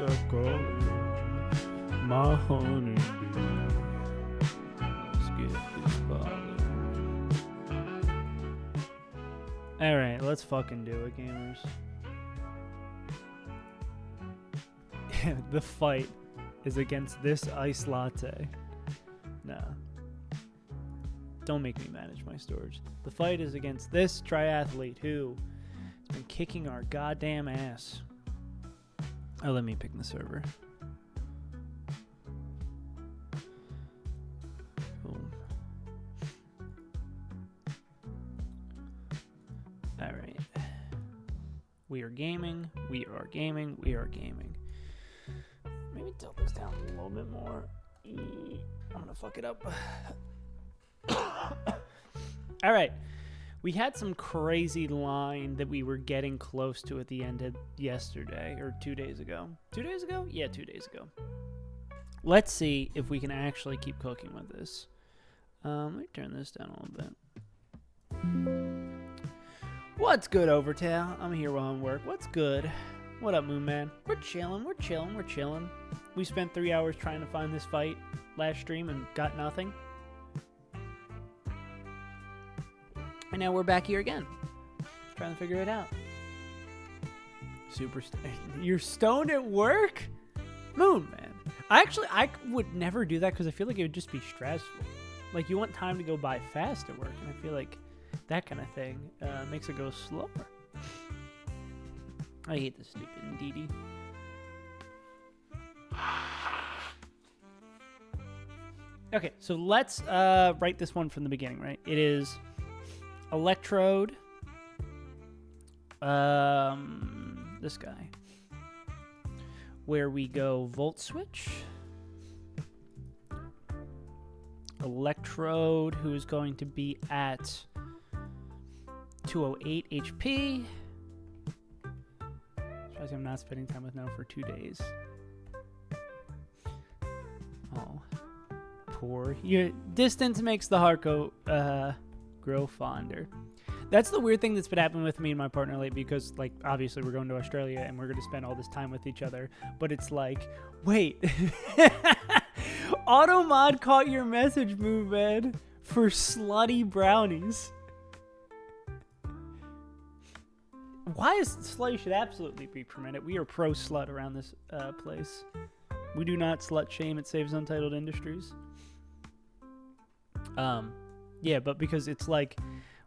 stop calling my honey. Let's get this bottle. Alright, let's fucking do it, gamers. The fight is against this iced latte. Nah. Don't make me manage my storage. The fight is against this triathlete who has been kicking our goddamn ass. Oh, let me pick the server. Boom. Alright. We are gaming. We are gaming. We are gaming. Maybe tilt this down a little bit more. I'm gonna fuck it up. All right. We had some crazy line that we were getting close to at the end of yesterday or 2 days ago. 2 days ago? Yeah, 2 days ago. Let's see if we can actually keep cooking with this. Let me turn this down a little bit. What's good, Overtail? I'm here while I'm work. What's good? What up, Moon Man? We're chilling. We're chilling. We're chilling. We spent 3 hours trying to find this fight last stream and got nothing. And now we're back here again, trying to figure it out. You're stoned at work? Moon Man. I would never do that because I feel like it would just be stressful. Like, you want time to go by fast at work, and I feel like that kind of thing makes it go slower. I hate this stupid Indeedy. Okay, so let's write this one from the beginning, right? It is Electrode, this guy, where we go Volt Switch, Electrode, who is going to be at 208 HP. I'm not spending time with now for 2 days. Oh, poor. Your distance makes the heart grow fonder. That's the weird thing that's been happening with me and my partner lately, because, like, obviously we're going to Australia and we're going to spend all this time with each other, but it's like, wait, Automod caught your message, Move Man, for slutty brownies. Why is slutty should absolutely be permitted? We are pro slut around this place. We do not slut shame. It saves Untitled Industries. Yeah, but because it's like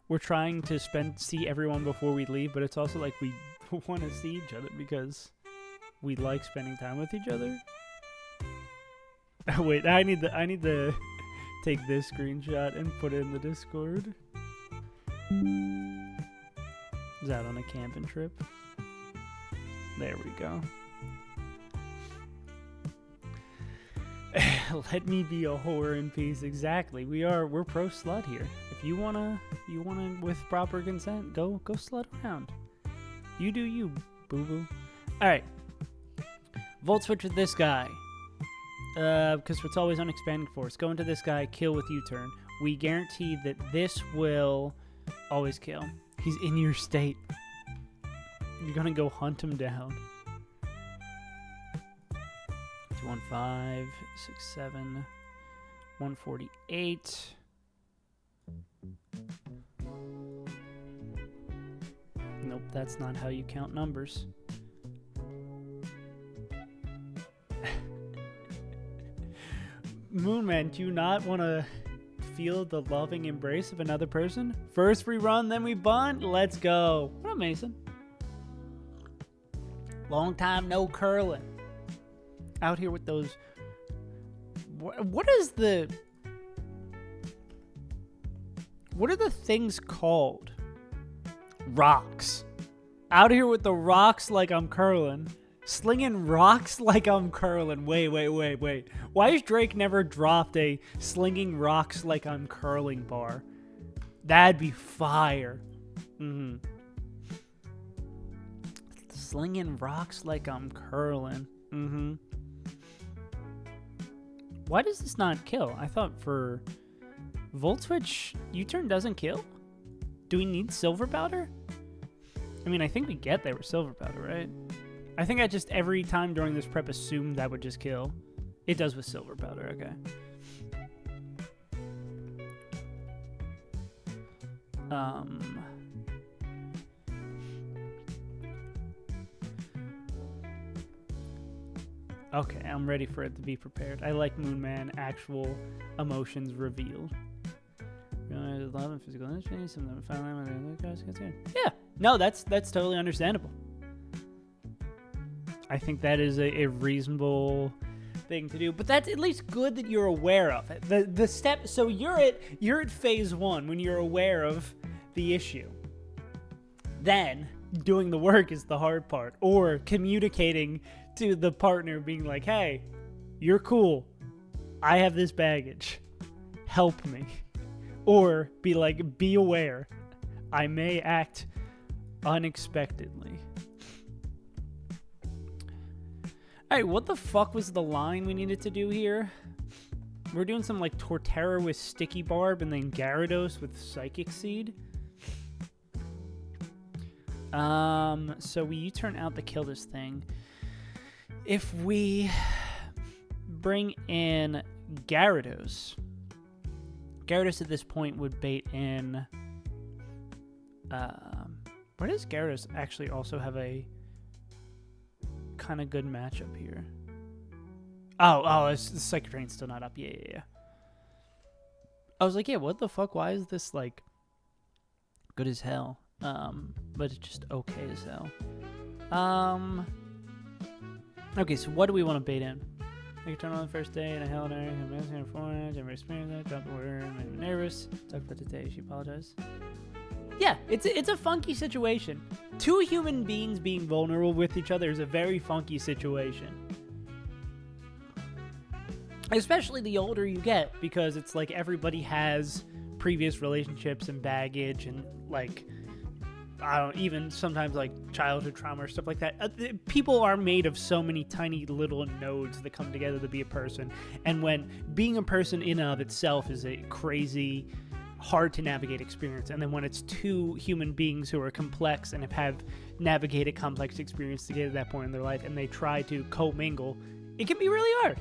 we're trying to see everyone before we leave, but it's also like we want to see each other because we like spending time with each other. Wait, I need to take this screenshot and put it in the Discord. Is that on a camping trip? There we go. Let me be a whore in peace. Exactly. We're pro slut here. If you wanna with proper consent, go slut around. You do you, boo boo. All right. Volt switch with this guy. Because it's always on expanded force. Go into this guy. Kill with U-turn. We guarantee that this will always kill. He's in your state. You're gonna go hunt him down. 215, 67, 148. Nope, that's not how you count numbers. Moonman, do you not want to feel the loving embrace of another person? First we run, then we bond. Let's go. What up, Mason? Long time no curling. Out here with those. What are the things called? Rocks. Out here with the rocks like I'm curling. Slinging rocks like I'm curling. Wait. Why has Drake never dropped a slinging rocks like I'm curling bar? That'd be fire. Slinging rocks like I'm curling. Why does this not kill? I thought for Volt Switch, U-turn doesn't kill? Do we need silver powder? I mean, I think we get there with silver powder, right? I think I just every time during this prep assumed that would just kill. It does with silver powder, okay. Okay, I'm ready for it to be prepared. I like Moon Man, actual emotions revealed. Love and physical energy, some of them yeah, no, that's totally understandable. I think that is a reasonable thing to do, but that's at least good that you're aware of it. The step, so you're at phase 1 when you're aware of the issue. Then doing the work is the hard part, or communicating to the partner, being like, hey, you're cool, I have this baggage, help me. Or be like, be aware, I may act unexpectedly. Alright, what the fuck was the line we needed to do here? We're doing some like Torterra with Sticky Barb and then Gyarados with Psychic Seed. So we U-turn out to kill this thing. If we bring in Gyarados at this point would bait in... where does Gyarados actually also have a kind of good matchup here? Oh, the Psychic Drain's still not up. Yeah. I was like, yeah, what the fuck? Why is this, like, good as hell? But it's just okay as hell. Okay, so what do we want to bait in? I can turn on the first day and I held her. I'm asking her for it. I've experienced that. Dropped the word. I'm nervous. Talked about today. She apologized. Yeah, it's a funky situation. Two human beings being vulnerable with each other is a very funky situation. Especially the older you get, because it's like everybody has previous relationships and baggage and like, I don't even sometimes like childhood trauma or stuff like that. People are made of so many tiny little nodes that come together to be a person. And when being a person in and of itself is a crazy, hard to navigate experience, and then when it's two human beings who are complex and have navigated complex experience to get to that point in their life and they try to commingle, it can be really hard.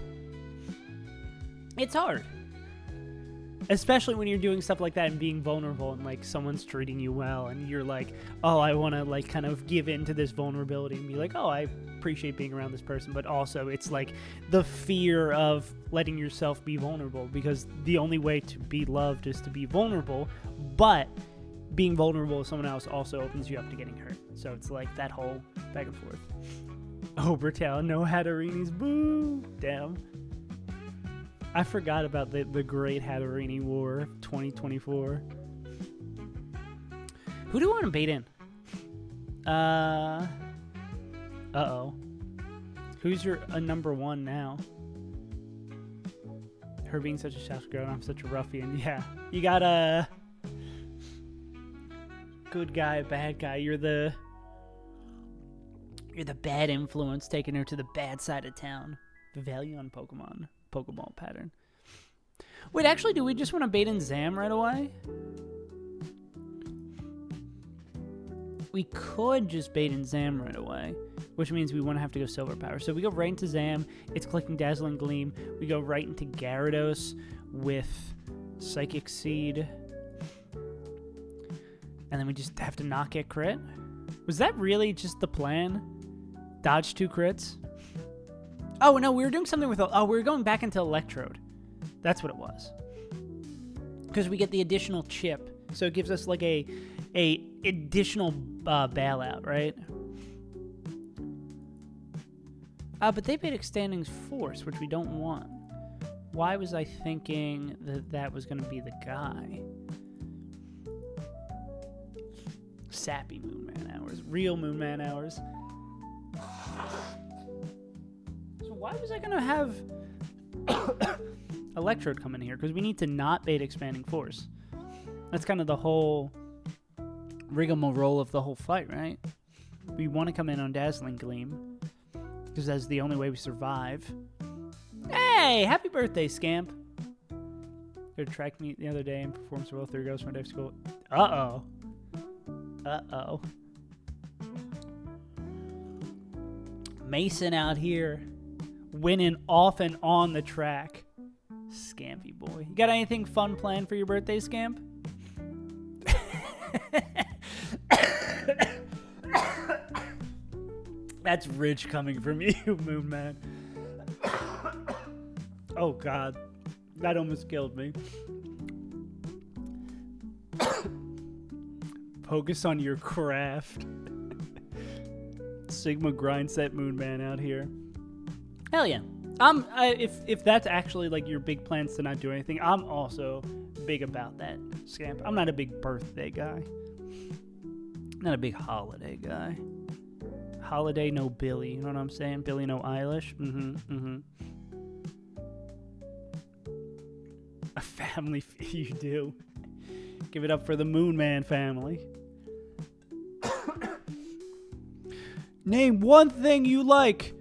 It's hard. Especially when you're doing stuff like that and being vulnerable and like someone's treating you well and you're like, oh, I want to like kind of give in to this vulnerability and be like, oh, I appreciate being around this person. But also it's like the fear of letting yourself be vulnerable, because the only way to be loved is to be vulnerable. But being vulnerable with someone else also opens you up to getting hurt. So it's like that whole back and forth. Oh, Bertel, no Hattarinis, boo, damn. I forgot about the great Hattarini War 2024. Who do you want to bait in? Uh-oh. Who's your number one now? Her being such a shaft girl and I'm such a ruffian. Yeah. You got a good guy, bad guy. You're the bad influence taking her to the bad side of town. Valion Pokeball pattern. Wait, actually, do we just want to bait in Zam right away? We could just bait in Zam right away, which means we won't have to go Silver Power. So we go right into Zam. It's clicking Dazzling Gleam. We go right into Gyarados with Psychic Seed. And then we just have to not get crit? Was that really just the plan? Dodge 2 crits? Oh, no, we were doing something with... Oh, we were going back into Electrode. That's what it was. Because we get the additional chip. So it gives us like a additional bailout, right? But they paid Extending Force, which we don't want. Why was I thinking that that was going to be the guy? Sappy Moonman hours. Real Moonman hours. Why was I going to have Electrode come in here? Because we need to not bait Expanding Force. That's kind of the whole rigmarole of the whole fight, right? We want to come in on Dazzling Gleam, because that's the only way we survive. Hey! Happy birthday, Scamp! Go to track meet the other day and performed so well 3 goes from my day school. Uh-oh. Uh-oh. Mason out here winning off and on the track. Scampy boy. You got anything fun planned for your birthday, Scamp? That's rich coming from you, Moon Man. Oh, God. That almost killed me. Focus on your craft. Sigma grind set Moon Man out here. Hell yeah. If that's actually like your big plans to not do anything, I'm also big about that, Scamp. I'm not a big birthday guy. Not a big holiday guy. Holiday, no Billy. You know what I'm saying? Billy, no Eilish. A family, you do. Give it up for the Moon Man family. Name one thing you like.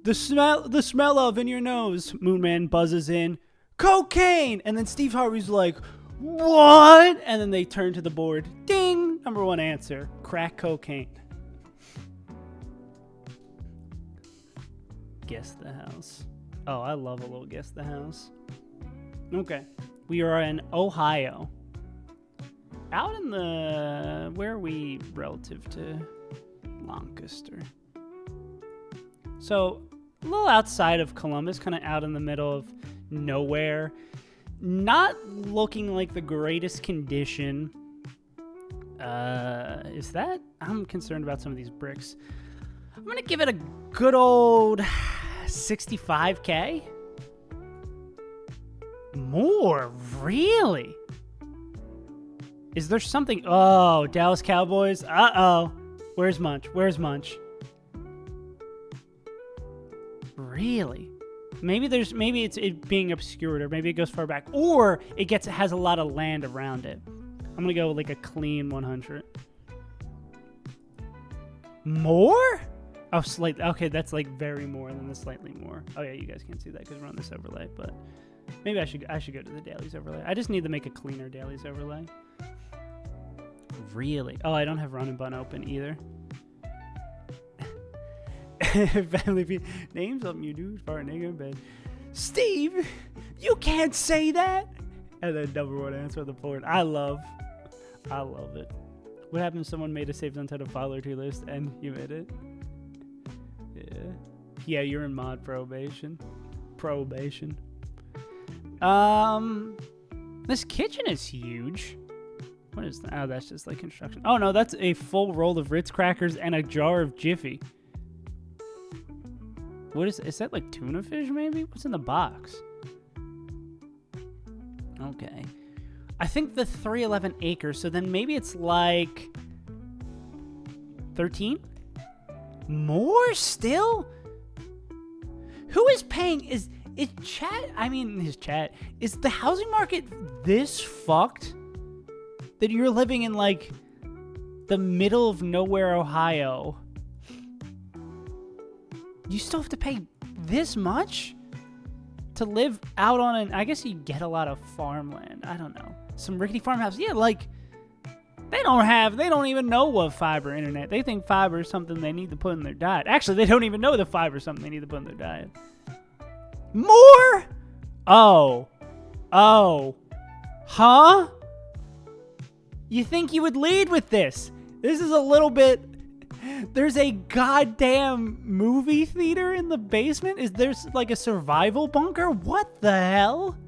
The smell of in your nose. Moon Man buzzes in. Cocaine! And then Steve Harvey's like, what? And then they turn to the board. Ding! Number one answer. Crack cocaine. Guess the house. Oh, I love a little guess the house. Okay. We are in Ohio. Out in the... Where are we relative to Lancaster? So, a little outside of Columbus, kind of out in the middle of nowhere. Not looking like the greatest condition. Is that... I'm concerned about some of these bricks. I'm going to give it a good old 65K. More? Really? Is there something... Oh, Dallas Cowboys. Uh-oh. Where's Munch? Really? Maybe it's it being obscured, or maybe it goes far back, or it has a lot of land around it. I'm gonna go like a clean 100. More? Oh, slightly. Okay, that's like very more than the slightly more. Oh yeah, you guys can't see that because we're on this overlay, but maybe I should go to the dailies overlay. I just need to make a cleaner dailies overlay. Really? Oh, I don't have run and bun open either. Name something you do for a nigga in bed. Steve, you can't say that. And then number one answer on the board. I love it. What happens if someone made a saved untitled file or two list and you made it? Yeah, you're in mod probation. This kitchen is huge. What is that? Oh, that's just like construction. Oh no, that's a full roll of Ritz crackers and a jar of Jiffy. What is that, like tuna fish maybe? What's in the box? Okay. I think the 311 acres, so then maybe it's like 13? More still? Who is paying? Is chat? I mean, his chat. Is the housing market this fucked that you're living in like the middle of nowhere, Ohio? You still have to pay this much to live out on an... I guess you get a lot of farmland. I don't know. Some rickety farmhouse. Yeah, like, they don't even know what fiber internet. They think fiber is something they need to put in their diet. Actually, they don't even know the fiber is something they need to put in their diet. More? Oh. Huh? You think you would lead with this? This is a little bit... There's a goddamn movie theater in the basement? Is there like a survival bunker? What the hell?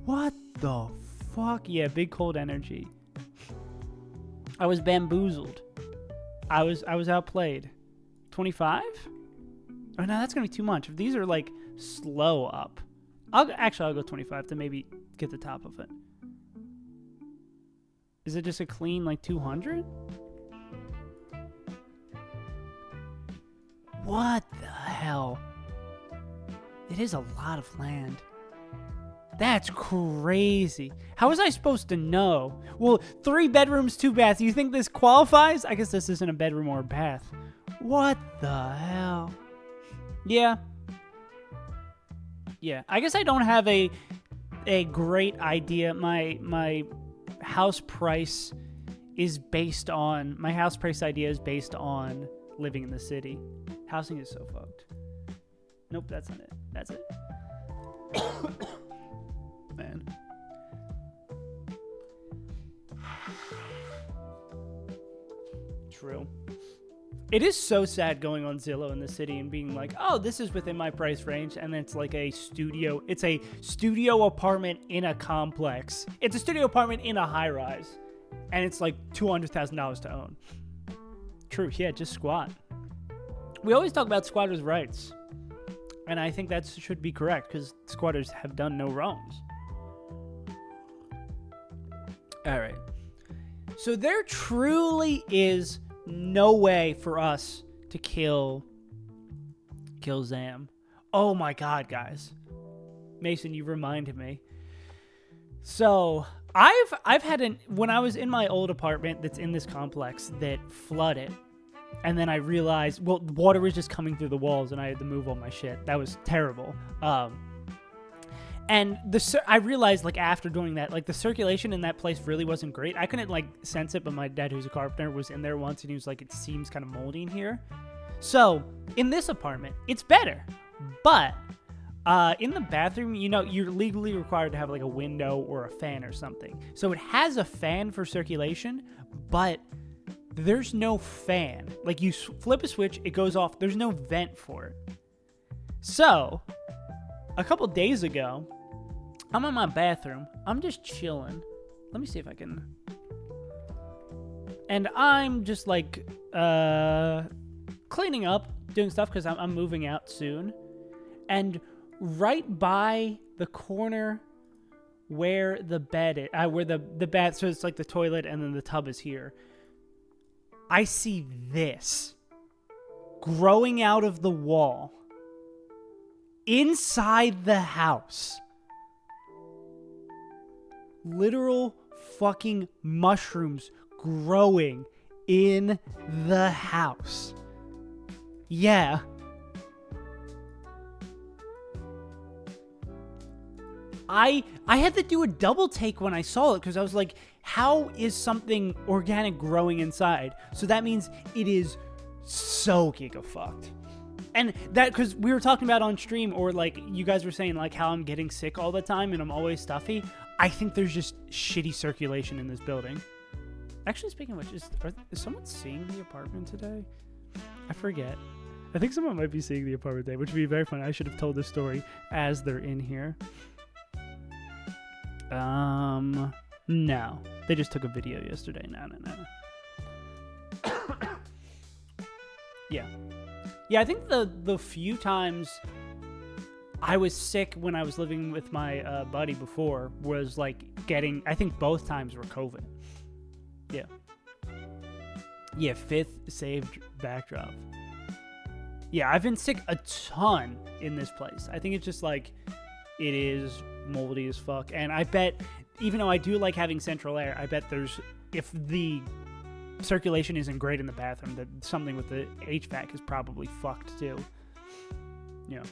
What the fuck? Yeah, big cold energy. I was bamboozled. I was outplayed. 25? Oh no, that's gonna be too much. If these are like slow up, I'll go 25 to maybe get the top of it. Is it just a clean like 200? What the hell? It is a lot of land. That's crazy. How was I supposed to know? Well, 3 bedrooms, 2 baths. You think this qualifies? I guess this isn't a bedroom or a bath. What the hell? Yeah. I guess I don't have a great idea. My house price is based on... My house price idea is based on living in the city. Housing is so fucked. Nope, that's not it. That's it. Man. True. It is so sad going on Zillow in the city and being like, oh, this is within my price range. And it's like it's a studio apartment in a complex. It's a studio apartment in a high rise. And it's like $200,000 to own. True, yeah, just squat. We always talk about squatters' rights. And I think that should be correct because squatters have done no wrongs. All right. So there truly is no way for us to kill Zam. Oh my God, guys. Mason, you reminded me. So I've had when I was in my old apartment that's in this complex that flooded, and then I realized, well, water was just coming through the walls and I had to move all my shit. That was terrible. And I realized, like, after doing that, like, the circulation in that place really wasn't great. I couldn't, like, sense it, but my dad, who's a carpenter, was in there once, and he was like, it seems kind of moldy in here. So, in this apartment, it's better. But, in the bathroom, you know, you're legally required to have, like, a window or a fan or something. So, it has a fan for circulation, but there's no fan. Like, you flip a switch, it goes off. There's no vent for it. So, a couple days ago, I'm in my bathroom. I'm just chilling. Let me see if I can. And I'm just like cleaning up, doing stuff because I'm moving out soon. And right by the corner where the bed is, where the bath, so it's like the toilet and then the tub is here. I see this growing out of the wall inside the house. Literal fucking mushrooms growing in the house. Yeah. I had to do a double take when I saw it because I was like, how is something organic growing inside? So that means it is so giga-fucked. And that, because we were talking about on stream, or like you guys were saying like how I'm getting sick all the time and I'm always stuffy. I think there's just shitty circulation in this building. Actually, speaking of which, is someone seeing the apartment today? I forget. I think someone might be seeing the apartment today, which would be very fun. I should have told this story as they're in here. No. They just took a video yesterday. No. Yeah. Yeah, I think the few times I was sick when I was living with my buddy before was like I think both times were COVID. Yeah. Yeah, 5th saved backdrop. Yeah, I've been sick a ton in this place. I think it's just like, it is moldy as fuck. And I bet, even though I do like having central air, I bet if the circulation isn't great in the bathroom, that something with the HVAC is probably fucked too. Yeah.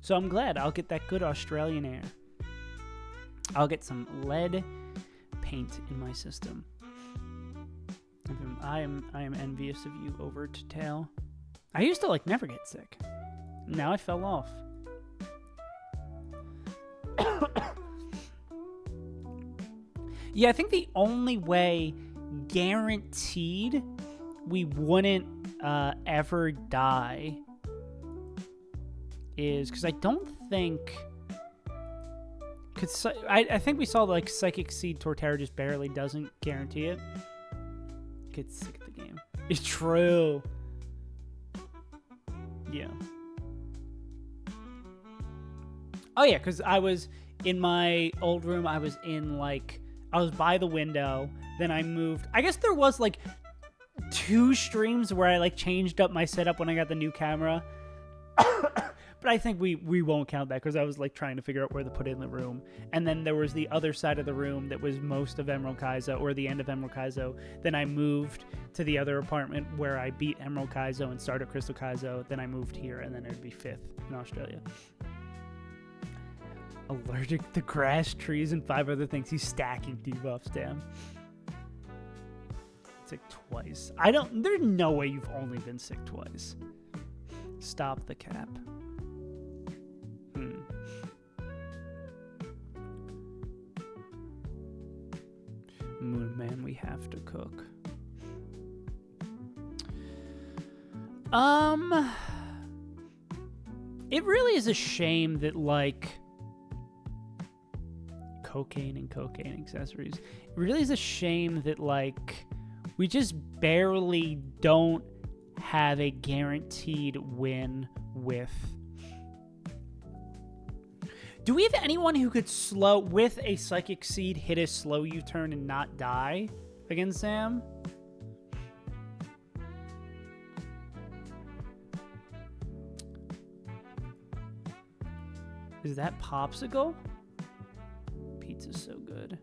So I'm glad I'll get that good Australian air. I'll get some lead paint in my system. I am envious of you, over to tail. I used to never get sick. Now I fell off. Yeah, I think the only way guaranteed we wouldn't ever die is because I don't think, because I think we saw Psychic Seed Torterra just barely doesn't guarantee it. Get sick of the game. It's true. Yeah. Oh yeah, because I was in my old room. I was in I was by the window. Then I moved. I guess there was 2 streams where I changed up my setup when I got the new camera. But I think we won't count that because I was trying to figure out where to put it in the room. And then there was the other side of the room that was most of Emerald Kaizo, or the end of Emerald Kaizo. Then I moved to the other apartment where I beat Emerald Kaizo and started Crystal Kaizo. Then I moved here, and then it'd be 5th in Australia. Allergic to grass, trees, and 5 other things. He's stacking debuffs, damn. sick twice. There's no way you've only been sick twice. Stop the cap. Moon Man, we have to cook. It really is a shame that, like, cocaine and cocaine accessories. It really is a shame that, like, we just barely don't have a guaranteed win with. Do we have anyone who could slow with a psychic seed, hit a slow U-turn and not die against Sam? Is that Popsicle? Pizza's so good.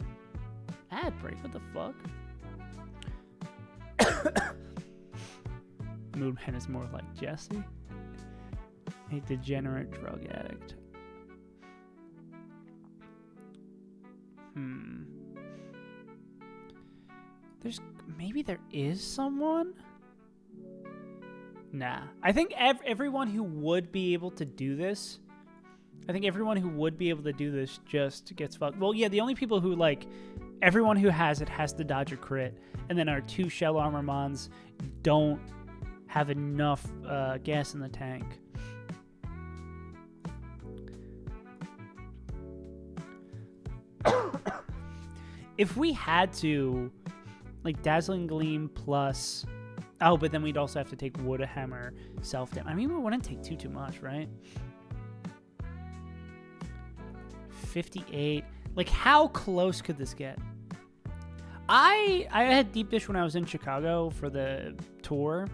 Ad break, what the fuck? Moonman is more like Jesse. A degenerate drug addict. Maybe there is someone? Nah. I think everyone who would be able to do this, just gets fucked. Well, yeah, the only people who, like, everyone who has it has to dodge a crit, and then our 2 shell armor mons don't have enough gas in the tank. If we had to, like, Dazzling Gleam plus... Oh, but then we'd also have to take Wood Hammer self-damage. I mean, we wouldn't take too much, right? 58. Like, how close could this get? I had Deep Dish when I was in Chicago for the tour.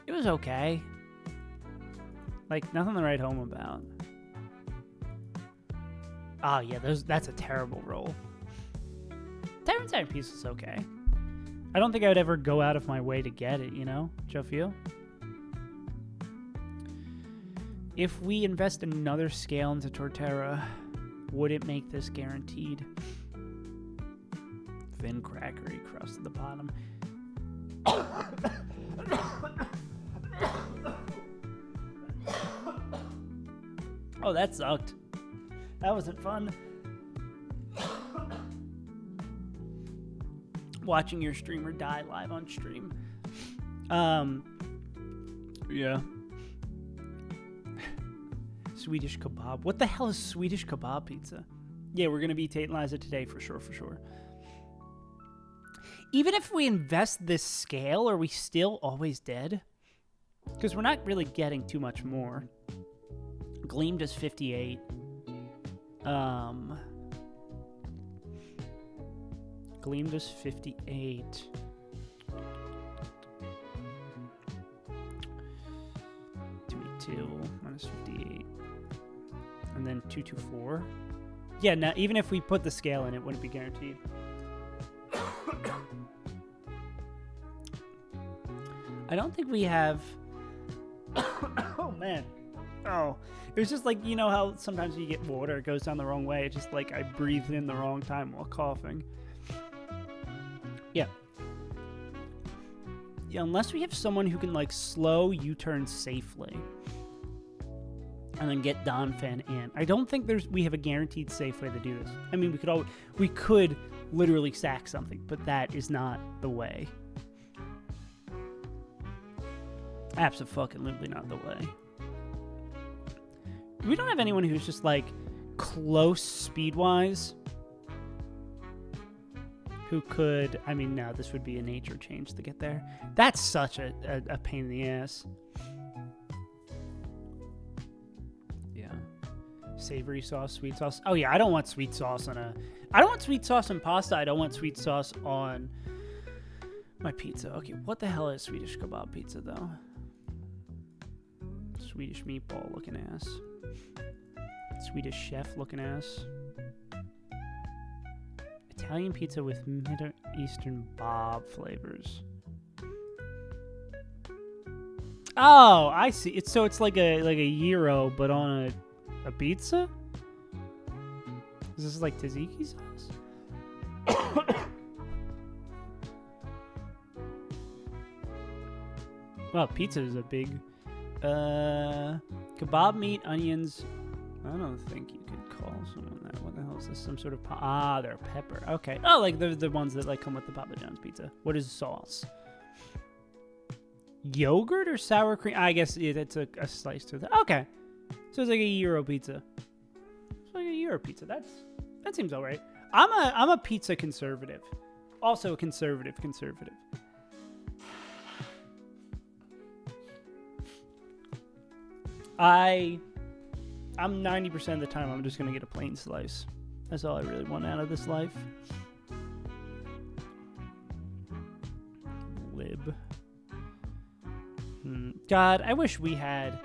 It was okay. Like, nothing to write home about. Oh, yeah, that's a terrible roll. Tyrant's Iron Piece is okay. I don't think I would ever go out of my way to get it, you know? Joe feel? If we invest another scale into Torterra, would it make this guaranteed? Vin Crackery across to the bottom. Oh, that sucked. That wasn't fun. Watching your streamer die live on stream. Yeah. Swedish kebab. What the hell is Swedish kebab pizza? Yeah, we're going to be Tate and Liza today for sure. Even if we invest this scale, are we still always dead? Because we're not really getting too much more. Gleam does 58. Gleam does 58. 282 minus 58. And then 224. Yeah, now even if we put the scale in, it wouldn't be guaranteed. I don't think we have... Oh, man. Oh. It was just like, you know how sometimes you get water, it goes down the wrong way. It's just like I breathed in the wrong time while coughing. Yeah. Yeah, unless we have someone who can, like, slow U-turn safely. And then get Donphan in. I don't think we have a guaranteed safe way to do this. I mean, we could literally sack something, but that is not the way. Abso-fucking-lutely not the way. We don't have anyone who's just, like, close speed-wise. Who could... I mean, no, this would be a nature change to get there. That's such a pain in the ass. Yeah. Savory sauce, sweet sauce. Oh, yeah, I don't want sweet sauce on a... I don't want sweet sauce on pasta. I don't want sweet sauce on my pizza. Okay, what the hell is Swedish kebab pizza, though? Swedish meatball looking ass. Swedish chef looking ass. Italian pizza with Middle Eastern bob flavors. Oh, I see. It's like a gyro, but on a pizza. Is this like tzatziki sauce? Well, pizza is a big... kebab meat, onions... I don't think you could call someone that. What the hell is this? Some sort of... they're pepper. Okay. Oh, like they're the ones that like come with the Papa John's pizza. What is sauce? Yogurt or sour cream? I guess it's a slice to that. Okay. So it's like a Euro pizza. It's like a Euro pizza. That seems all right. I'm a pizza conservative. Also a conservative. I'm 90% of the time I'm just going to get a plain slice. That's all I really want out of this life. Lib. God, I wish we had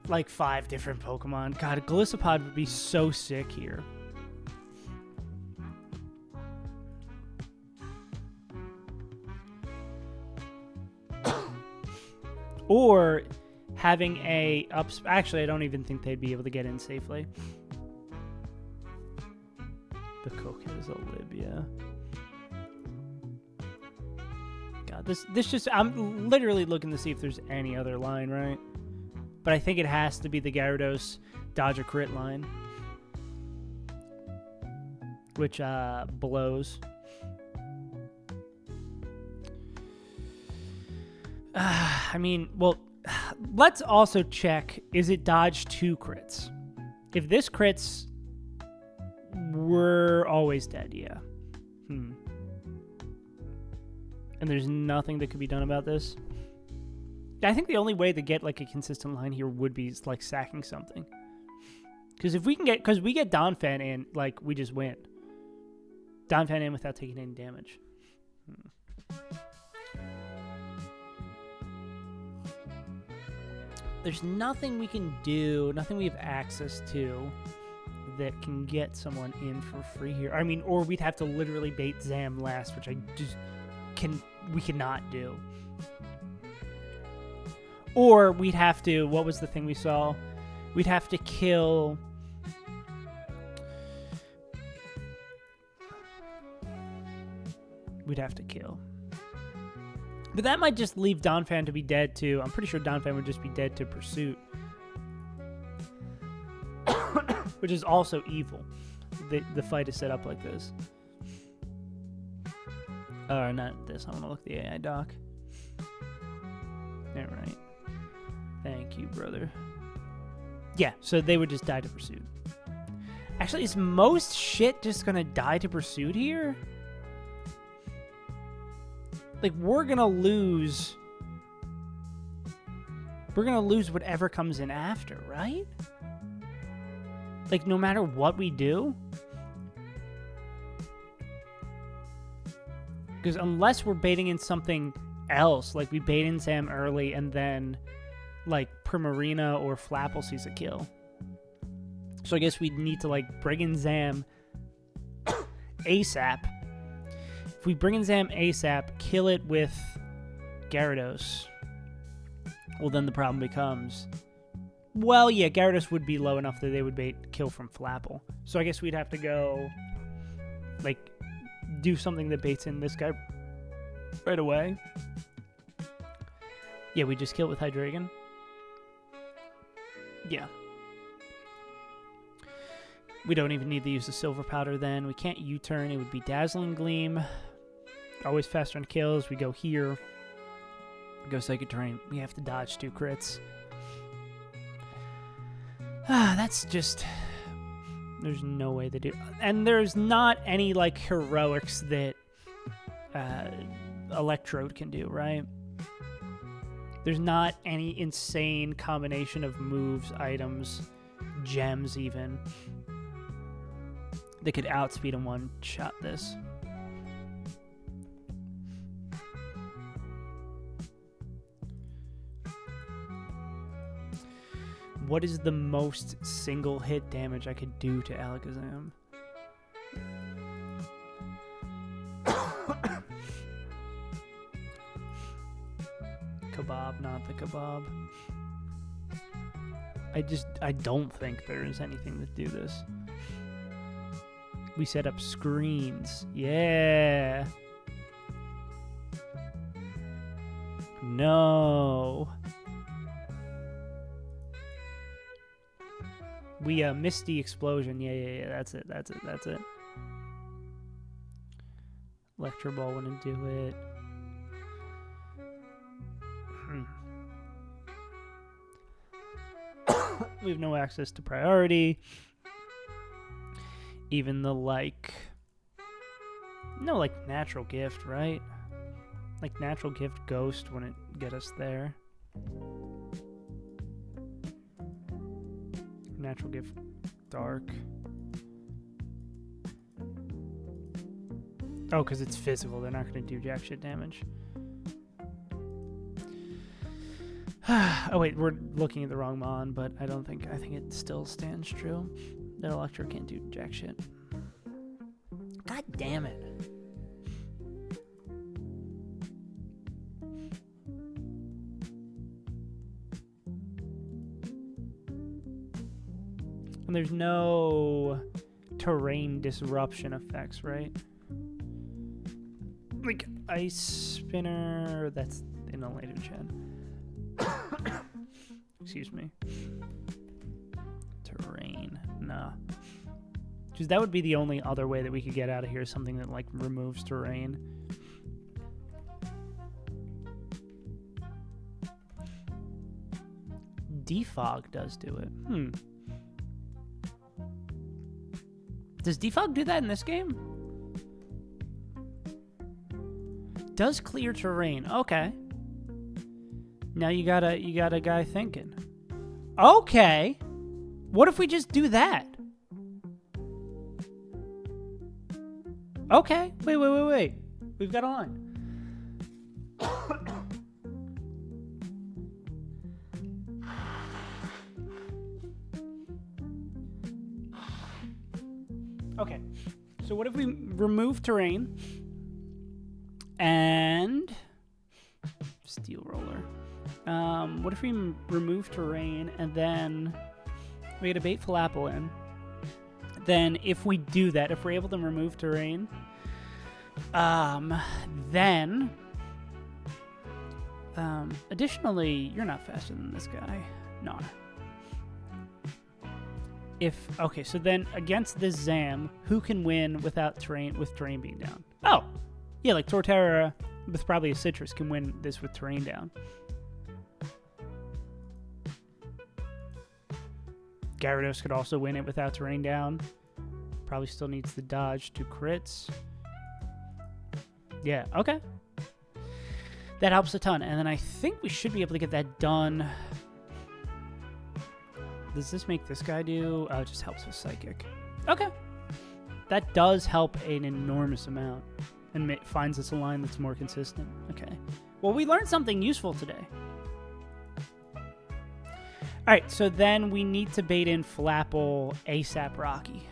like 5 different Pokemon. God, a Golisopod would be so sick here. Or having a actually, I don't even think they'd be able to get in safely. The Cokehead is a lib, yeah. God, this just... I'm literally looking to see if there's any other line, right? But I think it has to be the Gyarados Dodge or Crit line. Which, blows. I mean, well... Let's also check, is it dodge 2 crits? If this crits, we're always dead, yeah. And there's nothing that could be done about this. I think the only way to get like a consistent line here would be like sacking something. Because if we can get, we get Donphan in, like we just win. Donphan in without taking any damage. There's nothing we can do, nothing we have access to that can get someone in for free here. I mean, or we'd have to literally bait Zam last, which we cannot do. Or we'd have to, what was the thing we saw? We'd have to kill... But that might just leave Donphan to be dead too. I'm pretty sure Donphan would just be dead to Pursuit. Which is also evil. The fight is set up like this. Not this. I want to look at the AI doc. Alright. Thank you, brother. Yeah, so they would just die to Pursuit. Actually, is most shit just gonna die to Pursuit here? Like, we're gonna lose whatever comes in after, right? Like, no matter what we do? Because unless we're baiting in something else, like we bait in Zam early and then, like, Primarina or Flapple sees a kill. So I guess we'd need to, like, bring in Zam ASAP. If we bring in Zam ASAP, kill it with Gyarados, well, then the problem becomes... Well, yeah, Gyarados would be low enough that they would bait kill from Flapple. So I guess we'd have to go, like, do something that baits in this guy right away. Yeah, we just kill it with Hydreigon. Yeah. We don't even need to use the Silver Powder then. We can't U-turn. It would be Dazzling Gleam. Always faster on kills. We go here. Go Psychic Terrain. We have to dodge 2 crits. That's just... There's no way to do... And there's not any, like, heroics that Electrode can do, right? There's not any insane combination of moves, items, gems even, that could outspeed and one-shot this. What is the most single hit damage I could do to Alakazam? Kebab, not the kebab. I don't think there is anything to do this. We set up screens. Yeah. No. We missed the explosion. Yeah. That's it. Electro Ball wouldn't do it. We have no access to priority. Even the no, like natural gift, right? Like natural gift ghost wouldn't get us there. Natural gift dark. Oh, because it's physical. They're not going to do jack shit damage. Oh, wait. We're looking at the wrong mon, but I think it still stands true. That Electro can't do jack shit. God damn it. And there's no terrain disruption effects, right? Like Ice Spinner, that's in a later gen. Excuse me. Terrain, nah. Because that would be the only other way that we could get out of here, something that like removes terrain. Defog does do it. Does defog do that in this game? Does clear terrain. Okay. Now you got a guy thinking. Okay. What if we just do that? Okay. Wait. We've got a line. Okay. So what if we remove terrain and steel roller? What if we remove terrain and then we get a bait falapple in? Then if we do that, if we're able to remove terrain, then additionally, you're not faster than this guy. No. Okay, so then against this Zam, who can win without terrain, with terrain being down? Oh, yeah, like Torterra with probably a citrus can win this with terrain down. Gyarados could also win it without terrain down. Probably still needs the dodge to crits. Yeah, okay. That helps a ton. And then I think we should be able to get that done. Does this make this guy do? Oh, it just helps with Psychic. Okay. That does help an enormous amount. And finds us a line that's more consistent. Okay. Well, we learned something useful today. Alright, so then we need to bait in Flapple ASAP Rocky.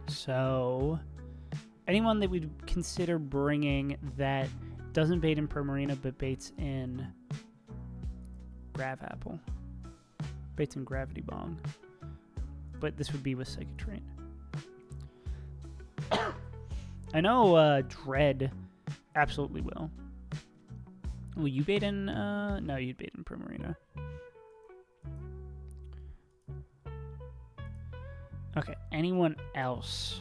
So, anyone that we'd consider bringing that doesn't bait in Primarina but baits in Grav Apple. Baits in Gravity Bong. But this would be with Psychic Terrain. I know Dread absolutely will. Will you bait in... no, you'd bait in Primarina. Okay, anyone else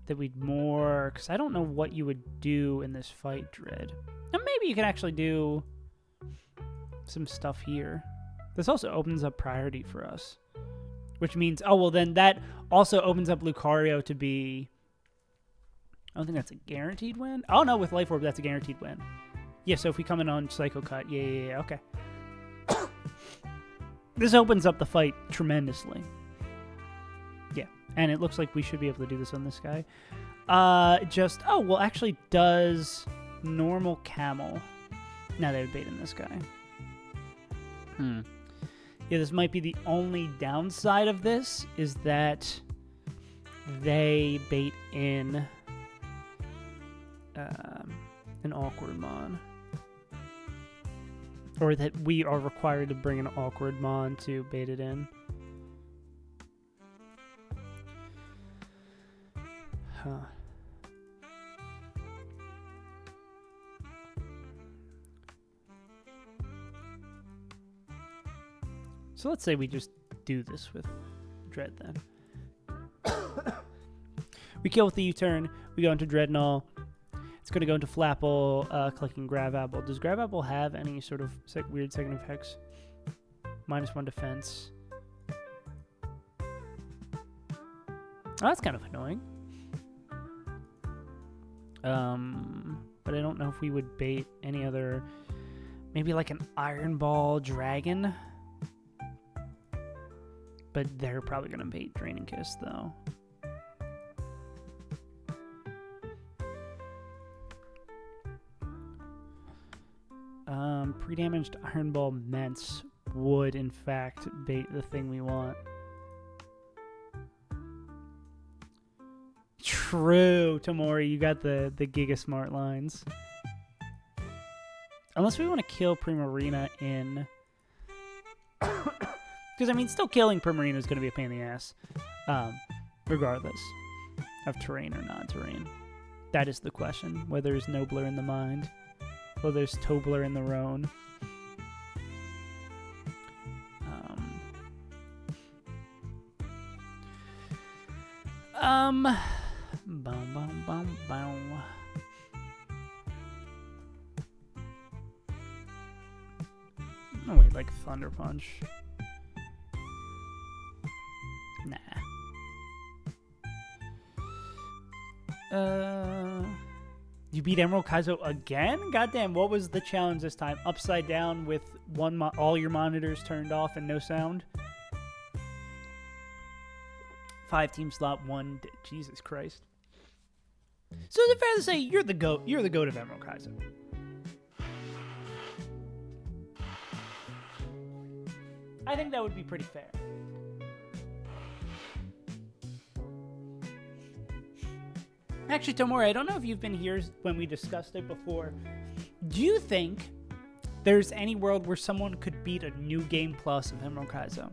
that we'd more... Because I don't know what you would do in this fight, Dread. And maybe you can actually do some stuff here. This also opens up priority for us. Which means... Oh, well, then that also opens up Lucario to be... I don't think that's a guaranteed win. Oh, no, with Life Orb, that's a guaranteed win. Yeah, so if we come in on Psycho Cut, yeah, okay. This opens up the fight tremendously. Yeah, and it looks like we should be able to do this on this guy. Oh, well, actually, does normal Camel. Now they would bait in this guy. Yeah, this might be the only downside of this, is that they bait in an awkward mon. Or that we are required to bring an awkward mon to bait it in. Huh. So let's say we just do this with Dread then. We kill with the U-turn. We go into Dreadnought. It's going to go into Flapple, clicking Grab Apple. Does Grab Apple have any sort of weird second effects? -1 defense. Oh, that's kind of annoying. But I don't know if we would bait any other... Maybe like an Iron Ball Dragon? But they're probably going to bait Draining Kiss, though. Pre-damaged Iron Ball Ments would, in fact, bait the thing we want. True, Tamori, you got the Giga Smart lines. Unless we want to kill Primarina in... Because, I mean, still killing Primarina is going to be a pain in the ass. Regardless of terrain or non-terrain. That is the question. Whether there's Nobler in the mind. Whether there's Tobler in the Roan. Oh wait, like Thunder Punch. Nah. You beat Emerald Kaizo again? Goddamn, what was the challenge this time? Upside down with all your monitors turned off and no sound? 5-team slot, 1... Jesus Christ. So is it fair to say you're the GOAT? You're the GOAT of Emerald Kaizo. I think that would be pretty fair. Actually, Tomori, I don't know if you've been here when we discussed it before. Do you think there's any world where someone could beat a new game plus of Emerald Kaizo?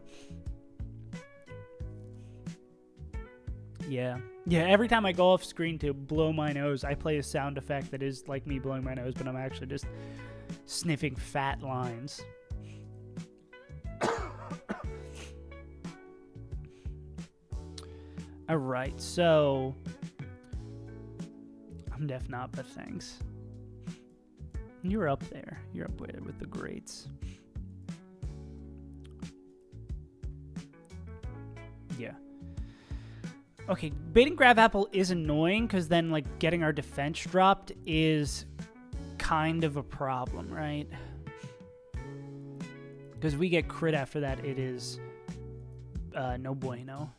Yeah. Yeah, every time I go off screen to blow my nose, I play a sound effect that is like me blowing my nose, but I'm actually just sniffing fat lines. Alright, so... I'm deaf not, but thanks. You're up there. You're up there with the greats. Yeah. Okay, baiting Grab Apple is annoying because then, like, getting our defense dropped is kind of a problem, right? Because we get crit after that, it is no bueno.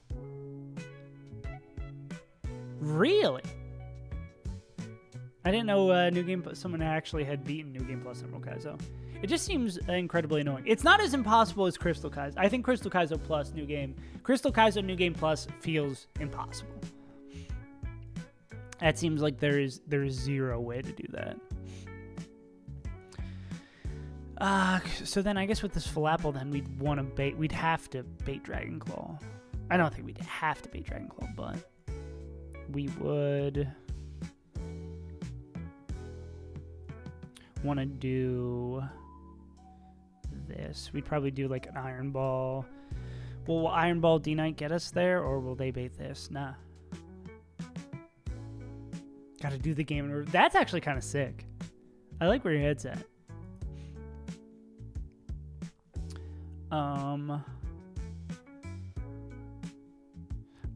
Really? I didn't know New Game someone actually had beaten New Game Plus Emerald Kaizo. It just seems incredibly annoying. It's not as impossible as Crystal Kaizo. I think Crystal Kaizo Plus New Game. Crystal Kaizo New Game Plus feels impossible. That seems like there is zero way to do that. So then I guess with this Falapel, then we'd have to bait Dragon Claw. I don't think we'd have to bait Dragon Claw, but we would want to do this. We'd probably do like an Iron Ball. Will Iron Ball D-Knight get us there, or will they bait this? Nah. Gotta do the game in reverse. That's actually kind of sick. I like where your head's at.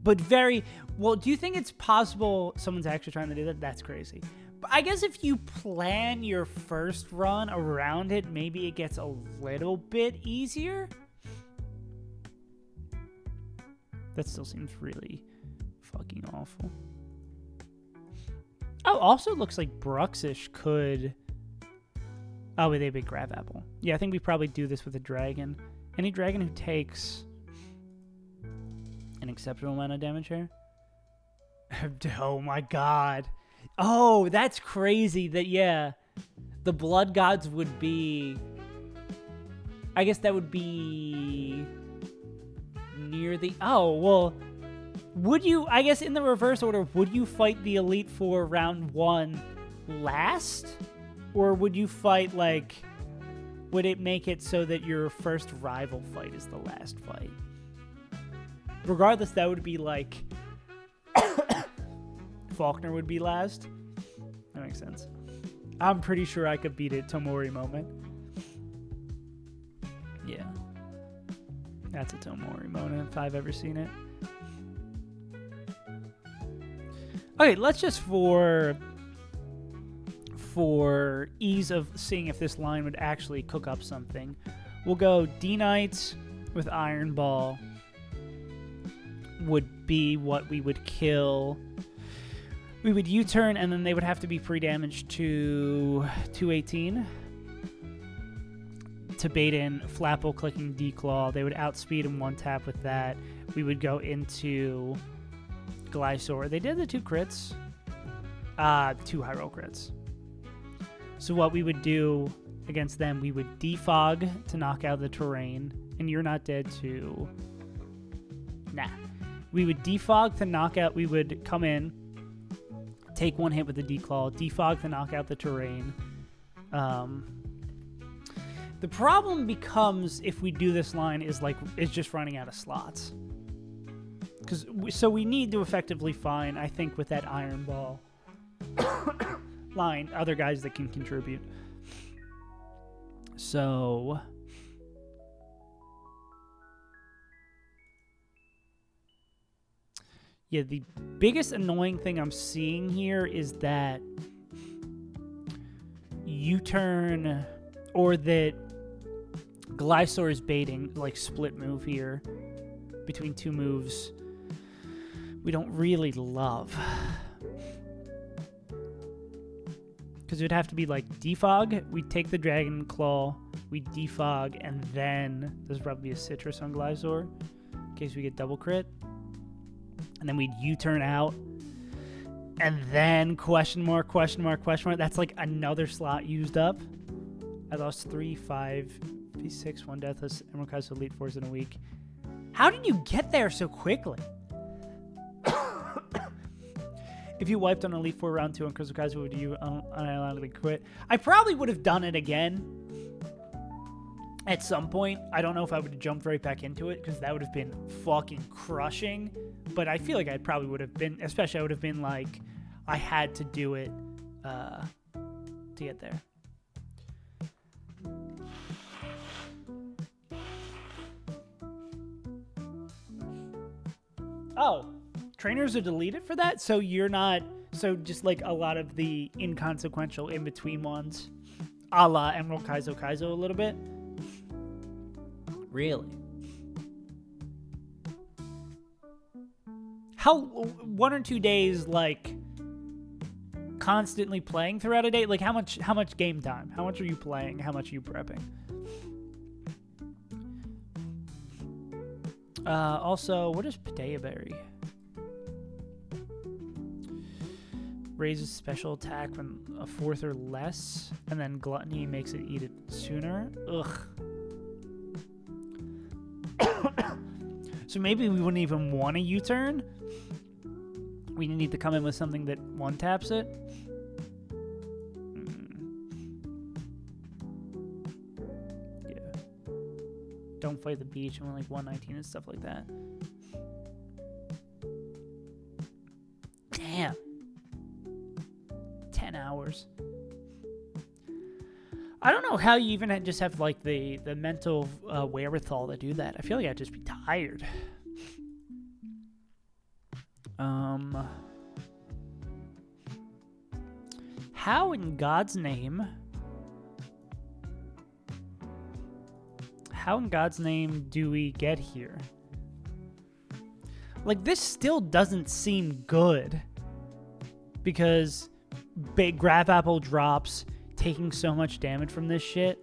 But very... Well, do you think it's possible someone's actually trying to do that? That's crazy. But I guess if you plan your first run around it, maybe it gets a little bit easier. That still seems really fucking awful. Oh, also looks like Bruxish could... Oh, wait, they big Grab Apple. Yeah, I think we probably do this with a dragon. Any dragon who takes an exceptional amount of damage here? Oh my god. Oh, that's crazy that, yeah, the Blood Gods would be... I guess that would be near the... Oh, well, would you... I guess in the reverse order, would you fight the Elite Four round 1 last? Or would you fight, like, would it make it so that your first rival fight is the last fight? Regardless, that would be like Faulkner would be last. That makes sense. I'm pretty sure I could beat it Tomori moment. Yeah. That's a Tomori moment if I've ever seen it. Okay, let's just for ease of seeing if this line would actually cook up something, we'll go D-Knights with Iron Ball would be what we would kill. We would U-turn, and then they would have to be pre-damaged to 218 to bait in Flapple clicking D-Claw. They would outspeed him one tap with that. We would go into Glysaur. They did the 2 crits. 2 high roll crits. So what we would do against them, we would defog to knock out the terrain. And you're not dead to... Nah. We would defog to knock out... We would come in, take 1 hit with the D-Claw, defog to knock out the terrain. The problem becomes, if we do this line, is just running out of slots. So we need to effectively find, I think, with that Iron Ball line, other guys that can contribute. So... yeah, the biggest annoying thing I'm seeing here is that U-turn, or that Glysaur is baiting, like, split move here between 2 moves we don't really love. Because it would have to be like defog, we take the Dragon Claw, we defog, and then there's probably a Citrus on Glysaur in case we get double crit. And then we'd U-turn out. And then question mark, question mark, question mark. That's like another slot used up. I lost 3, 5, P6, 1 Deathless, Emerald Kaizo Elite Fours in a week. How did you get there so quickly? If you wiped on Elite Four round 2 on Crystal Kaizo, would you unironically quit? I probably would have done it again at some point. I don't know if I would have jumped right back into it, because that would have been fucking crushing. But I feel like I probably would have been, especially I would have been like, I had to do it to get there. Oh, trainers are deleted for that? So you're not, so just like a lot of the inconsequential in-between ones, a la Emerald Kaizo Kaizo a little bit? Really? How, 1 or 2 days, like, constantly playing throughout a day? Like, how much game time? How much are you playing? How much are you prepping? Also, what is Padea Berry? Raises special attack when a 4th or less, and then Gluttony makes it eat it sooner. Ugh. So maybe we wouldn't even want a U-turn. We need to come in with something that one-taps it. Yeah. Don't fight the beach and like 119 and stuff like that. Damn. 10 hours. I don't know how you even just have like the mental wherewithal to do that. I feel like I'd just be tired. How in God's name? How in God's name do we get here? Like, this still doesn't seem good. Because big Grab Apple drops, taking so much damage from this shit,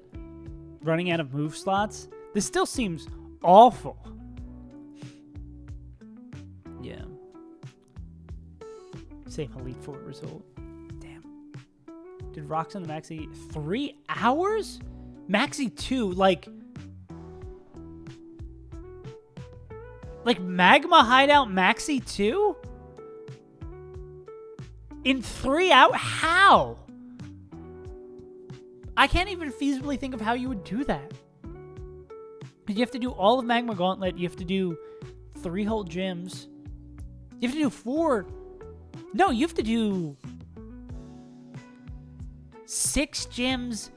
running out of move slots. This still seems awful. Yeah. Same Elite Four result. Damn. Did Rocks on the Maxi 3 hours? Maxi 2, like Magma Hideout Maxi 2? In 3 hours? How? I can't even feasibly think of how you would do that. You have to do all of Magma Gauntlet. You have to do 3 whole gyms. You have to do 4. No, you have to do 6 gyms,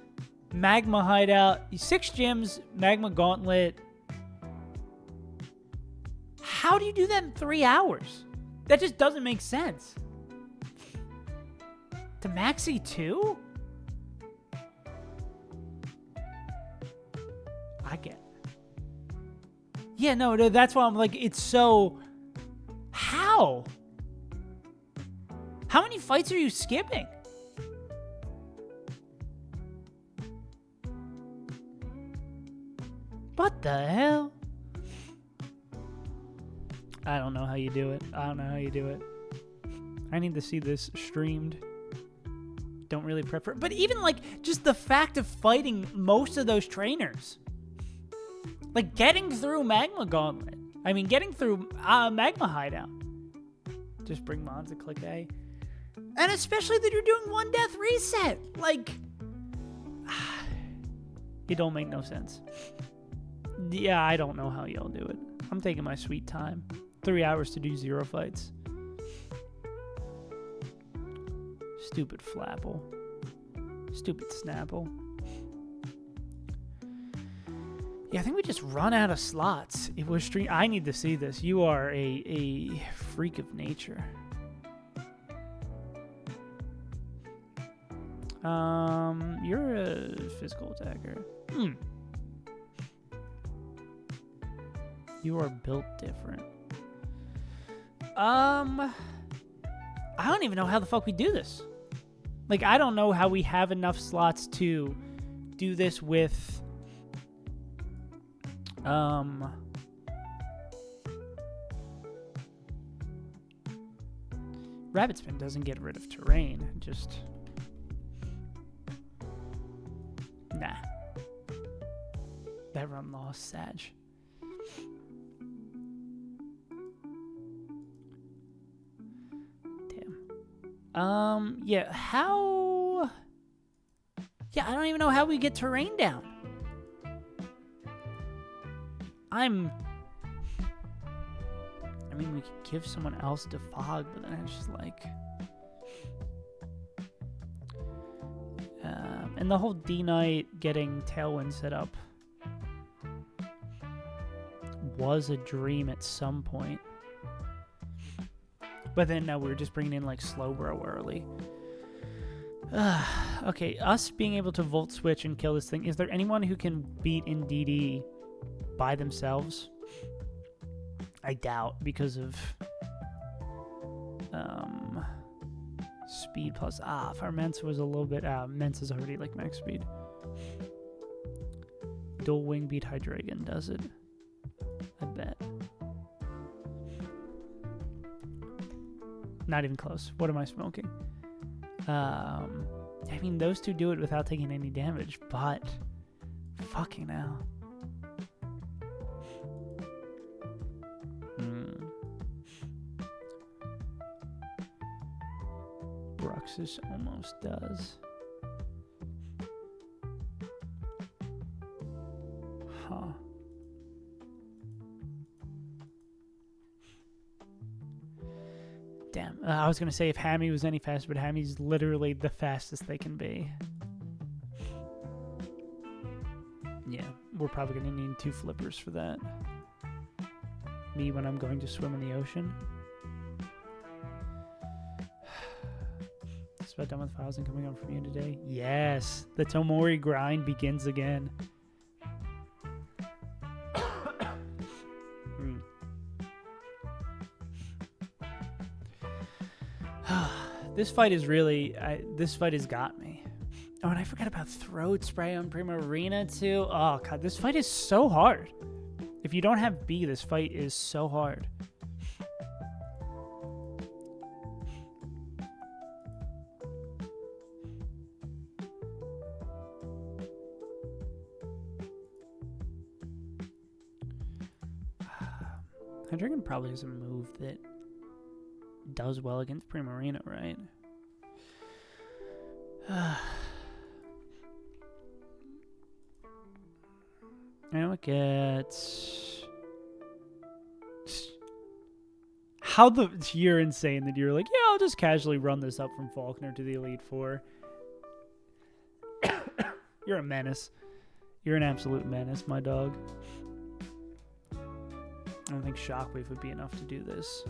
Magma Hideout, 6 gyms, Magma Gauntlet. How do you do that in 3 hours? That just doesn't make sense. To Maxi 2? I get it. Yeah, no, that's why I'm like, it's so... How? How many fights are you skipping? What the hell? I don't know how you do it. I don't know how you do it. I need to see this streamed. Don't really prefer... But even, like, just the fact of fighting most of those trainers. Like, getting through Magma Gauntlet. I mean, getting through Magma Hideout. Just bring Mons and click A. And especially that you're doing 1 death reset. Like... It don't make no sense. Yeah, I don't know how y'all do it. I'm taking my sweet time. 3 hours to do 0 fights. Stupid Flapple. Stupid Snapple. Yeah, I think we just run out of slots. It was stream. I need to see this. You are a freak of nature. You're a physical attacker. You are built different. I don't even know how the fuck we do this. Like, I don't know how we have enough slots to do this with... Rapid Spin doesn't get rid of terrain. Just... Nah. That run lost, Sag. Yeah, how... Yeah, I don't even know how we get terrain down. I mean, we could give someone else Defog, but then it's just like... and the whole D-Knight getting Tailwind set up was a dream at some point. But then now we're just bringing in, like, Slowbro early. Okay, us being able to Volt Switch and kill this thing. Is there anyone who can beat in DD by themselves? I doubt, because of speed plus... if our Mensa was a little bit... Mensa's already, like, max speed. Dual Wing beat Hydreigon does it. I bet. Not even close. What am I smoking? I mean, those two do it without taking any damage, but fucking hell. Bruxus almost does. Huh. Damn. I was going to say if Hammy was any faster, but Hammy's literally the fastest they can be. Yeah, we're probably going to need 2 flippers for that. Me when I'm going to swim in the ocean. Just about done with files and coming on from you today. Yes, the Tomori grind begins again. This fight is really... this fight has got me. Oh, and I forgot about Throat Spray on Primarina, too. Oh, God, this fight is so hard. If you don't have B, this fight is so hard. Hydreigon probably has a move that does well against Primarina, right? And it gets... You're insane that you're like, yeah, I'll just casually run this up from Faulkner to the Elite Four. You're a menace. You're an absolute menace, my dog. I don't think Shockwave would be enough to do this.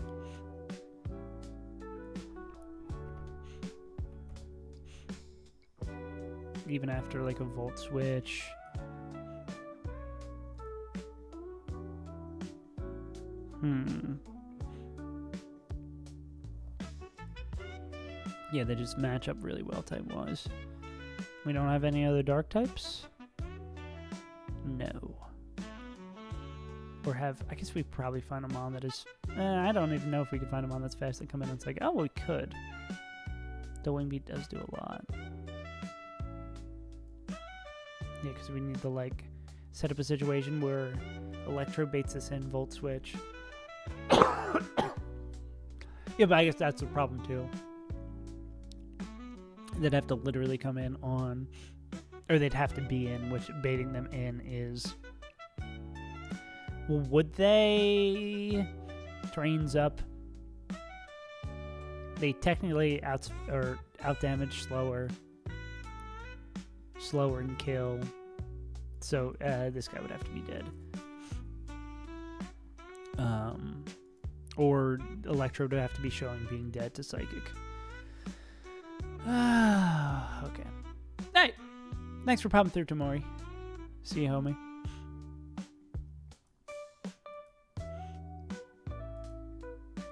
Even after like a Volt Switch. Yeah, they just match up really well type-wise. We don't have any other dark types? No. Or I guess we probably find a mon that is... I don't even know if we could find a mon that's fast and come in and it's like, oh, well, we could. The wing beat does do a lot. Yeah, because we need to, like, set up a situation where Electro baits us in, Volt Switch. Yeah, but I guess that's the problem, too. They'd have to literally come in on... Or they'd have to be in, which baiting them in is... Well, would they... Trains up. They technically out-damage slower. Slower and kill. So, this guy would have to be dead. Or Electro would have to be showing being dead to Psychic. Okay. Hey! Thanks for popping through, Tamori. See you, homie.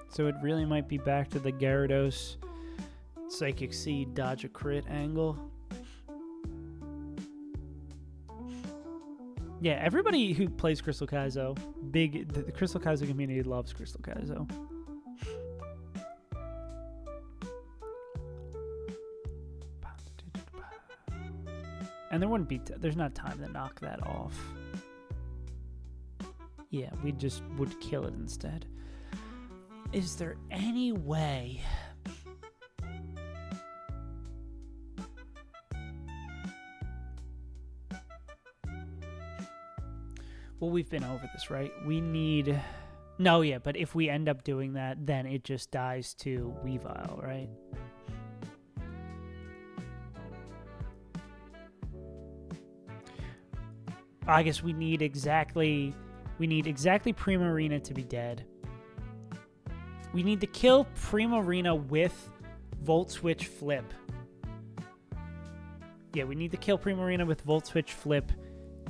So it really might be back to the Gyarados Psychic Seed dodge a crit angle. Yeah, everybody who plays Crystal Kaizo, the Crystal Kaizo community loves Crystal Kaizo. And there wouldn't be, there's not time to knock that off. Yeah, we just would kill it instead. Is there any way... Well, we've been over this, right? We need... No, yeah, but if we end up doing that, then it just dies to Weavile, right? I guess we need exactly Primarina to be dead. We need to kill Primarina with Volt Switch Flip. Yeah, we need to kill Primarina with Volt Switch Flip,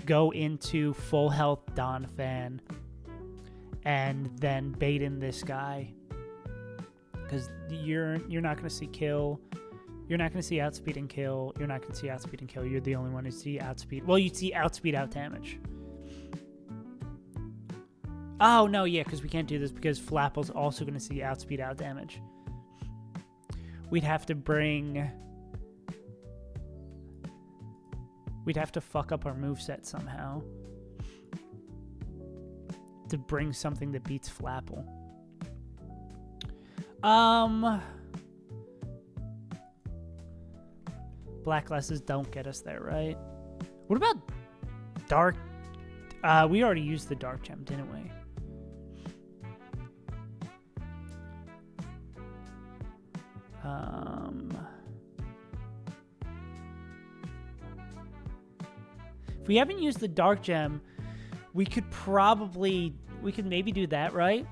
go into full health Donphan, and then bait in this guy. Because you're not going to see kill. You're not going to see outspeed and kill. You're not going to see outspeed and kill. You're the only one who see outspeed. Well, you'd see outspeed out damage. Oh, no, yeah, because we can't do this because Flapple's also going to see outspeed out damage. We'd have to bring... We'd have to fuck up our moveset somehow to bring something that beats Flapple. Black glasses don't get us there, right? What about Dark? We already used the Dark Gem, didn't we? If we haven't used the Dark Gem, we could maybe do that, right?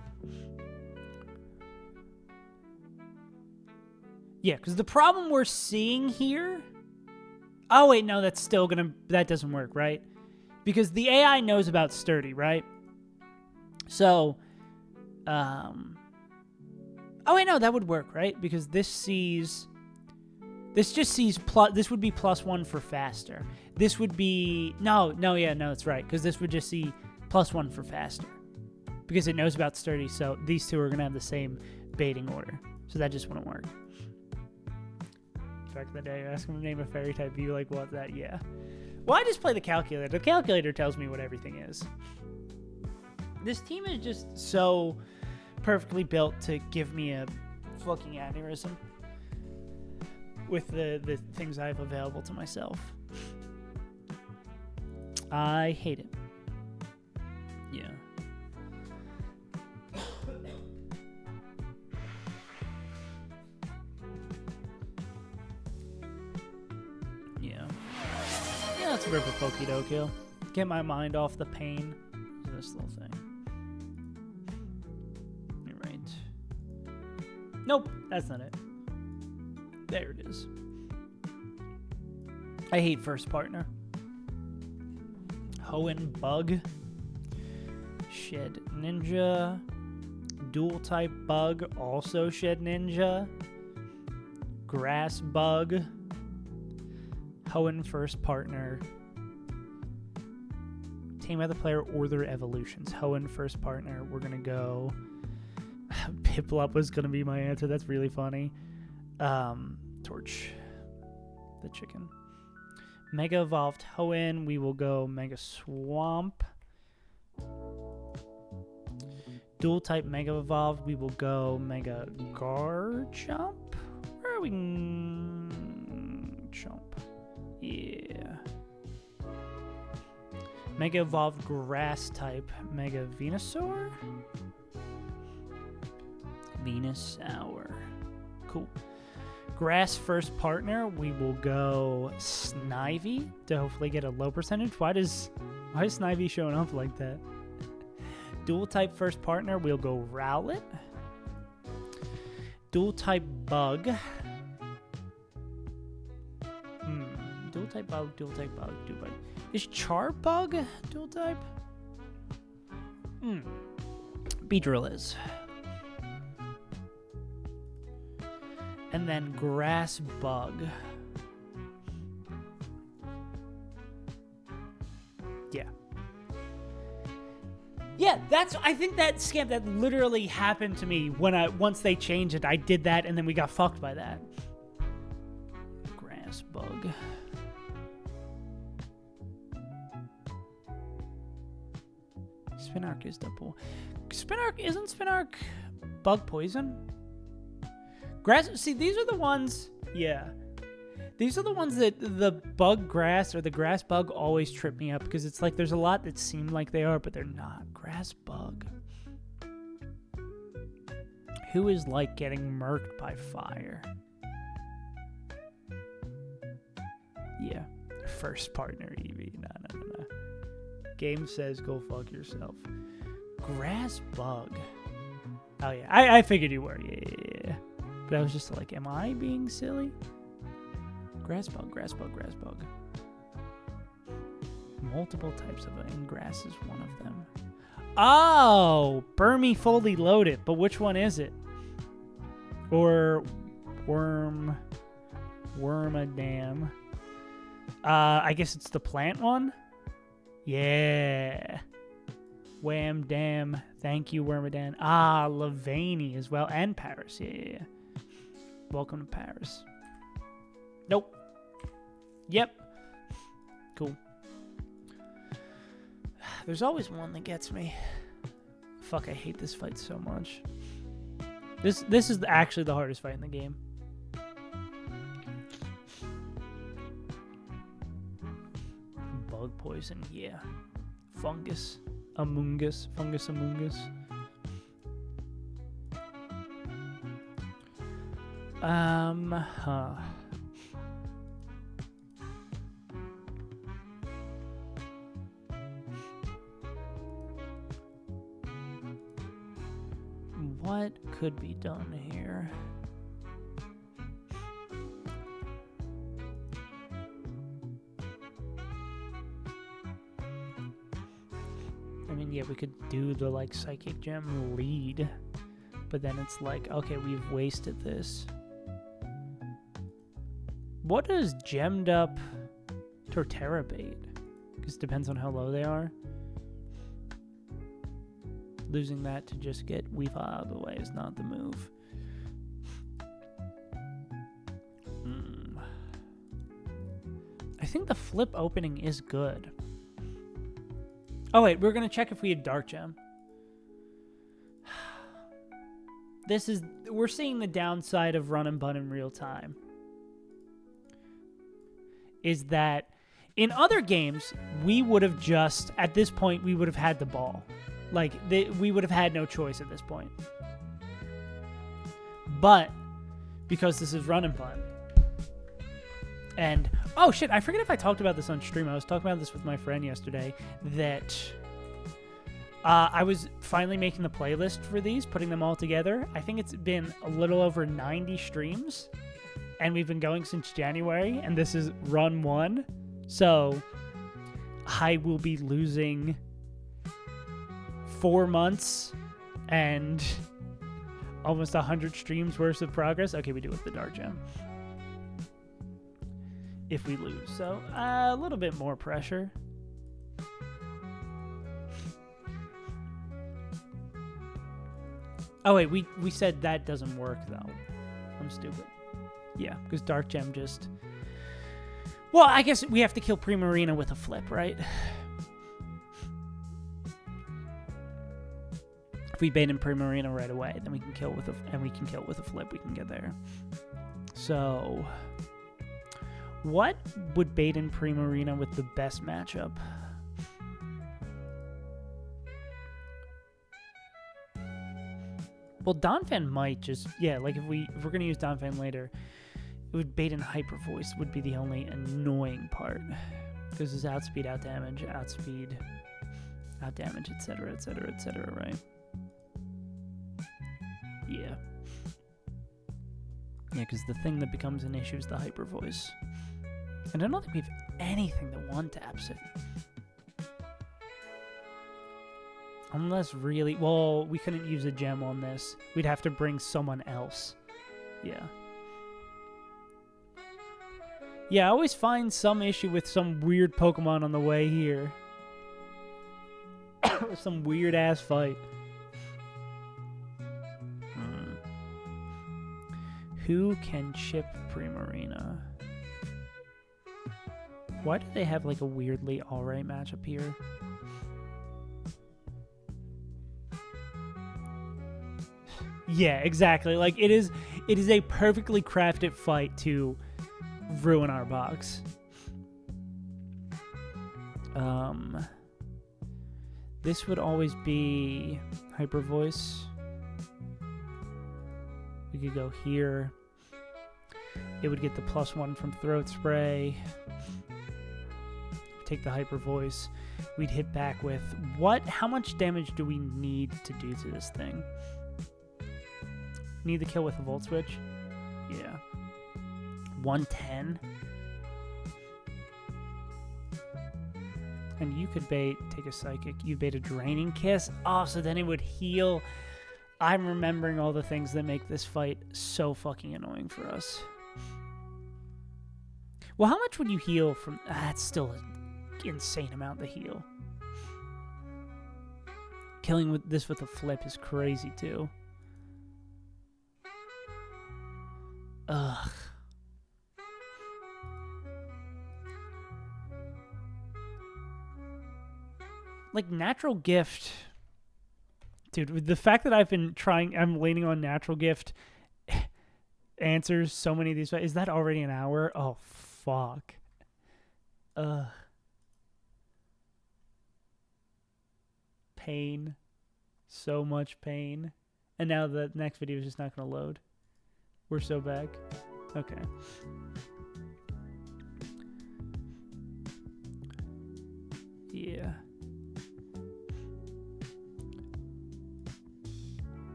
Yeah, because the problem we're seeing here... Oh, wait, no, that doesn't work, right? Because the AI knows about Sturdy, right? So, oh, wait, no, that would work, right? Because this just sees this would be +1 for faster. This would be, no, it's right. Because this would just see +1 for faster. Because it knows about Sturdy, so these two are going to have the same baiting order. So that just wouldn't work. Back in the day, you ask him to name a fairy type, you like, what's that? Yeah. Well, I just play the calculator. The calculator tells me what everything is. This team is just so perfectly built to give me a fucking aneurysm with the things I have available to myself. I hate it. Let's rip a Pokédokill. Get my mind off the pain of this little thing. Alright. Nope, that's not it. There it is. I hate first partner. Hoenn Bug. Shed Ninja. Dual type Bug, also Shed Ninja. Grass Bug. Hoenn first partner. Tame by the player or their evolutions. Hoenn first partner. We're gonna go. Piplup was gonna be my answer. That's really funny. Torch. The chicken. Mega evolved Hoenn. We will go Mega Swamp. Dual type Mega evolved. We will go Mega Garchomp. Where are we? Chomp. Yeah. Mega evolved Grass type Mega Venusaur. Venusaur. Cool. Grass first partner, we will go Snivy to hopefully get a low percentage. Why is Snivy showing up like that? Dual type first partner, we'll go Rowlet. Dual type Bug. Dual type Bug, dual type Bug, dual Bug. Is Charbug dual type? Beedrill is. And then Grass Bug. Yeah. Yeah, I think that scam that literally happened to me when once they changed it. I did that and then we got fucked by that. Grass Bug. Spinark is double. Isn't Spinark bug poison? See, these are the ones, yeah. These are the ones that the bug grass or the grass bug always trip me up because it's like there's a lot that seem like they are, but they're not. Grass bug. Who is like getting murked by fire? Yeah. First partner Eevee. No. Game says go fuck yourself. Grass bug. Oh, yeah. I figured you were. Yeah. But I was just like, am I being silly? Grass bug. Multiple types of it, and grass is one of them. Oh! Burmy fully loaded. But which one is it? Or Wormadam. I guess it's the plant one? Yeah. Wham damn. Thank you, Wormadam. Lavani as well. And Paris. Yeah. Welcome to Paris. Nope. Yep. Cool. There's always one that gets me. Fuck, I hate this fight so much. This is actually the hardest fight in the game. Bug poison, yeah. Fungus Among Us. What could be done here? I mean, yeah, we could do the, like, Psychic Gem lead, but then it's like, okay, we've wasted this. What does gemmed up Torterra bait? Because it depends on how low they are. Losing that to just get Weavile out of the way is not the move. I think the flip opening is good. Oh wait, we're gonna check if we had Dark Gem. We're seeing the downside of run and bun in real time. Is that in other games, we would have just, at this point, we would have had the ball. Like, we would have had no choice at this point. But, because this is run and bun, and Oh, shit. I forget if I talked about this on stream. I was talking about this with my friend yesterday, that I was finally making the playlist for these, putting them all together. I think it's been a little over 90 streams, and we've been going since January, and this is run 1. So I will be losing 4 months and almost 100 streams worth of progress. Okay, we do with the Dart Gem. If we lose. So a little bit more pressure. Oh, wait, we said that doesn't work, though. I'm stupid. Yeah, because Dark Gem just... Well, I guess we have to kill Primarina with a flip, right? If we bait in Primarina right away, then we can kill with a... And we can kill with a flip. We can get there. So... What would bait in Primarina with the best matchup? Well, Donphan might just... Yeah, like if we're going to use Donphan later, it would bait in Hyper Voice would be the only annoying part. Because it's outspeed, outdamage, outspeed, outdamage, etc., etc., etc., right? Yeah. Yeah, because the thing that becomes an issue is the Hyper Voice. And I don't think we have anything that one-taps it. Unless really... Well, we couldn't use a gem on this. We'd have to bring someone else. Yeah. Yeah, I always find some issue with some weird Pokemon on the way here. Some weird-ass fight. Who can chip Primarina? Why do they have like a weirdly alright matchup here? Yeah, exactly. Like it is a perfectly crafted fight to ruin our box. This would always be Hyper Voice. We could go here. It would get the +1 from Throat Spray. Take the Hyper Voice. We'd hit back with what? How much damage do we need to do to this thing? Need the kill with a Volt Switch? Yeah. 110? And you could bait, take a Psychic. You bait a Draining Kiss. Oh, so then it would heal. I'm remembering all the things that make this fight so fucking annoying for us. Well, how much would you heal from... That's still an insane amount to heal. Killing with this with a flip is crazy, too. Ugh. Like, Natural Gift... Dude, the fact that I'm leaning on Natural Gift answers so many of these. Is that already an hour? Oh, fuck. Ugh. Pain. So much pain. And now the next video is just not going to load. We're so back. Okay. Yeah.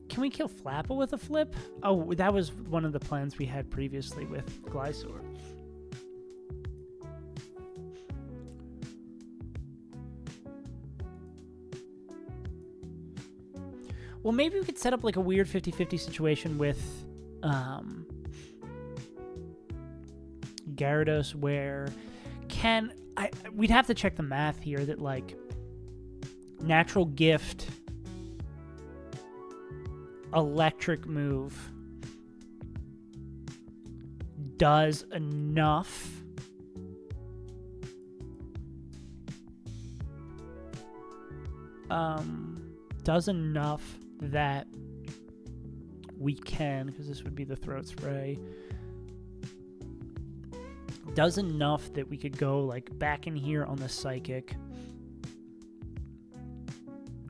Can we kill Flapple with a flip? Oh, that was one of the plans we had previously with Glysaur. Well, maybe we could set up like a weird 50-50 situation with Gyarados where we'd have to check the math here that like Natural Gift electric move does enough that we can, because this would be the Throat Spray, does enough that we could go like back in here on the Psychic.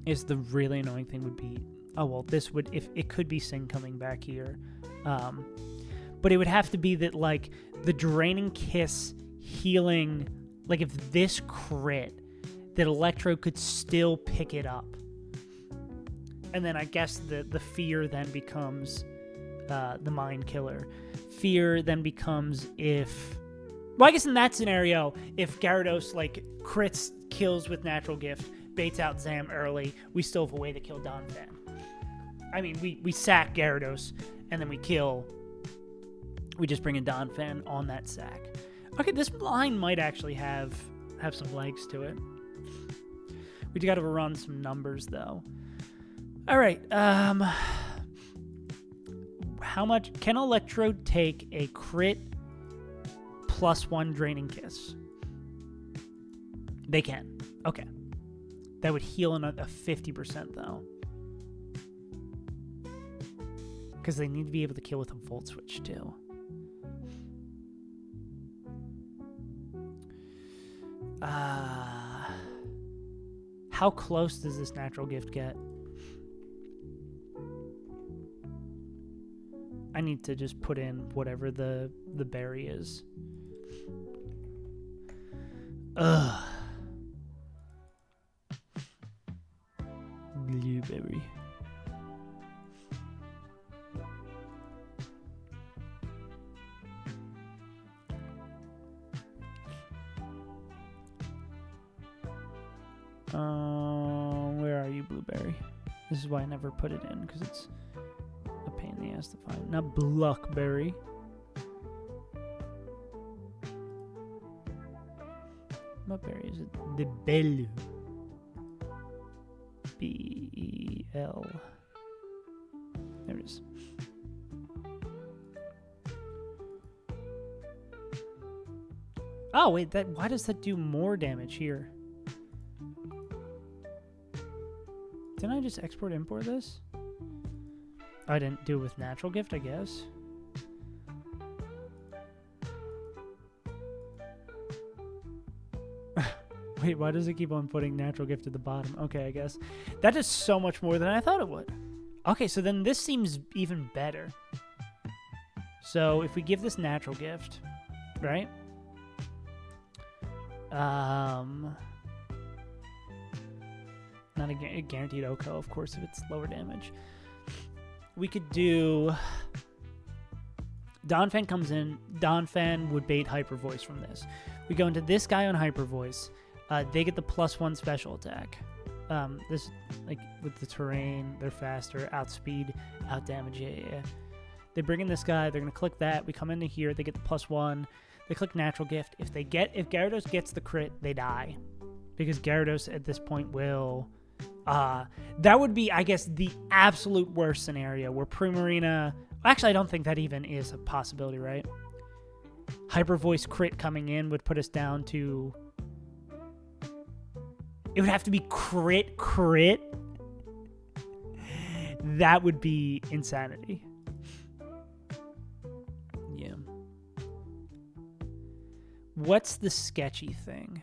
Is the really annoying thing would be Oh, well, this would... If it could be Sing coming back here. But it would have to be that, like, the Draining Kiss healing... Like, if this crit, that Electro could still pick it up. And then I guess the fear then becomes the Mind Killer. Fear then becomes if... Well, I guess in that scenario, if Gyarados, like, crits, kills with Natural Gift, baits out Zam early, we still have a way to kill Donphan. I mean, we sack Gyarados, and then we kill... We just bring in Donphan on that sack. Okay, this line might actually have some legs to it. We got to run some numbers, though. All right. How much can Electro take a crit +1 Draining Kiss? They can. Okay. That would heal another 50%, though. Because they need to be able to kill with a Volt Switch, too. How close does this Natural Gift get? I need to just put in whatever the berry is. Ugh. Blueberry. Where are you, Blueberry? This is why I never put it in, because it's a pain in the ass to find. Not Bluckberry. What berry is it? The Bell. B-E-L. There it is. Oh, wait, why does that do more damage here? Didn't I just export-import this? I didn't do it with Natural Gift, I guess. Wait, why does it keep on putting Natural Gift at the bottom? Okay, I guess. That is so much more than I thought it would. Okay, so then this seems even better. So if we give this Natural Gift, right? Not a guaranteed OHKO, of course, if it's lower damage. We could do... Donphan comes in. Donphan would bait Hyper Voice from this. We go into this guy on Hyper Voice. They get the +1 special attack. This, like, with the terrain, they're faster, outspeed, outdamage. Yeah. They bring in this guy. They're going to click that. We come into here. They get the +1. They click Natural Gift. If Gyarados gets the crit, they die. Because Gyarados at this point will... that would be, I guess, the absolute worst scenario where Primarina... Actually, I don't think that even is a possibility, right? Hyper Voice crit coming in would put us down to... It would have to be crit. That would be insanity. Yeah. What's the sketchy thing?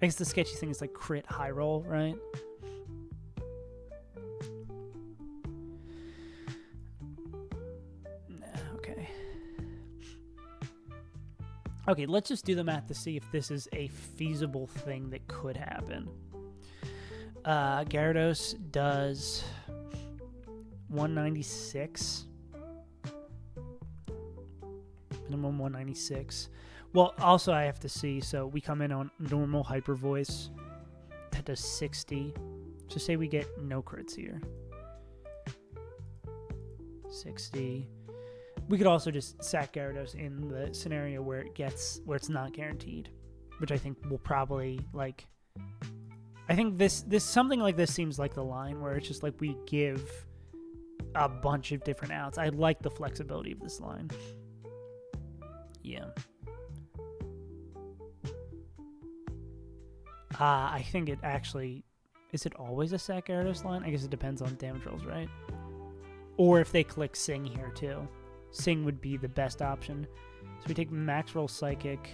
I guess the sketchy thing is like crit high roll, right? Okay. Okay, let's just do the math to see if this is a feasible thing that could happen. Gyarados does 196. Minimum 196. Well, also I have to see, so we come in on normal Hyper Voice. That does 60. Just say we get no crits here. 60. We could also just sack Gyarados in the scenario where it's not guaranteed, which I think will probably, like, I think this something like this seems like the line where it's just like we give a bunch of different outs. I like the flexibility of this line. Yeah. I think it actually... Is it always a sack Gyarados line? I guess it depends on damage rolls, right? Or if they click Sing here, too. Sing would be the best option. So we take max roll Psychic.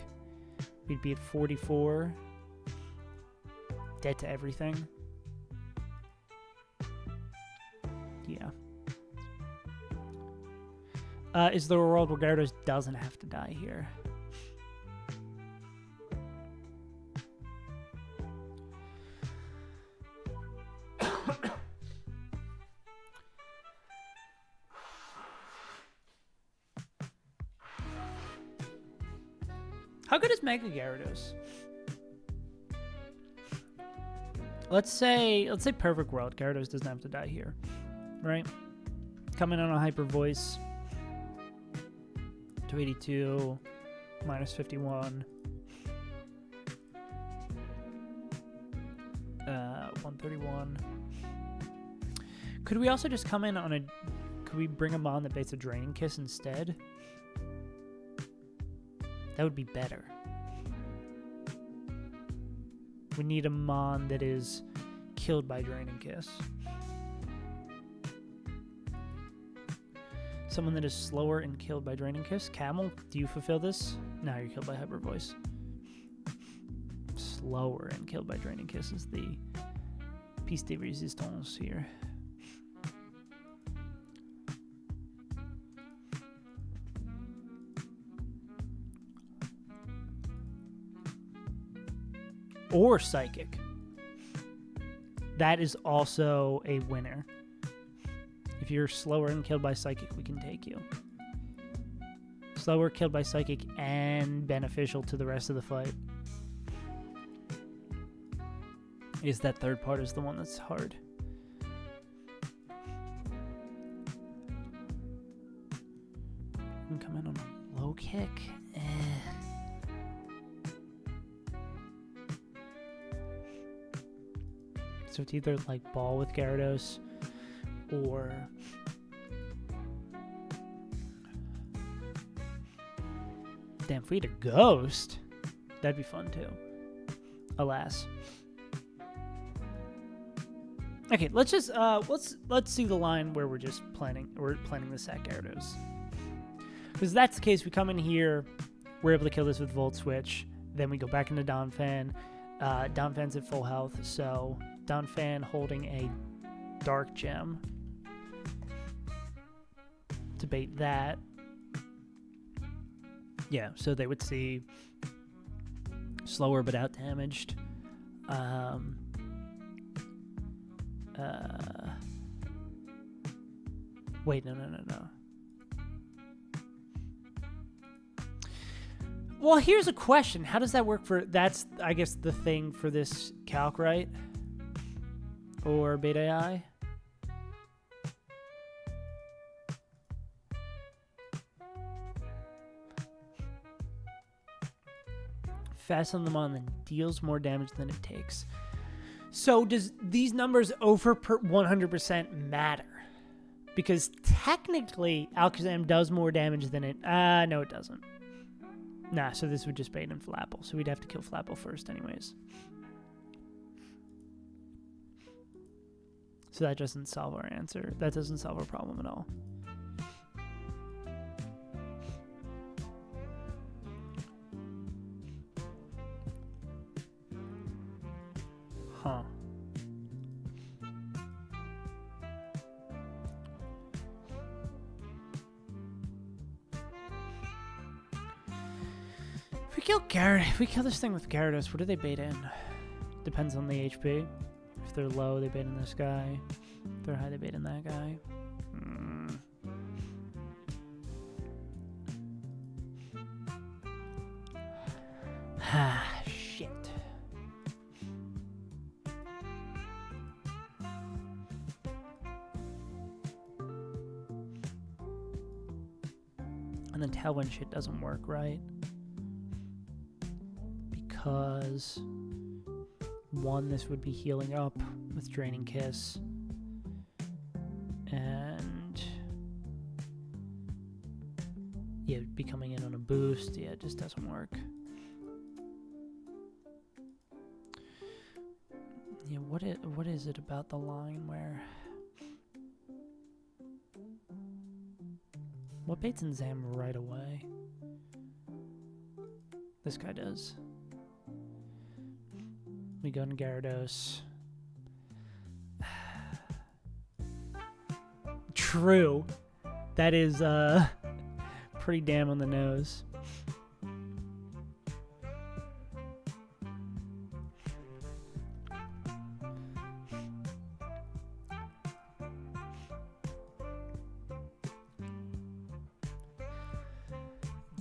We'd be at 44. Dead to everything. Yeah. Is there a world where Gyarados doesn't have to die here? How good is Mega Gyarados? Let's say perfect world. Gyarados doesn't have to die here, right? Coming on a hyper voice. 282 minus 51. 131. Could we also just come in on a? Could we bring a mon that baits a Draining Kiss instead? That would be better. We need a mon that is killed by Draining Kiss. Someone that is slower and killed by Draining Kiss. Camel, do you fulfill this? No, you're killed by Hyper Voice. Slower and killed by Draining Kiss is the piece de resistance here. Or Psychic. That is also a winner. If you're slower and killed by Psychic, we can take you. Slower, killed by Psychic, and beneficial to the rest of the fight. Is that third part is the one that's hard. I'm coming on a low kick. So it's either like Ball with Gyarados or damn, if we had a Ghost, that'd be fun too. Alas. Okay, let's just let's see the line where we're just planning the sack Gyarados. Because that's the case, we come in here, we're able to kill this with Volt Switch, then we go back into Donphan. Donphan's at full health, so Donphan holding a Dark Gem to bait that. Yeah, so they would see slower but out damaged. Wait, no. Well, here's a question. How does that work for... That's, I guess, the thing for this calc, right? Or Beta AI? Fast on the mon, then deals more damage than it takes. So does these numbers over 100% matter? Because technically, Alakazam does more damage than it... no, it doesn't. Nah, so this would just bait in Flapple. So we'd have to kill Flapple first anyways. So that doesn't solve our answer. That doesn't solve our problem at all. Huh. If we kill this thing with Gyarados, what do they bait in? Depends on the HP. If they're low, they bait in this guy. If they're high, they bait in that guy. Ah, shit. And then Tailwind shit doesn't work, right? Because one, this would be healing up with Draining Kiss, and yeah, it'd be coming in on a boost. Yeah, it just doesn't work. Yeah, what is it about the line where... What baits in Zam right away? This guy does. We go to Gyarados. True. That is pretty damn on the nose.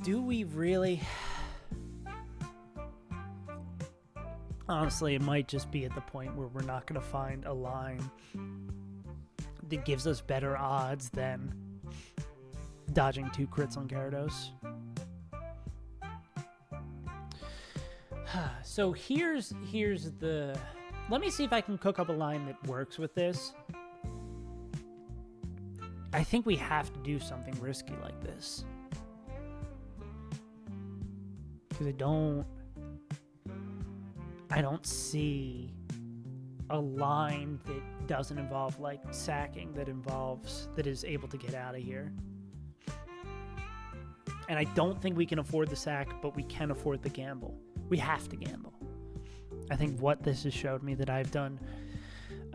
Do we really? Honestly, it might just be at the point where we're not going to find a line that gives us better odds than dodging 2 crits on Gyarados. So here's the... Let me see if I can cook up a line that works with this. I think we have to do something risky like this. Because I don't see a line that doesn't involve like sacking that is able to get out of here. And I don't think we can afford the sack, but we can afford the gamble. We have to gamble. I think what this has showed me that I've done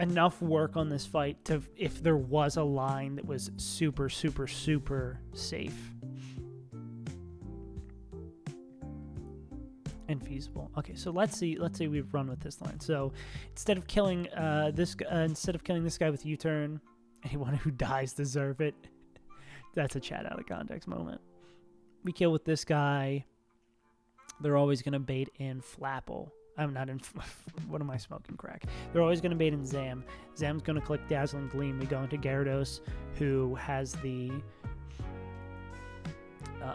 enough work on this fight to, if there was a line that was super, super, super safe and feasible. Okay, so let's say we've run with this line. So instead of killing this guy with U-turn, anyone who dies deserve it. That's a chat out of context moment. We kill with this guy. They're always going to bait in Flapple. I'm not in... What am I smoking crack? They're always going to bait in Zam. Zam's going to click Dazzling Gleam. We go into Gyarados, who has the...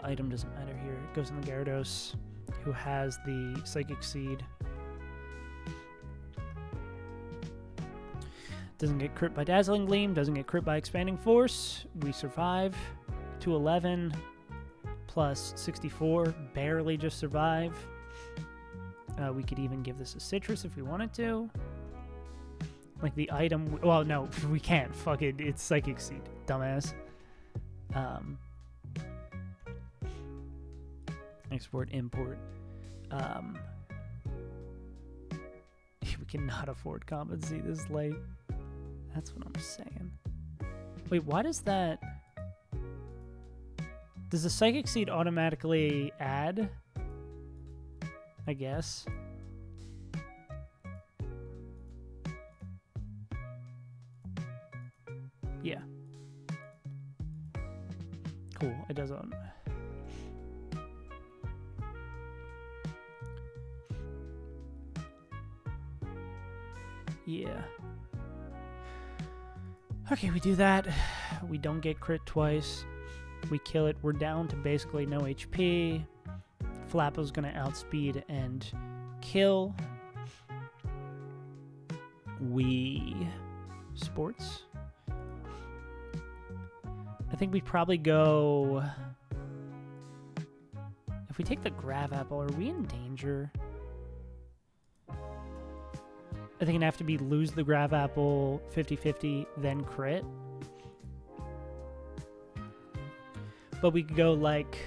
item doesn't matter here. It goes into Gyarados, who has the Psychic Seed. Doesn't get crit by Dazzling Gleam. Doesn't get crit by Expanding Force. We survive. 211 plus 64. Barely just survive. We could even give this a Citrus if we wanted to. Like the item... Well, no, we can't. Fuck it. It's Psychic Seed. Dumbass. Export, import. We cannot afford competency this late. That's what I'm saying. Wait, why does that... Does the Psychic Seed automatically add? I guess. Yeah. Cool. It does on. Yeah. Okay, we do that. We don't get crit twice. We kill it. We're down to basically no HP. Flapple's going to outspeed and kill. We... Sports? I think we probably go... If we take the Grav Apple, are we in danger? I think it'd have to be lose the Grav Apple 50-50, then crit. But we could go like...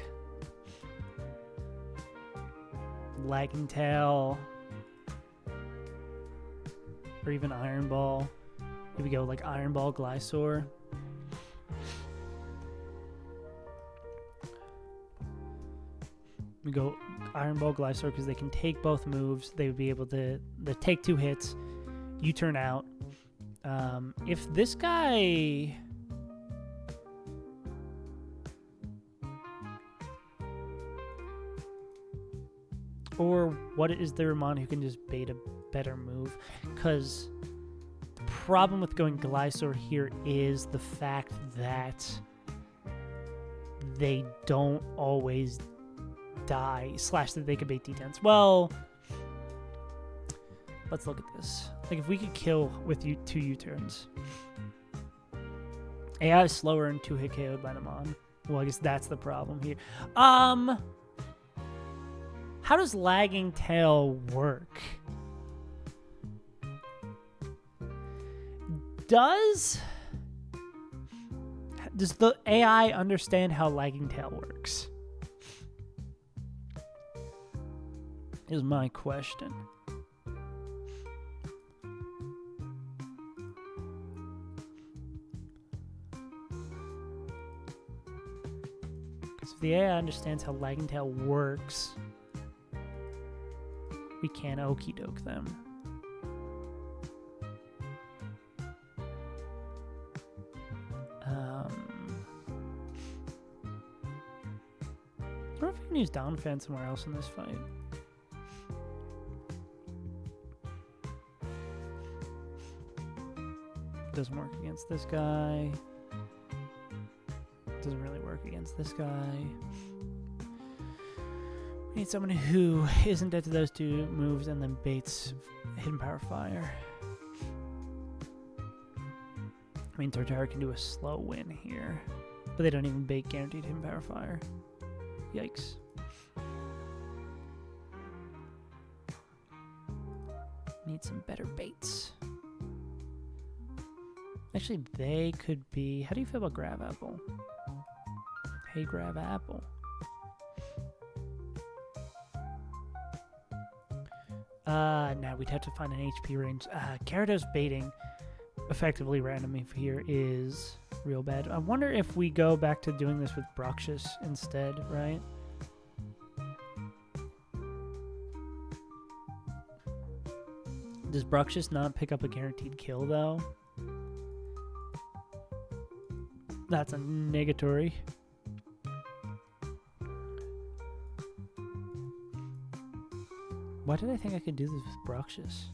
Lagging Tail, or even Iron Ball. Here we go, like Iron Ball, Glysaur. We go Iron Ball, Glysaur because they can take both moves. They would be able to take 2 hits. You turn out. If this guy... Or what is there Mon who can just bait a better move? Because the problem with going Glysaur here is the fact that they don't always die. / that they could bait D10s. Well, let's look at this. Like if we could kill with 2 U-turns. AI is slower and 2-hit KO'd by the Mon. Well, I guess that's the problem here. How does Lagging Tail work? Does the AI understand how Lagging Tail works? Is my question. So if the AI understands how Lagging Tail works, we can okie doke them. I wonder if we can use down fan somewhere else in this fight. Doesn't work against this guy. Doesn't really work against this guy. We need someone who isn't dead to those two moves and then baits Hidden Power Fire. I mean, Torterra can do a slow win here, but they don't even bait guaranteed Hidden Power Fire. Yikes. Need some better baits. Actually, they could be... How do you feel about Grab Apple? Hey, Grab Apple. Now we'd have to find an HP range. Gyarados baiting effectively random here is real bad. I wonder if we go back to doing this with Bruxish instead, right? Does Bruxish not pick up a guaranteed kill, though? That's a negatory. Why did I think I could do this with Bruxish?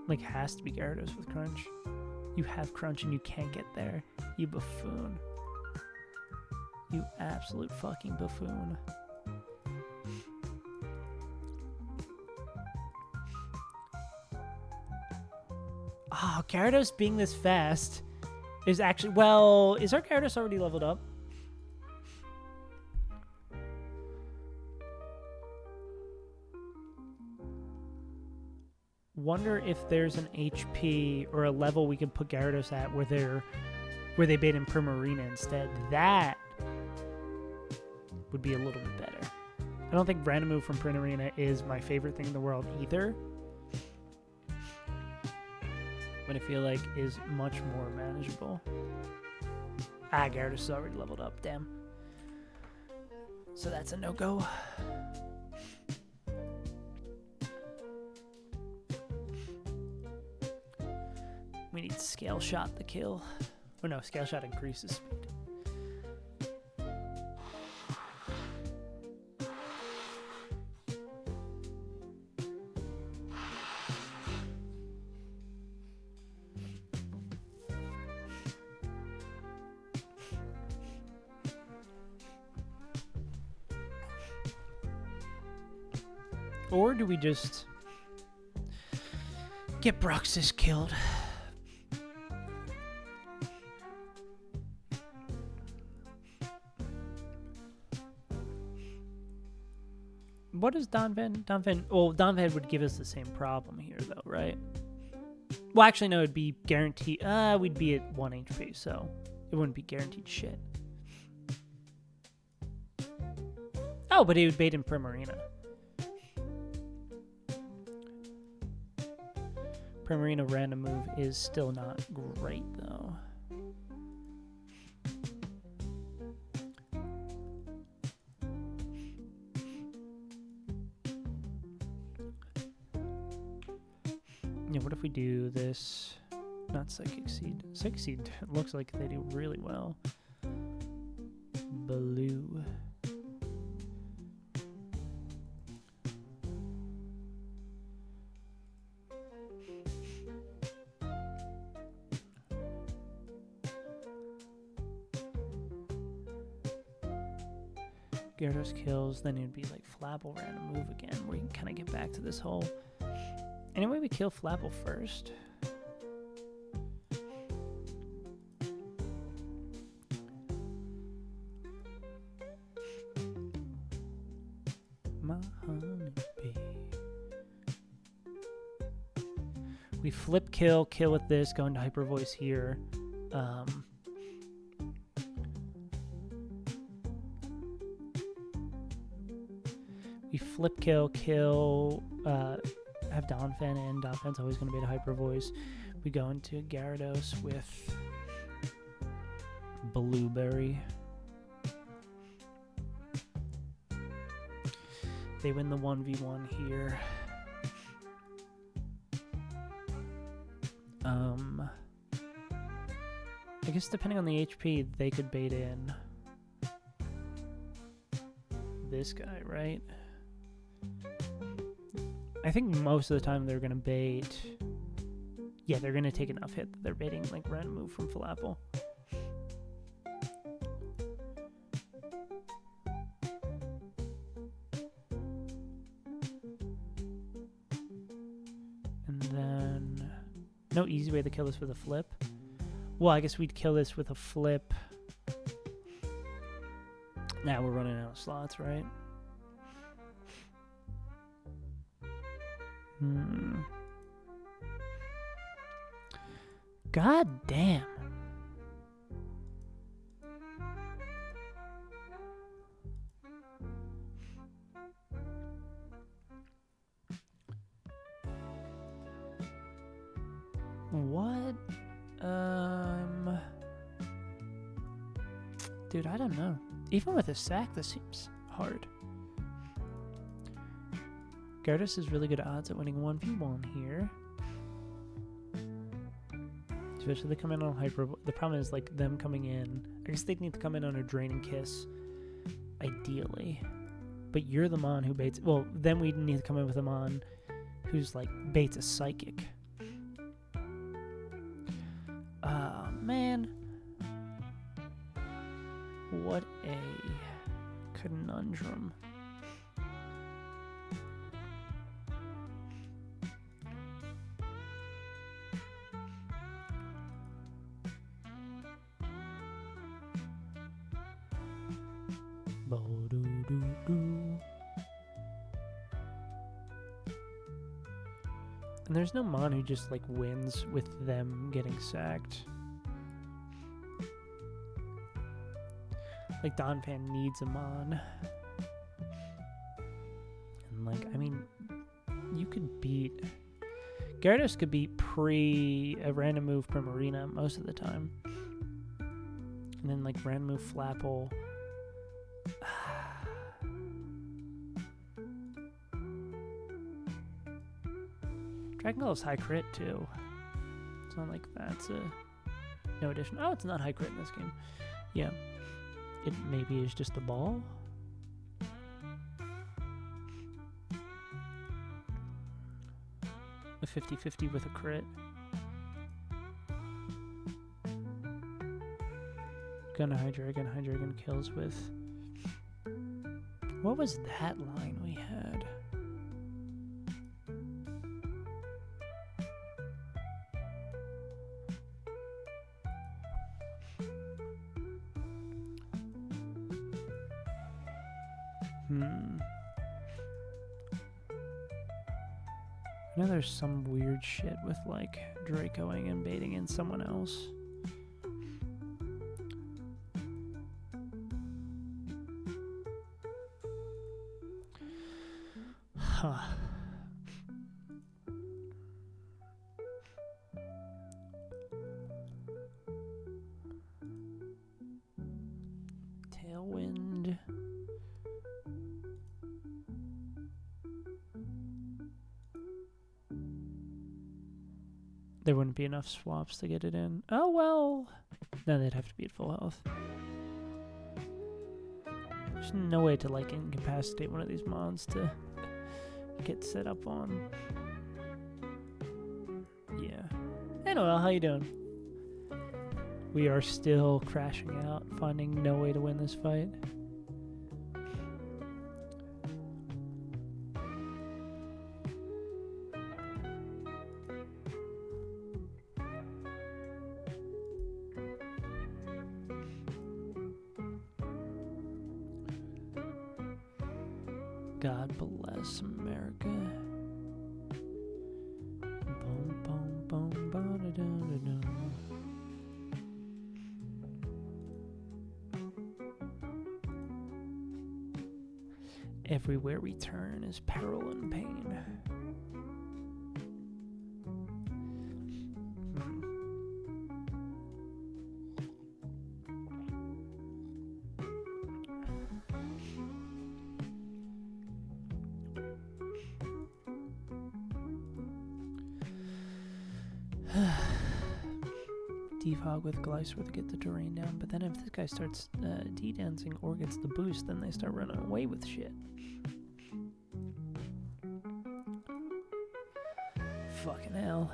Like, has to be Gyarados with Crunch. You have Crunch and you can't get there. You buffoon. You absolute fucking buffoon. Oh, Gyarados being this fast is actually... Well, is our Gyarados already leveled up? Wonder if there's an HP or a level we could put Gyarados at where they bait in Primarina instead. That would be a little bit better. I don't think random move from Primarina is my favorite thing in the world either, but I feel like is much more manageable. Gyarados is already leveled up, damn. So that's a no-go. We need Scale Shot the kill. Oh no, Scale Shot increases speed. Or do we just get Bruxish killed? What is Donphan? Well, Donphan would give us the same problem here, though, right? Well, actually, no, it'd be guaranteed. We'd be at 1 HP, so it wouldn't be guaranteed shit. Oh, but he would bait in Primarina. Primarina random move is still not great, though. Yeah, what if we do this? Not Psychic Seed. Psychic Seed looks like they do really well. Blue. Gyarados kills, then it'd be like Flabble random move again, where you can kind of get back to this whole... Anyway, we kill Flabble first. My honeybee. We flip kill with this, go into Hyper Voice here. We flip kill, have Donphan in. Donphan's always going to be a Hyper Voice. We go into Gyarados with Blueberry. They win the 1v1 here. I guess depending on the HP, they could bait in this guy, right? I think most of the time they're going to bait. Yeah, they're going to take enough hit that they're baiting like Ranmove from Falapple. And then no easy way to kill this with a flip. Well, I guess we'd kill this with a flip. Now we're running out of slots, right? God damn. What? Dude, I don't know. Even with a sack, this seems hard. Gyarados has really good odds at winning 1v1 here. Especially if they come in on Hyper. The problem is like them coming in. I guess they'd need to come in on a Draining Kiss, ideally. But you're the Mon who baits. Well, then we'd need to come in with a Mon who's like baits a Psychic. Man. What a conundrum. And there's no Mon who just like wins with them getting sacked. Like Donphan needs a Mon. And like, I mean, you could beat Gyarados could beat a random move Primarina most of the time. And then like random move Flapple. Dragon Claw is high crit too. It's not like that's a no addition. Oh, it's not high crit in this game. Yeah. It maybe is just the ball. A 50-50 with a crit. Gunna Hydreigon kills with... What was that line we had? I know there's some weird shit with like Dracoing and baiting in someone else. Huh. Tailwind. There wouldn't be enough swaps to get it in. Oh well. No, they'd have to be at full health. There's no way to like incapacitate one of these mons to get set up on. Yeah. Hey Noel, how you doing? We are still crashing out, finding no way to win this fight. God bless America. Boom, boom, boom, ba-da-da-da-da. Everywhere we turn is peril and pain. defog with Glycer to get the terrain down, but then if this guy starts D-dancing or gets the boost, then they start running away with shit. Fucking hell.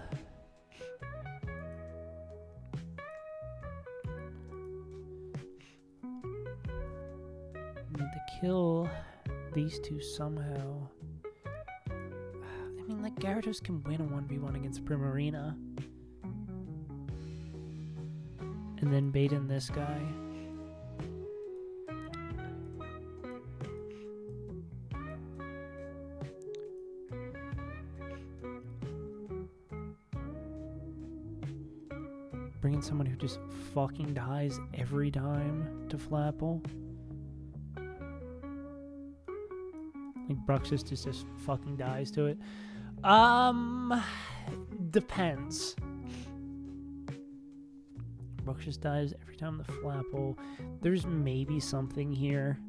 Need to kill these two somehow. I mean, like, Gyarados can win a 1v1 against Primarina. And then bait in this guy. Bring in someone who just fucking dies every time to Flapple. Like Bruxus just fucking dies to it. Depends. Bruxus dies every time the Flapple. There's maybe something here.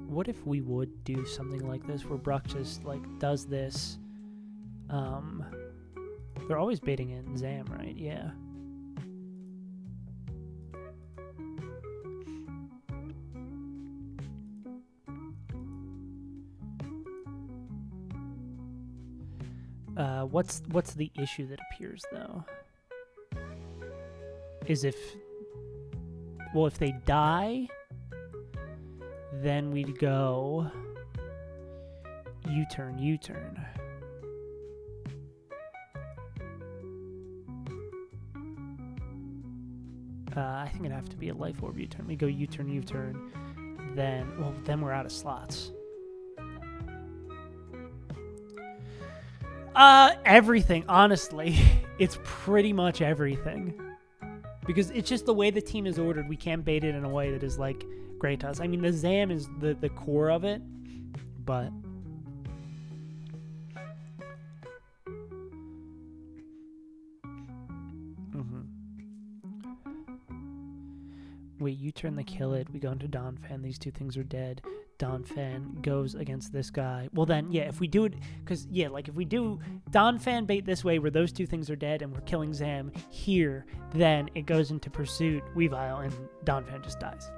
What if we would do something like this where Bruxus like does this? They're always baiting in Zam, right? Yeah. What's the issue that appears though? Is if they die, then we'd go U-turn. I think it'd have to be a Life Orb U-turn. We go U-turn, then we're out of slots. Everything, honestly. It's pretty much everything. Because it's just the way the team is ordered. We can't bait it in a way that is, like, great to us. I mean, the Zam is the core of it, but... Wait, you turn the kill it. We go into Donphan. These two things are dead. Donphan goes against this guy. Well, then, yeah, if we do it... Because, yeah, like, if we do Donphan bait this way where those two things are dead and we're killing Zam here, then it goes into Pursuit, Weavile, and Donphan just dies.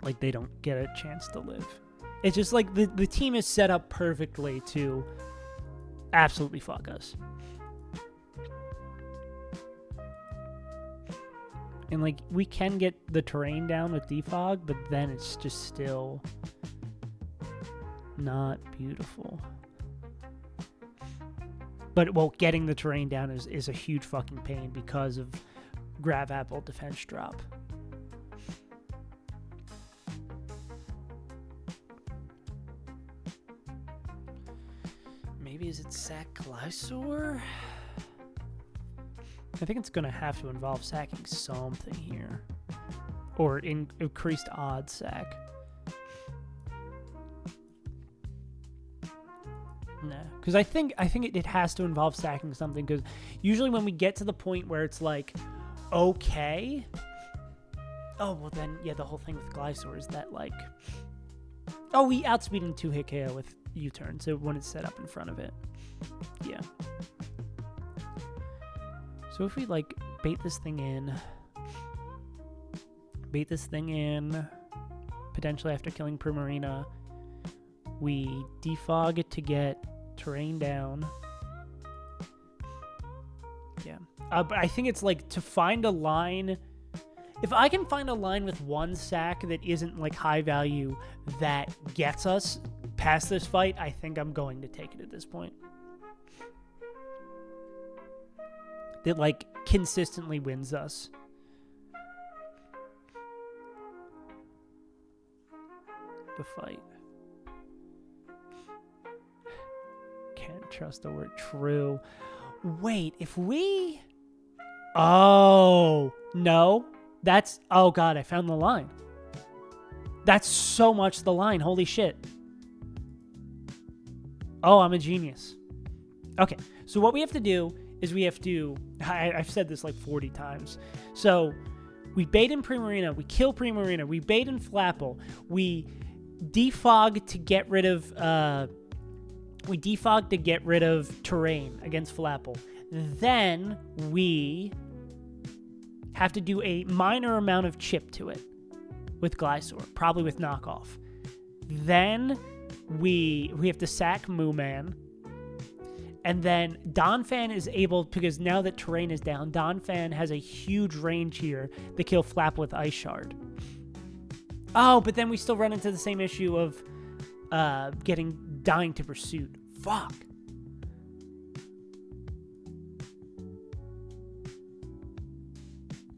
Like, they don't get a chance to live. It's just, like, the team is set up perfectly to absolutely fuck us. And, like, we can get the terrain down with defog, but then it's just still not beautiful. But, well, getting the terrain down is a huge fucking pain because of Grav Apple defense drop. Maybe is it Sack Glysaur? I think it's going to have to involve sacking something here. Or increased odds sack. Nah. Because I think it has to involve sacking something. Because usually when we get to the point where it's like, okay. Oh, well then, yeah, the whole thing with Glysaur is that, like... Oh, we outspeed in 2-hit KO with U-turn. So when it's set up in front of it. Yeah. So if we, like, bait this thing in, potentially after killing Primarina, we defog it to get terrain down. Yeah. But I think it's, like, to find a line, if I can find a line with one sack that isn't, like, high value that gets us past this fight, I think I'm going to take it at this point. That, like, consistently wins us. The fight. Can't trust the word true. Wait, if we... Oh, no. That's... Oh, God, I found the line. That's so much the line. Holy shit. Oh, I'm a genius. Okay, so what we have to do is we have to... I've said this like 40 times. So we bait in Primarina, we kill Primarina, we bait in Flapple, we defog to get rid of We defog to get rid of terrain against Flapple. Then we have to do a minor amount of chip to it with Glysaur, probably with knockoff. Then we have to sack Mooman. And then Donphan is able, because now that terrain is down, Donphan has a huge range here to kill Flap with Ice Shard. Oh, but then we still run into the same issue of dying to Pursuit. Fuck.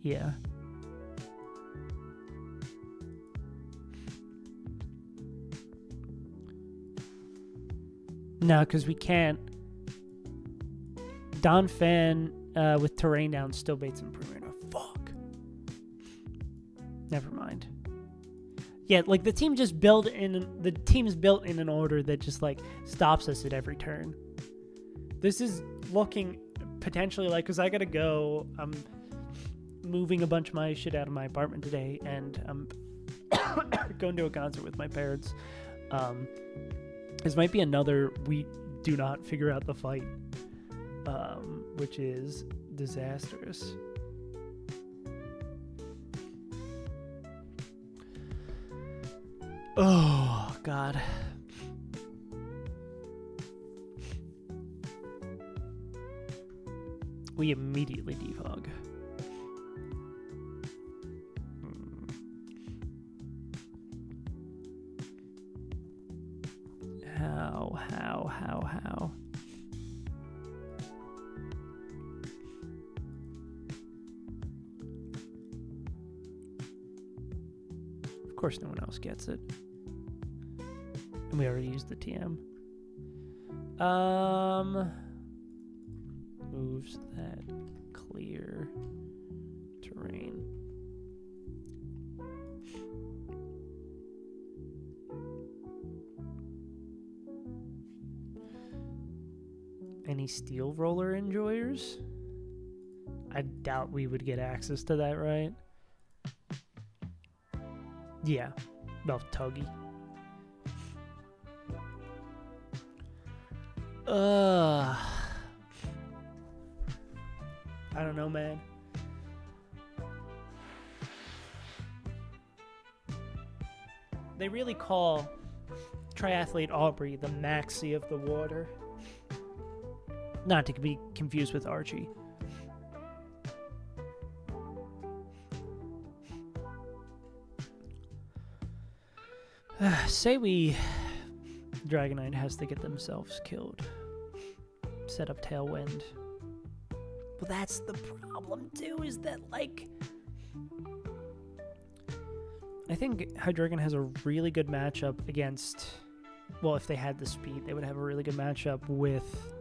Yeah. No, because we can't. Donphan with terrain down still baits him Primarina. Fuck. Never mind. Yeah, like the team's built in an order that just like stops us at every turn. This is looking potentially like, because I gotta go. I'm moving a bunch of my shit out of my apartment today, and I'm going to a concert with my parents. This might be another we do not figure out the fight, which is disastrous. Oh, God. We immediately defog. How? Of course no one else gets it. And we already used the TM. Moves that clear terrain. Any steel roller enjoyers? I doubt we would get access to that, right? Yeah. Well, Tuggy. I don't know, man. They really call Triathlete Aubrey the Maxi of the water. Not to be confused with Archie. Say Dragonite has to get themselves killed. Set up Tailwind. Well, that's the problem too, is that, like, I think Hydreigon has a really good matchup against, well, if they had the speed, they would have a really good matchup with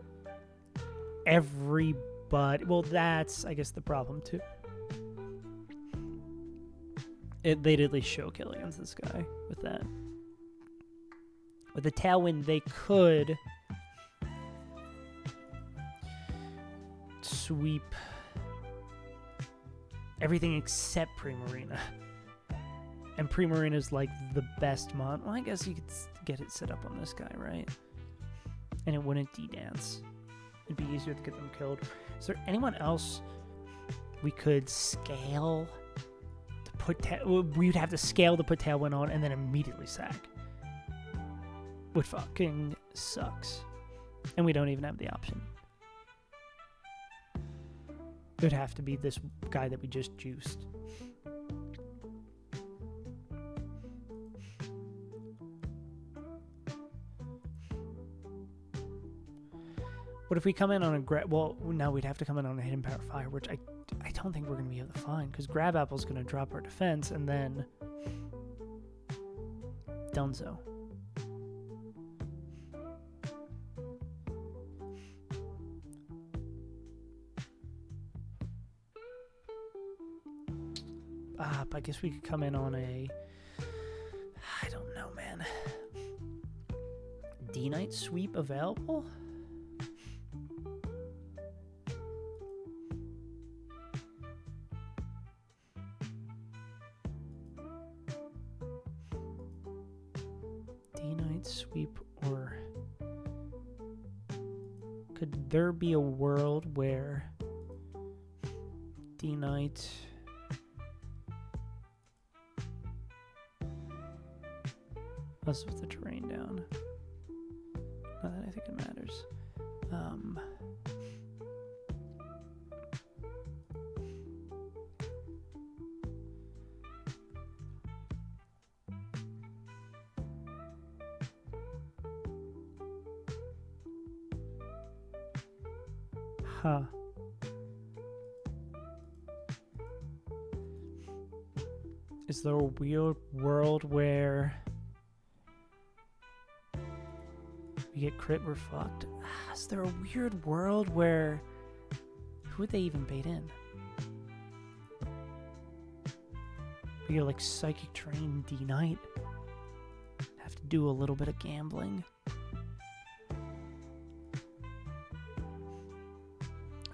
everybody. Well, that's, I guess, the problem too. They'd at least show kill against this guy with that. With the Tailwind, they could sweep everything except Primarina. And Primarina's like the best mon. Well, I guess you could get it set up on this guy, right? And it wouldn't D-dance. It'd be easier to get them killed. Is there anyone else we could scale to put... We'd have to scale to put Tailwind on and then immediately sack. Which fucking sucks. And we don't even have the option. It would have to be this guy that we just juiced. What if we come in on a well, no, we'd have to come in on a Hidden Power Fire, which I don't think we're going to be able to find, because Grab Apple's going to drop our defense, and then Dunzo. I guess we could come in on a... I don't know, man. D-Knight sweep available? D-Knight sweep or Could there be a world where D-Knight... Let's put the terrain down. Not that I think it matters. Huh. Is there a weird world where we get crit, we're fucked? Is there a weird world where... Who would they even bait in? We get like Psychic Terrain D-Knight. Have to do a little bit of gambling.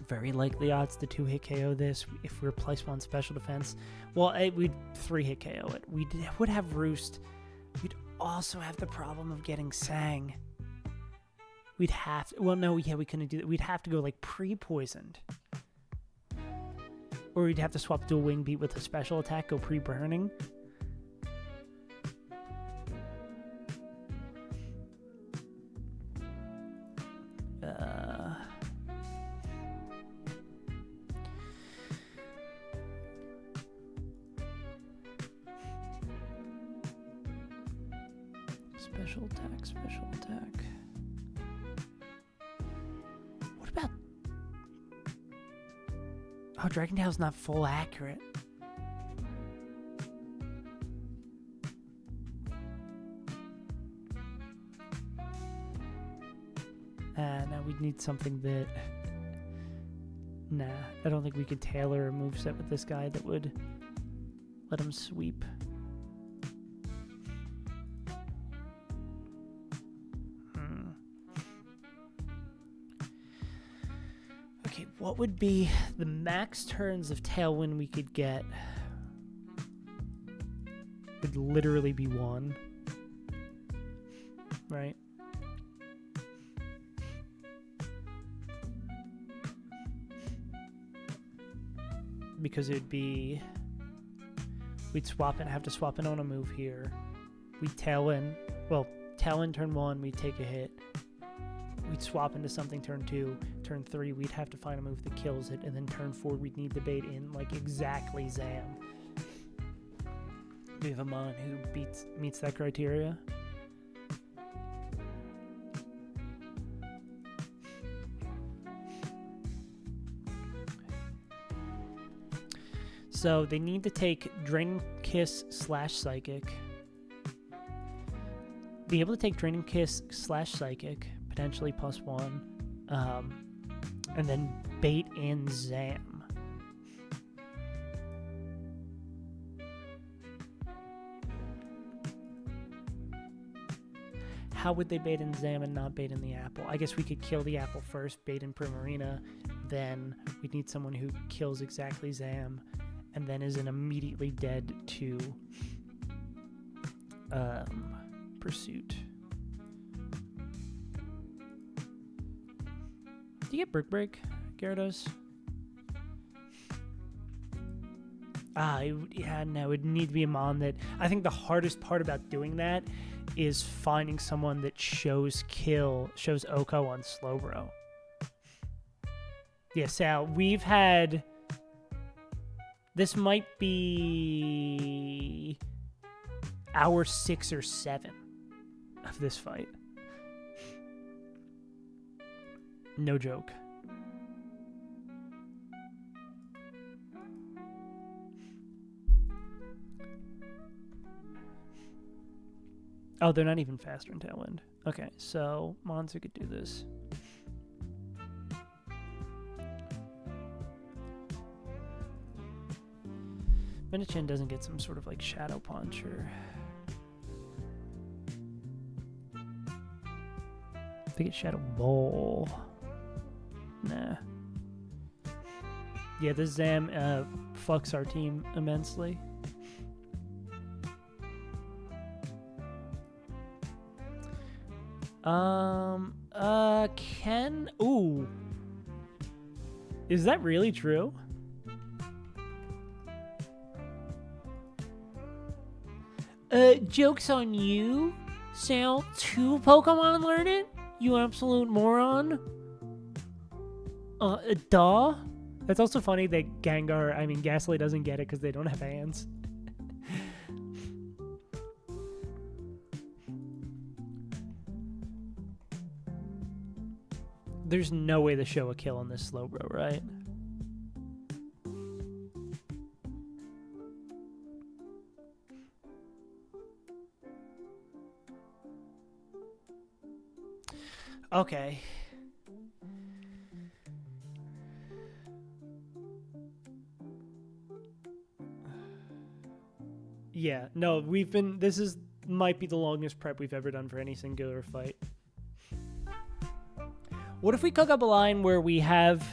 Very likely odds to 2-hit KO this if we're place one special defense. Well, we'd 3-hit KO it. We would have Roost. We'd also have the problem of getting Sang. We'd have to, well, no, yeah, we couldn't do that. We'd have to go like pre-poisoned. Or we'd have to swap dual wing beat with a special attack, go pre-burning. Special attack, special attack. What about... Oh, Dragon Tail's not full accurate. Now we'd need something that... Nah, I don't think we could tailor a moveset with this guy that would let him sweep. Okay, what would be the max turns of Tailwind we could get? Would literally be 1. Right? Because it would be... We'd swap and have to swap in on a move here. We'd Tailwind. Well, Tailwind turn 1, we'd take a hit. We'd swap into something turn 2. Turn 3, we'd have to find a move that kills it. And then turn 4, we'd need the bait in like exactly Zam. Do we have a Mon who meets that criteria? So they need to take Draining Kiss / Psychic. Be able to take Draining Kiss / Psychic, potentially +1, and then bait in Zam. How would they bait in Zam and not bait in the apple? I guess we could kill the apple first, bait in Primarina, then we'd need someone who kills exactly Zam, and then isn't immediately dead to Pursuit. Do you get Brick Break, Gyarados? Yeah, no, it'd need to be a Mon that... I think the hardest part about doing that is finding someone that shows Oko on Slowbro. Yeah, Sal, we've had... This might be hour 6 or 7 of this fight. No joke. Oh, they're not even faster in Tailwind. Okay, so Monster could do this. Minichin doesn't get some sort of like Shadow Punch or... They get Shadow Ball. Nah. Yeah, this Zam fucks our team immensely. Ken? Ooh. Is that really true? Joke's on you, Sal. 2 Pokemon learn it? You absolute moron. Duh. That's also funny that Gastly doesn't get it because they don't have hands. There's no way to show a kill on this Slowbro, right? Okay. Yeah, no, this might be the longest prep we've ever done for any singular fight. What if we cook up a line where we have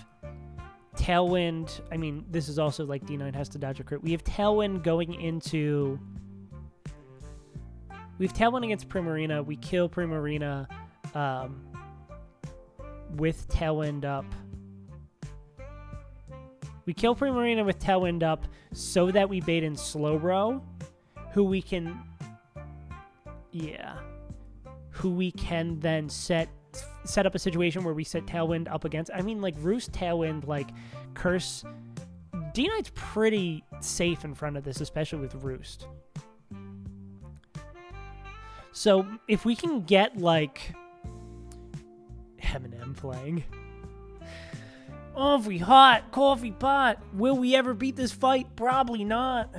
Tailwind? I mean, this is also like D9 has to dodge a crit. We have Tailwind going into... We have Tailwind against Primarina. We kill Primarina with Tailwind up. We kill Primarina with Tailwind up so that we bait in Slowbro, who we can... Yeah. Who we can then set up a situation where we set Tailwind up against... I mean, like, Roost, Tailwind, like, Curse... D9's pretty safe in front of this, especially with Roost. So, if we can get, like... Eminem playing. Awfully hot, coffee pot. Will we ever beat this fight? Probably not.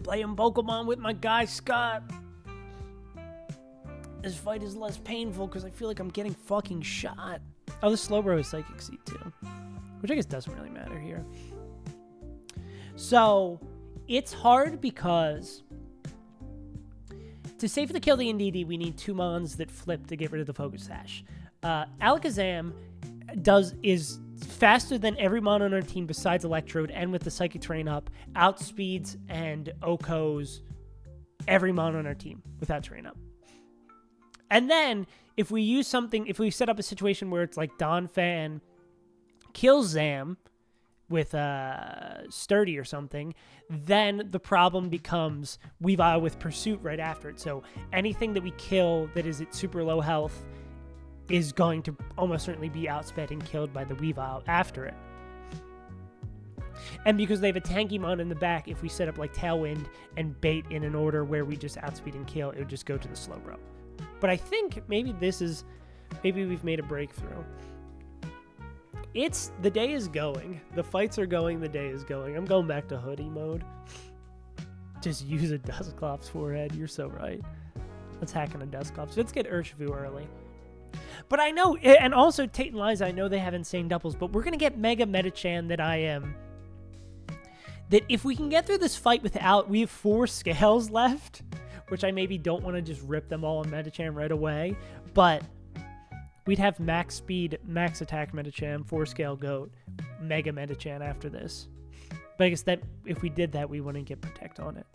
Playing Pokemon with my guy, Scott. This fight is less painful because I feel like I'm getting fucking shot. Oh, the Slowbro is Psychic Seed too. Which I guess doesn't really matter here. So, it's hard because to safely kill the Indeedee, we need 2 Mons that flip to get rid of the Focus Sash. Alakazam is faster than every Mon on our team besides Electrode, and with the Psychic Terrain up, outspeeds and OHKOs every Mon on our team without Terrain up. And then, if we set up a situation where it's like Donphan kills Zam with Sturdy or something, then the problem becomes Weavile with Pursuit right after it. So anything that we kill that is at super low health is going to almost certainly be outsped and killed by the Weavile after it. And because they have a tanky Mon in the back, if we set up like Tailwind and bait in an order where we just outspeed and kill, it would just go to the Slowbro. But I think maybe we've made a breakthrough. The day is going. The fights are going, the day is going. I'm going back to hoodie mode. Just use a Dusclops forehead. You're so right. Let's hack on a Dusclops. Let's get Urshifu early. But I know, and also Tate and Liza, I know they have insane doubles, but we're going to get Mega Metachan that if we can get through this fight we have 4 scales left, which I maybe don't want to just rip them all on Metachan right away, but we'd have max speed, max attack Metachan, 4-scale Goat, Mega Metachan after this. But I guess that if we did that, we wouldn't get Protect on it.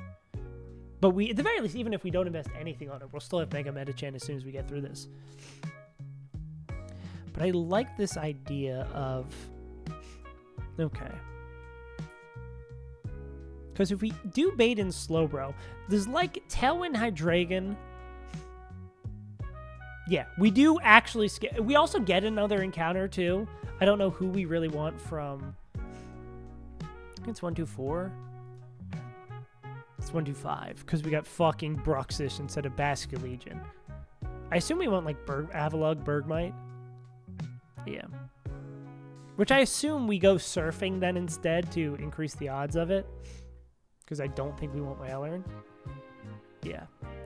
But at the very least, even if we don't invest anything on it, we'll still have Mega Metachan as soon as we get through this. But I like this idea of... Okay. Because if we do bait in Slowbro, there's like Tailwind Hydreigon. Yeah, we do actually... We also get another encounter, too. I don't know who we really want from... I think it's 1-2-4. It's 1-2-5, because we got fucking Bruxish instead of Basculegion. I assume we want, like, Avalugg, Bergmite. Yeah. Which I assume we go Surfing then instead to increase the odds of it. Because I don't think we want Wailern. Yeah.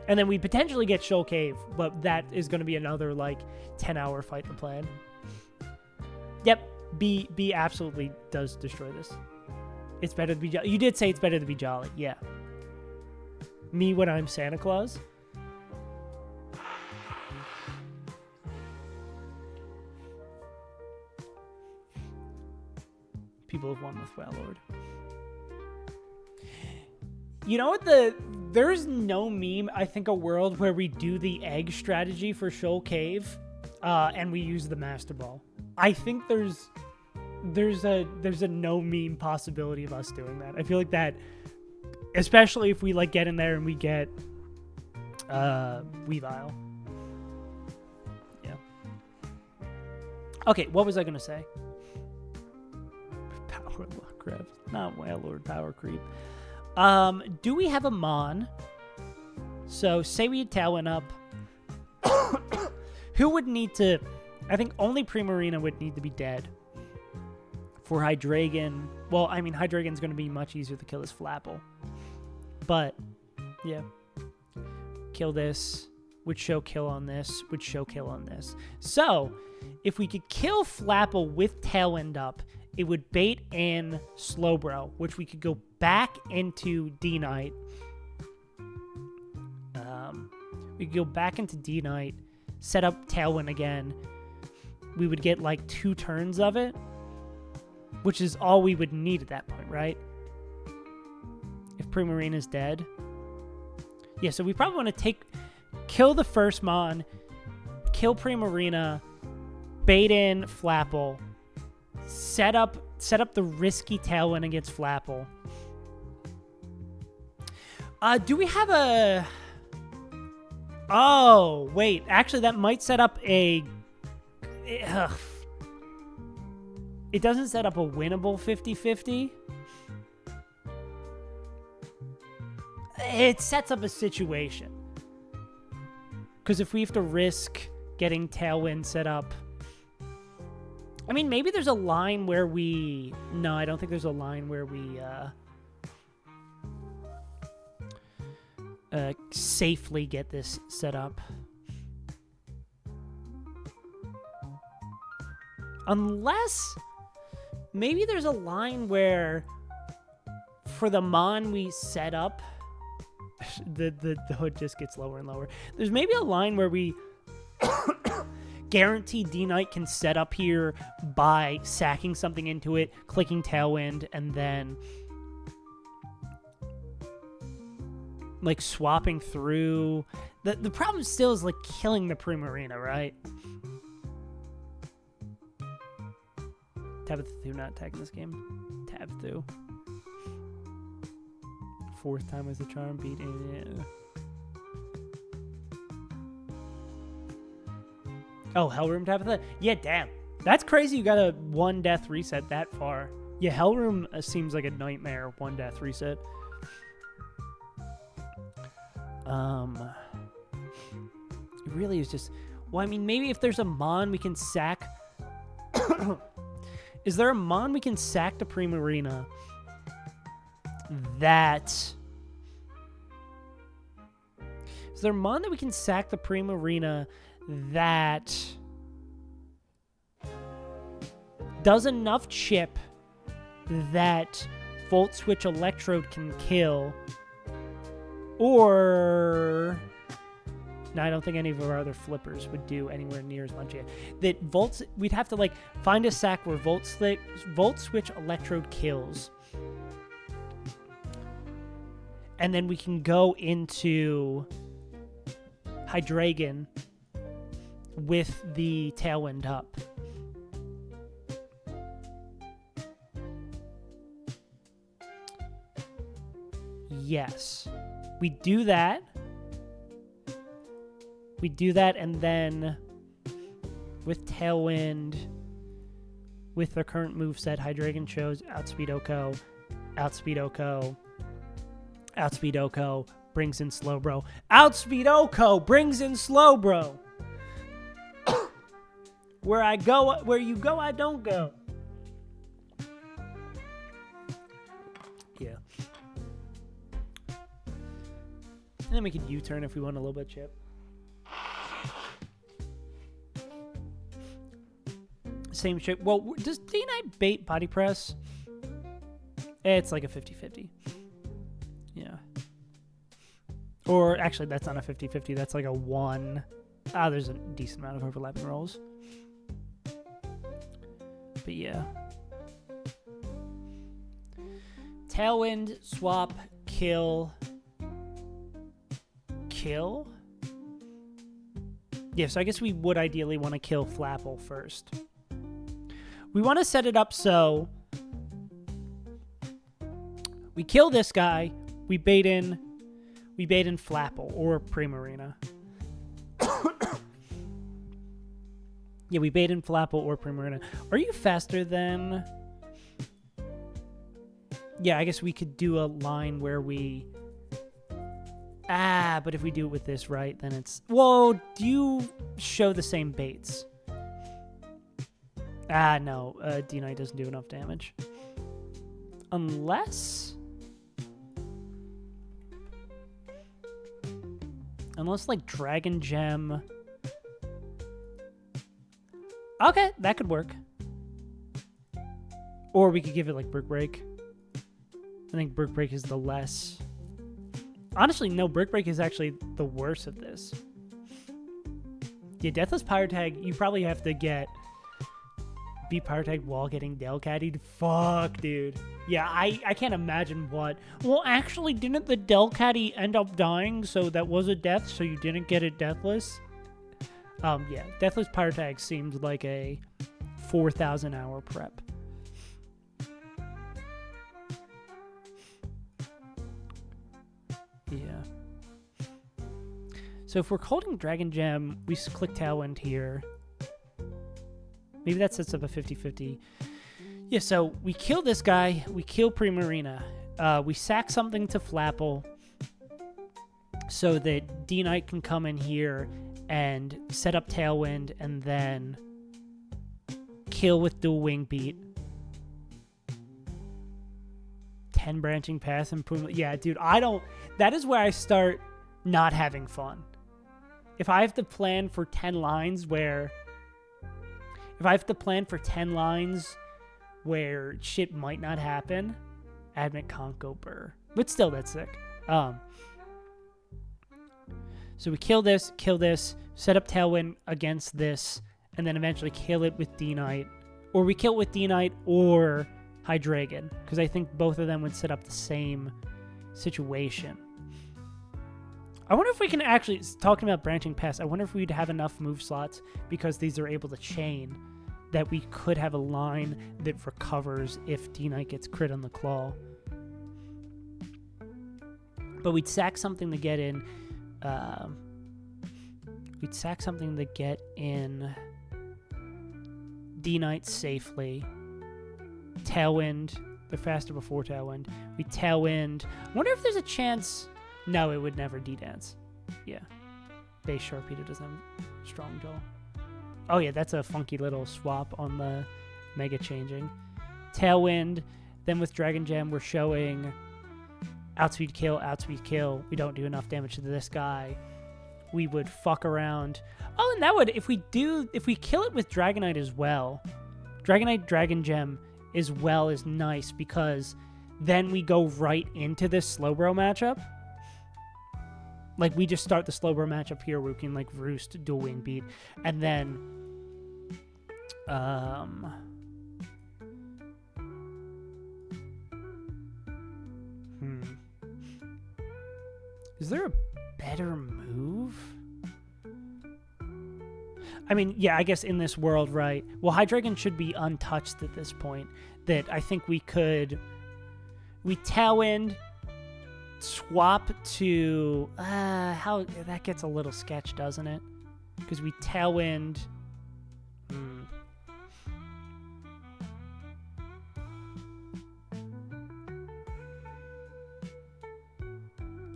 And then we potentially get Shoal Cave, but that is going to be another, like, 10-hour fight to plan. Yep. B absolutely does destroy this. It's better to be jolly. You did say it's better to be jolly. Yeah. Me when I'm Santa Claus. People have won with Wailord. You know what There's no meme, I think, a world where we do the egg strategy for Shoal Cave, and we use the Master Ball. I think there's a no meme possibility of us doing that. I feel like that, especially if we like get in there and we get Weavile. Yeah. Okay, what was I gonna say? Power Lock Rev, not Wailord Power Creep. Do we have a Mon? So say we had Tailwind up. Who would need to... I think only Primarina would need to be dead. For Hydreigon... Well, I mean, Hydreigon's going to be much easier to kill as Flapple. But, yeah. Kill this. Would show kill on this. Would show kill on this. So, if we could kill Flapple with Tailwind up, it would bait in Slowbro, which we could go back into D-Knight. We could go back into D-Knight, set up Tailwind again. We would get like 2 turns of it, which is all we would need at that point, right? If Primarina's dead. Yeah, so we probably want to kill the first Mon, kill Primarina, bait in Flapple, set up the risky Tailwind against Flapple. Do we have a... Oh, wait. Actually, that might set up a... It doesn't set up a winnable 50-50. It sets up a situation. Because if we have to risk getting Tailwind set up... I mean, maybe there's a line where we... No, I don't think there's a line where we... safely get this set up. Unless maybe there's a line where for the Mon we set up, the hood just gets lower and lower. There's maybe a line where we guarantee D-Knight can set up here by sacking something into it, clicking Tailwind, and then like swapping through. The problem still is like killing the Primarina, right? Tabithu not attacking this game. Tabithu. 4th time was the charm, beat in. Oh, Hellroom Tabitha? Yeah, damn. That's crazy you got a 1 death reset that far. Yeah, Hellroom seems like a nightmare 1 death reset. It really is just... Well, I mean, maybe if there's a Mon we can sack... Is there a Mon we can sack to Primarina that... Is there a Mon that we can sack the Primarina that does enough chip that Volt Switch Electrode can kill? Or... No, I don't think any of our other flippers would do anywhere near as much. That we'd have to like find a sack where Volt Switch Electrode kills, and then we can go into Hydreigon with the Tailwind up. Yes, we do that. We do that, and then with Tailwind, with their current moveset, Hydreigon chose Outspeed Oko, Outspeed Oko, Outspeed Oko, brings in Slowbro. Outspeed Oko brings in Slowbro. Where you go, I don't go. Yeah. And then we could U-turn if we want a little bit of chip. Same shit. Well, does D-Knight bait body press? It's like a 50-50. Yeah. Or actually, that's not a 50-50. That's like a 1. There's a decent amount of overlapping rolls. But yeah. Tailwind, swap, kill. kill. Yeah, so I guess we would ideally want to kill Flapple first. We want to set it up so we kill this guy, we bait in Flapple or Primarina. Yeah, we bait in Flapple or Primarina. Are you faster than... Yeah, I guess we could do a line where we... but if we do it with this, right, then it's... Whoa, do you show the same baits? No. D-Knight doesn't do enough damage. Unless, like, Dragon Gem... Okay, that could work. Or we could give it, like, Brick Break. I think Brick Break is the less... Honestly, no, Brick Break is actually the worst of this. Yeah, Deathless Pyrotag, you probably have to beat Pyrotag while getting Delcattied. Fuck, dude. Yeah, I can't imagine what... Well, actually, didn't the Delcatty end up dying, so that was a death, so you didn't get it Deathless? Yeah, Deathless Pyrotag seemed like a 4,000 hour prep. Yeah. So if we're holding Dragon Gem, we click Tailwind here. Maybe that sets up a 50-50. Yeah, so we kill this guy. We kill Primarina. We sack something to Flapple so that D-Knight can come in here and set up Tailwind and then kill with Dual Wing Beat. 10 branching path improvement. Yeah, dude, that is where I start not having fun. If I have to plan for 10 lines where shit might not happen, Admit Conco Burr. But still, that's sick. So we kill this, set up Tailwind against this, and then eventually kill it with D-Knight. Or we kill it with D-Knight or Hydreigon, because I think both of them would set up the same situation. I wonder if we can actually, talking about branching paths, I wonder if we'd have enough move slots, because these are able to chain, that we could have a line that recovers if D-Knight gets crit on the claw. But we'd sack something to get in. D-Knight safely. Tailwind. They're faster before Tailwind. We Tailwind. I wonder if there's a chance... No, it would never D-Dance. Yeah. Base Sharpedo doesn't have Strong Jaw. Oh yeah, that's a funky little swap on the Mega Changing. Tailwind. Then with Dragon Gem, we're showing outspeed kill. We don't do enough damage to this guy. We would fuck around. Oh, and that would, if we kill it with Dragonite as well, Dragonite Dragon Gem as well is nice, because then we go right into this Slowbro matchup. Like, we just start the Slowbro matchup here where we can, like, Roost, Dual Wing Beat, and then, Is there a better move? I mean, yeah, I guess in this world, right? Well, Hydreigon should be untouched at this point. That I think we Tailwind, swap to... how that gets a little sketch, doesn't it? Because we Tailwind...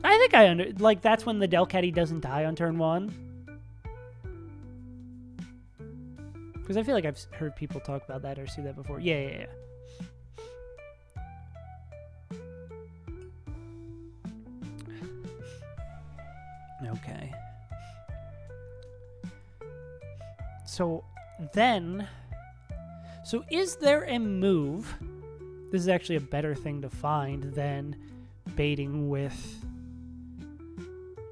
I think like, that's when the Delcatty doesn't die on turn 1. Because I feel like I've heard people talk about that or see that before. Yeah. Okay. So is there a move? This is actually a better thing to find than baiting with...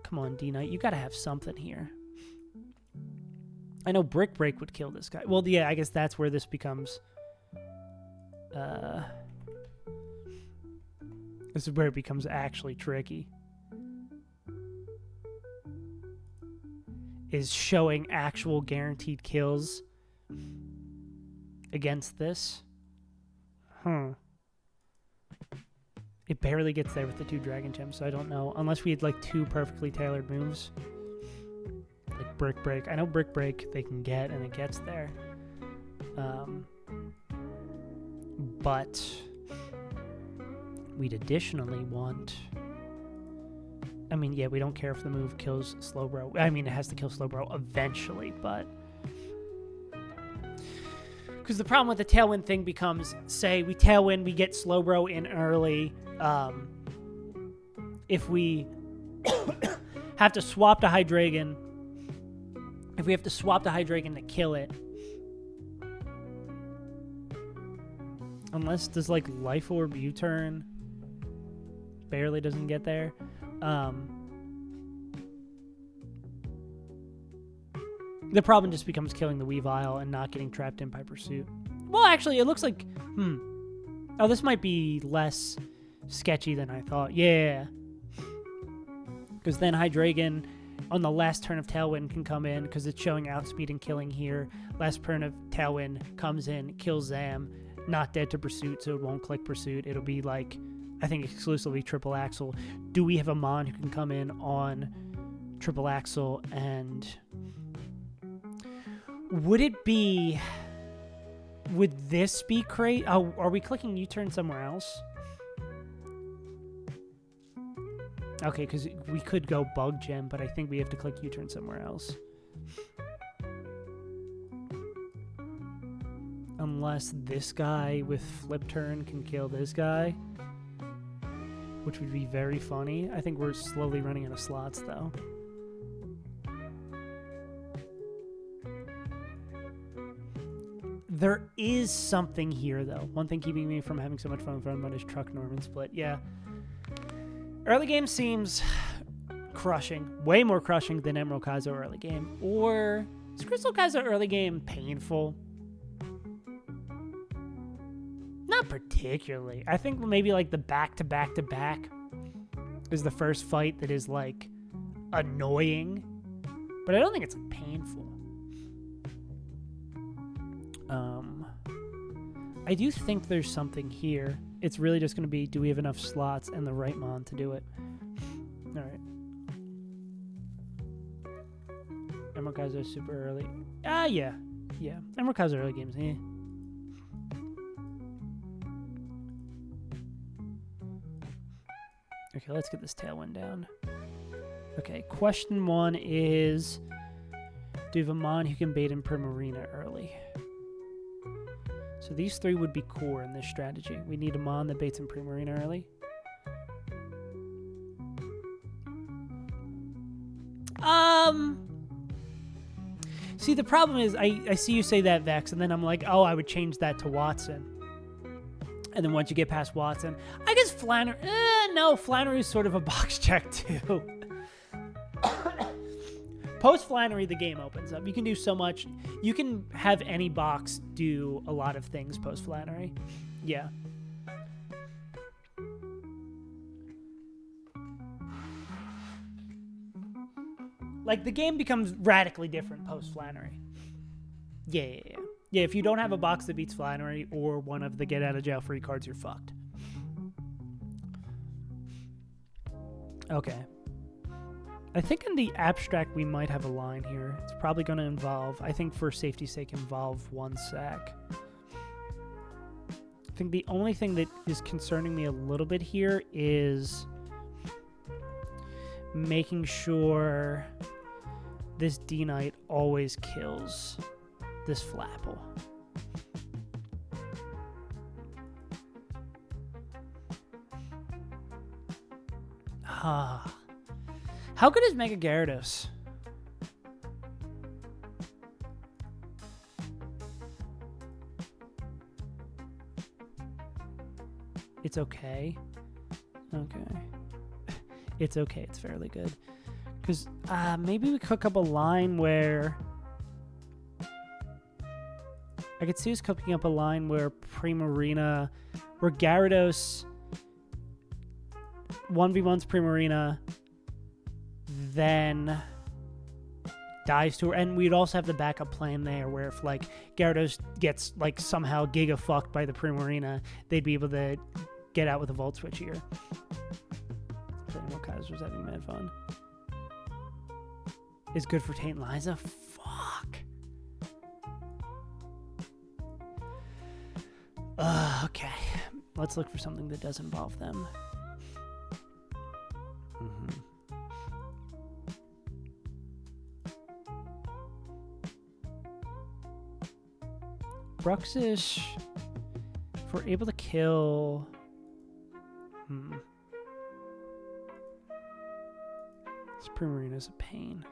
Come on, D-Knight, you gotta have something here. I know Brick Break would kill this guy. Well, yeah, I guess that's where this becomes... This is where it becomes actually tricky. is showing actual guaranteed kills against this. It barely gets there with the 2 Dragon Gems, so I don't know. Unless we had like 2 perfectly tailored moves. Like Brick Break. I know Brick Break they can get, and it gets there. But we'd additionally want... I mean, yeah, we don't care if the move kills Slowbro. I mean, it has to kill Slowbro eventually, but... Because the problem with the Tailwind thing becomes, say, we Tailwind, we get Slowbro in early. If we have to swap to Hydreigon... If we have to swap to Hydreigon to kill it... Unless does like Life Orb U-turn barely doesn't get there. The problem just becomes killing the Weavile and not getting trapped in by Pursuit. Well, actually, it looks like... Oh, this might be less sketchy than I thought. Yeah. Because then Hydreigon on the last turn of Tailwind can come in because it's showing outspeed and killing here. Last turn of Tailwind comes in, kills Zam. Not dead to Pursuit, so it won't click Pursuit. It'll be like, I think, exclusively Triple Axle. Do we have a Mon who can come in on Triple Axle? And would it be... Would this be crazy? Oh, are we clicking U-turn somewhere else? Okay, because we could go Bug Gem, but I think we have to click U-turn somewhere else. Unless this guy with Flip Turn can kill this guy. Which would be very funny. I think we're slowly running out of slots, though. There is something here, though. One thing keeping me from having so much fun with Run Mode is Truck Norman Split. Yeah. Early game seems crushing. Way more crushing than Emerald Kaizo early game. Or is Crystal Kaizo early game painful? Not particularly. I think maybe like the back-to-back-to-back is the first fight that is like annoying. But I don't think it's like, painful. I do think there's something here. It's really just going to be, do we have enough slots and the right Mon to do it? All right. Emerald Kaizo is super early. Yeah. Yeah. Emerald Kaizo early games, eh. Okay, let's get this Tailwind down. Okay, question 1 is, do you have a Mon who can bait in Primarina early? So these 3 would be core in this strategy. We need a Mon that baits in Primarina early. See, the problem is, I see you say that, Vex, and then I'm like, oh, I would change that to Watson. And then once you get past Watson, I guess Flannery... no, Flannery's sort of a box check, too. Post Flannery, the game opens up. You can do so much. You can have any box do a lot of things post Flannery. Yeah. Like, the game becomes radically different post Flannery. Yeah. Yeah, if you don't have a box that beats Flannery or one of the get out of jail free cards, you're fucked. Okay. I think in the abstract we might have a line here. It's probably going to involve, I think for safety's sake, involve 1 sack. I think the only thing that is concerning me a little bit here is making sure this D-Knight always kills this Flapple. How good is Mega Gyarados? It's okay. Okay. It's okay. It's fairly good. Because maybe we cook up a line where... I could see us cooking up a line where Primarina... Where Gyarados 1v1's Primarina... Then dies to her. And we'd also have the backup plan there where if, like, Gyarados gets, like, somehow giga-fucked by the Primarina, they'd be able to get out with a Volt Switch here. Kaiser's having mad fun. Is good for Tate and Liza? Fuck. Okay. Let's look for something that does involve them. Bruxish, if we're able to kill... This Primarina's a pain.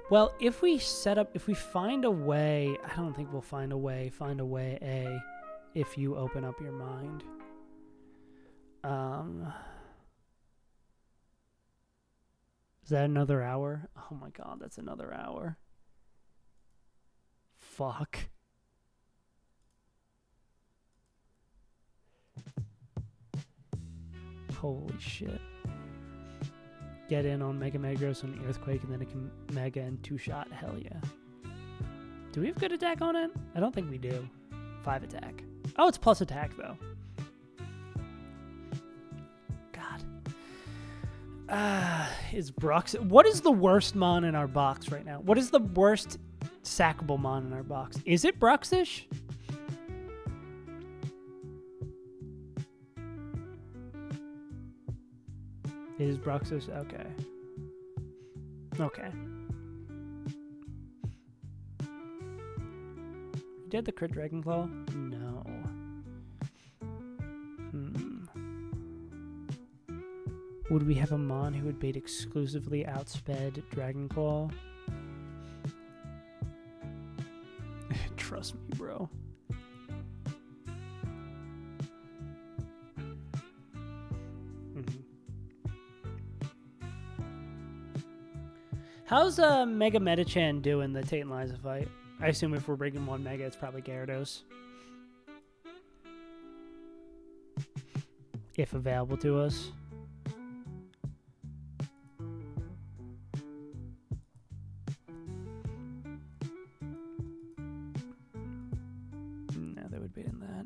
Well, if we find a way, I don't think we'll find a way A, if you open up your mind. Is that another hour? Oh my god, that's another hour. Fuck. Holy shit. Get in on Mega Metagross on the Earthquake, and then it can Mega and 2-shot. Hell yeah. Do we have good attack on it? I don't think we do. 5 attack. Oh, it's plus attack, though. God. Is Brux... What is the worst mon in our box right now? What is the worst sackable mon in our box? Is it Bruxish? It is Bruxish? Okay. Okay. Did the crit Dragon Claw? No. Would we have a mon who would bait exclusively outsped Dragon Claw? Trust me, bro. How's Mega Metachan doing the Tate and Liza fight? I assume if we're bringing one Mega, it's probably Gyarados. If available to us. No, they would be in that.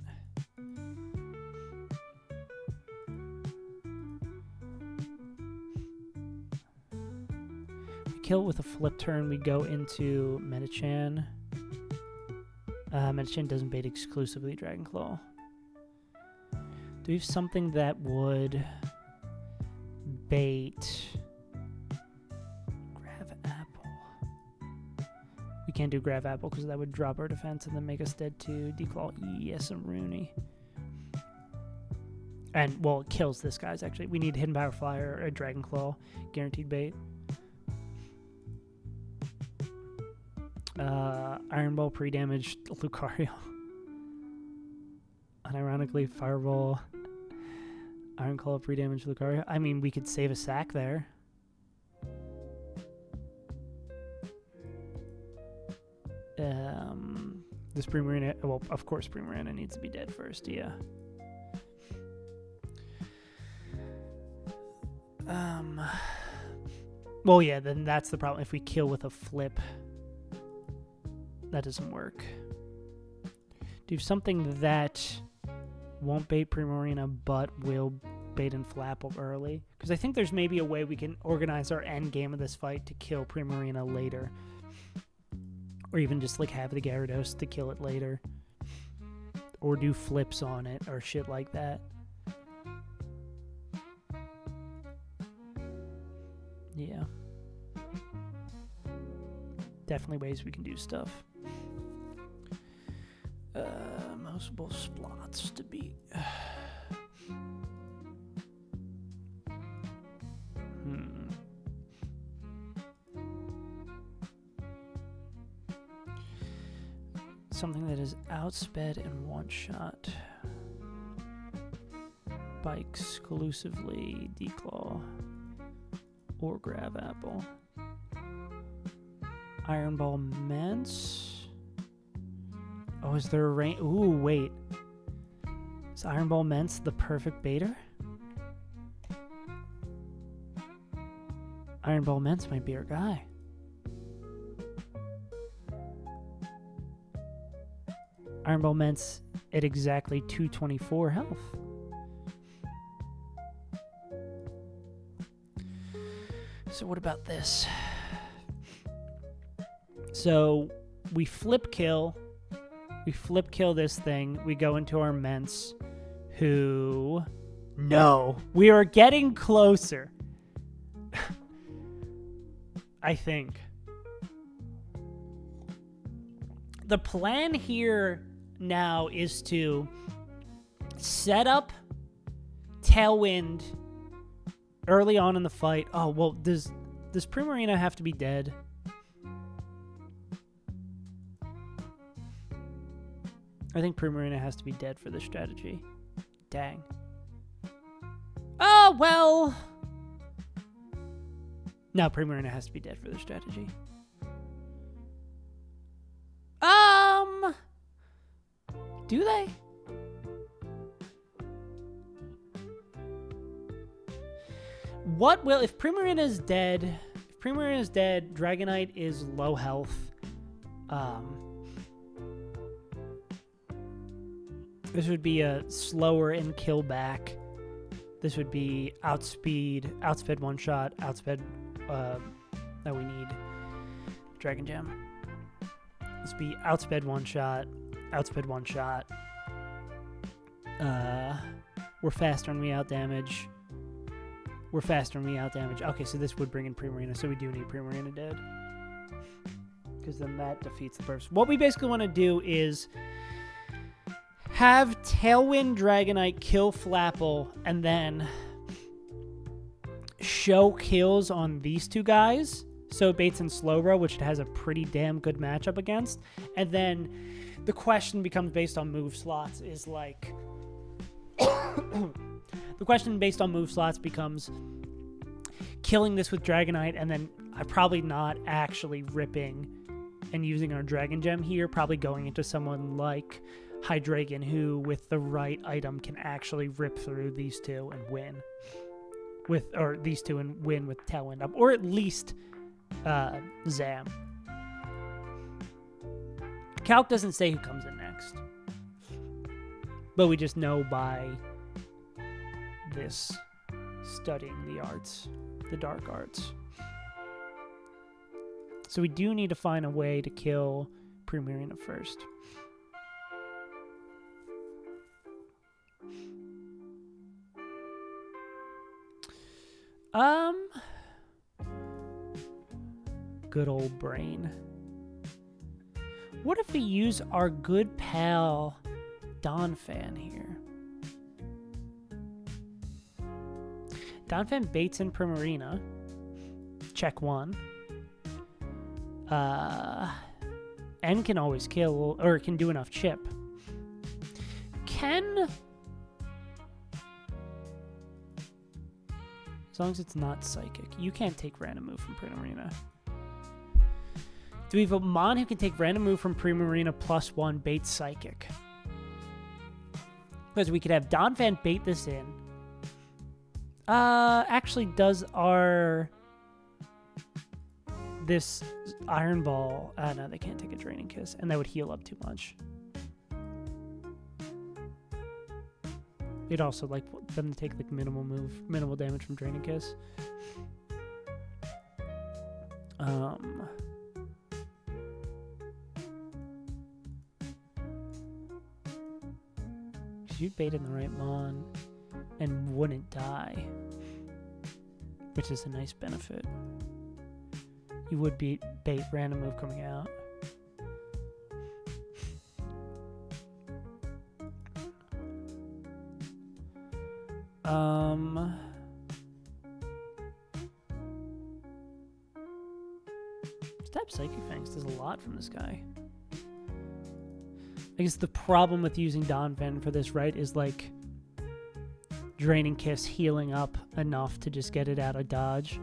Kill with a flip turn, we go into Metachan. Metachan doesn't bait exclusively Dragon Claw. Do we have something that would bait Grav Apple? We can't do Grav Apple because that would drop our defense and then make us dead to Declaw. Yes, I'm Rooney. And, well, it kills this guy's actually. We need Hidden Power Flyer or a Dragon Claw. Guaranteed bait. Iron Ball pre-damaged Lucario. Unironically, Fireball. Iron Claw pre-damaged Lucario. I mean, we could save a sack there. This Primarina, well, of course Primarina needs to be dead first, yeah. Well, yeah, then that's the problem. If we kill with a flip, that doesn't work. Do something that won't bait Primarina, but will bait and flap up early. Because I think there's maybe a way we can organize our end game of this fight to kill Primarina later. Or even just like have the Gyarados to kill it later. Or do flips on it or shit like that. Yeah. Definitely ways we can do stuff. Multiple splots to beat. Something that is outsped and one-shot by exclusively Declaw or Grab Apple. Iron Ball Mance. Oh, is there a range? Ooh, wait. Is Iron Ball Mence the perfect baiter? Iron Ball Mence might be our guy. Iron Ball Mence at exactly 224 health. So what about this? So we flip kill. We flip kill this thing. We go into our Mence, who... No. We are getting closer. I think. The plan here now is to set up Tailwind early on in the fight. Oh, well, does Primarina have to be dead? I think Primarina has to be dead for this strategy. Dang. Oh, well. No, Primarina has to be dead for this strategy. Do they? What will... If Primarina is dead... If Primarina is dead, Dragonite is low health. This would be a slower and kill back. This would be outsped one shot, outsped that we need. Dragon Gem. This would be outsped one shot, outsped one shot. We're faster and we out damage. We're faster and we out damage. Okay, so this would bring in Primarina, so we do need Primarina dead. Because then that defeats the purpose. What we basically want to do is have Tailwind Dragonite kill Flapple and then show kills on these two guys. So Bates and Slowbro, which it has a pretty damn good matchup against. And then the question becomes based on move slots is like... the question based on move slots becomes killing this with Dragonite and then I'm probably not actually ripping and using our Dragon Gem here. Probably going into someone like Hydreigon, who with the right item can actually rip through these two and win with Tailwind up, or at least Zam. Calc doesn't say who comes in next, but we just know by this studying the arts, the dark arts. So we do need to find a way to kill Primarina first. Good old brain. What if we use our good pal Donphan here? Donphan baits in Primarina. Check one. N can always kill, or can do enough chip. As long as it's not psychic. You can't take random move from Primarina. Do we have a Mon who can take random move from Primarina +1 bait psychic? Because we could have Donphan bait this in. Actually does this Iron Ball... no, they can't take a Draining Kiss, and that would heal up too much. It'd also like them to take like minimal damage from Draining Kiss. You'd bait in the right Mon and wouldn't die, which is a nice benefit. You would bait random move coming out. Stab Psychic Fangs does a lot from this guy. I guess the problem with using Donphan for this, right, is like Draining Kiss healing up enough to just get it out of dodge.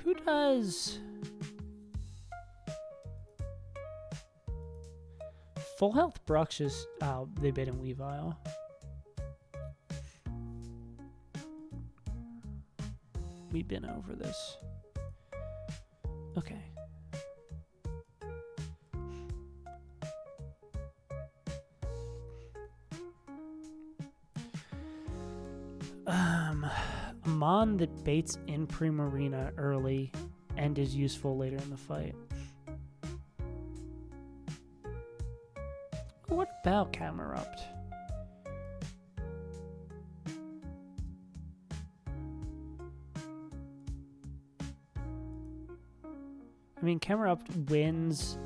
Who does... Full Health Bruxish? Oh, they bid in Weavile. We've been over this. Okay. A mon that baits in Primarina early and is useful later in the fight. What about Camerupt? I mean, Camerupt wins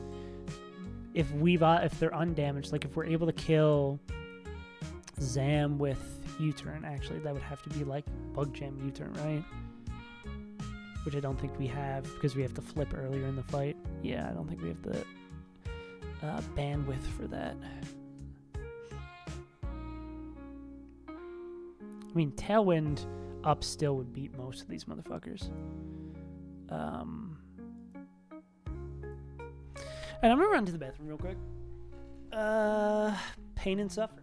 if they're undamaged. Like if we're able to kill Zam with U-turn, actually, that would have to be like Bug Jam U-turn, right? Which I don't think we have because we have to flip earlier in the fight. Yeah, I don't think we have the bandwidth for that. I mean, Tailwind up still would beat most of these motherfuckers. And I'm gonna run to the bathroom real quick. Pain and Suffer.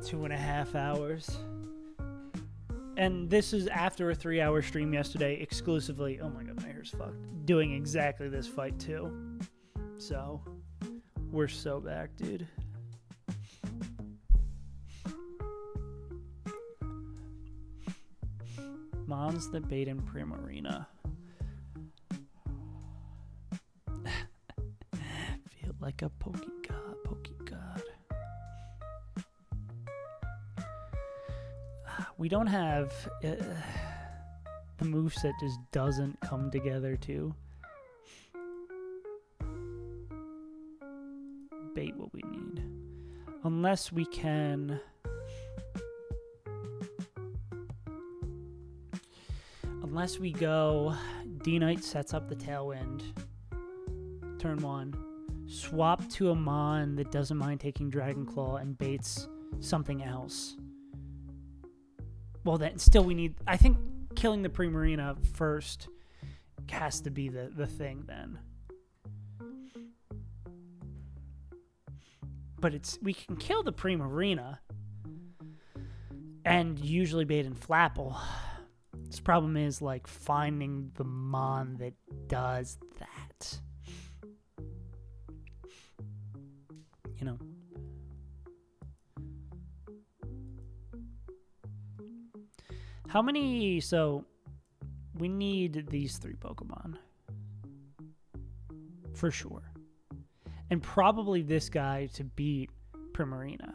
Two and a half hours. And this is after a 3-hour stream yesterday exclusively. Oh my god, my hair's fucked. Doing exactly this fight too. So, we're so back, dude. Mons that bait in Primarina. Feel like a pokey god. We don't have... the moveset just doesn't come together to bait what we need. Unless we can... Unless we go... D-Knight sets up the Tailwind. Turn 1. Swap to a Mon that doesn't mind taking Dragon Claw and baits something else. Well, then still we need... I think killing the Primarina first has to be the thing then. But it's... We can kill the Primarina and usually bait in Flapple. This problem is, like, finding the Mon that does that. You know? How many... So, we need these 3 Pokemon. For sure. And probably this guy to beat Primarina.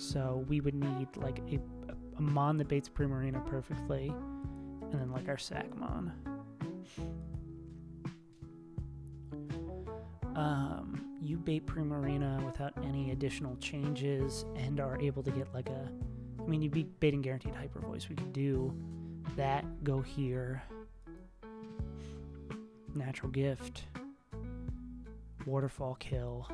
So we would need like a mon that baits Primarina perfectly, and then like our sack mon. You bait Primarina without any additional changes and are able to get like a... I mean, you'd be baiting Guaranteed Hyper Voice. We could do that, go here. Natural Gift. Waterfall kill.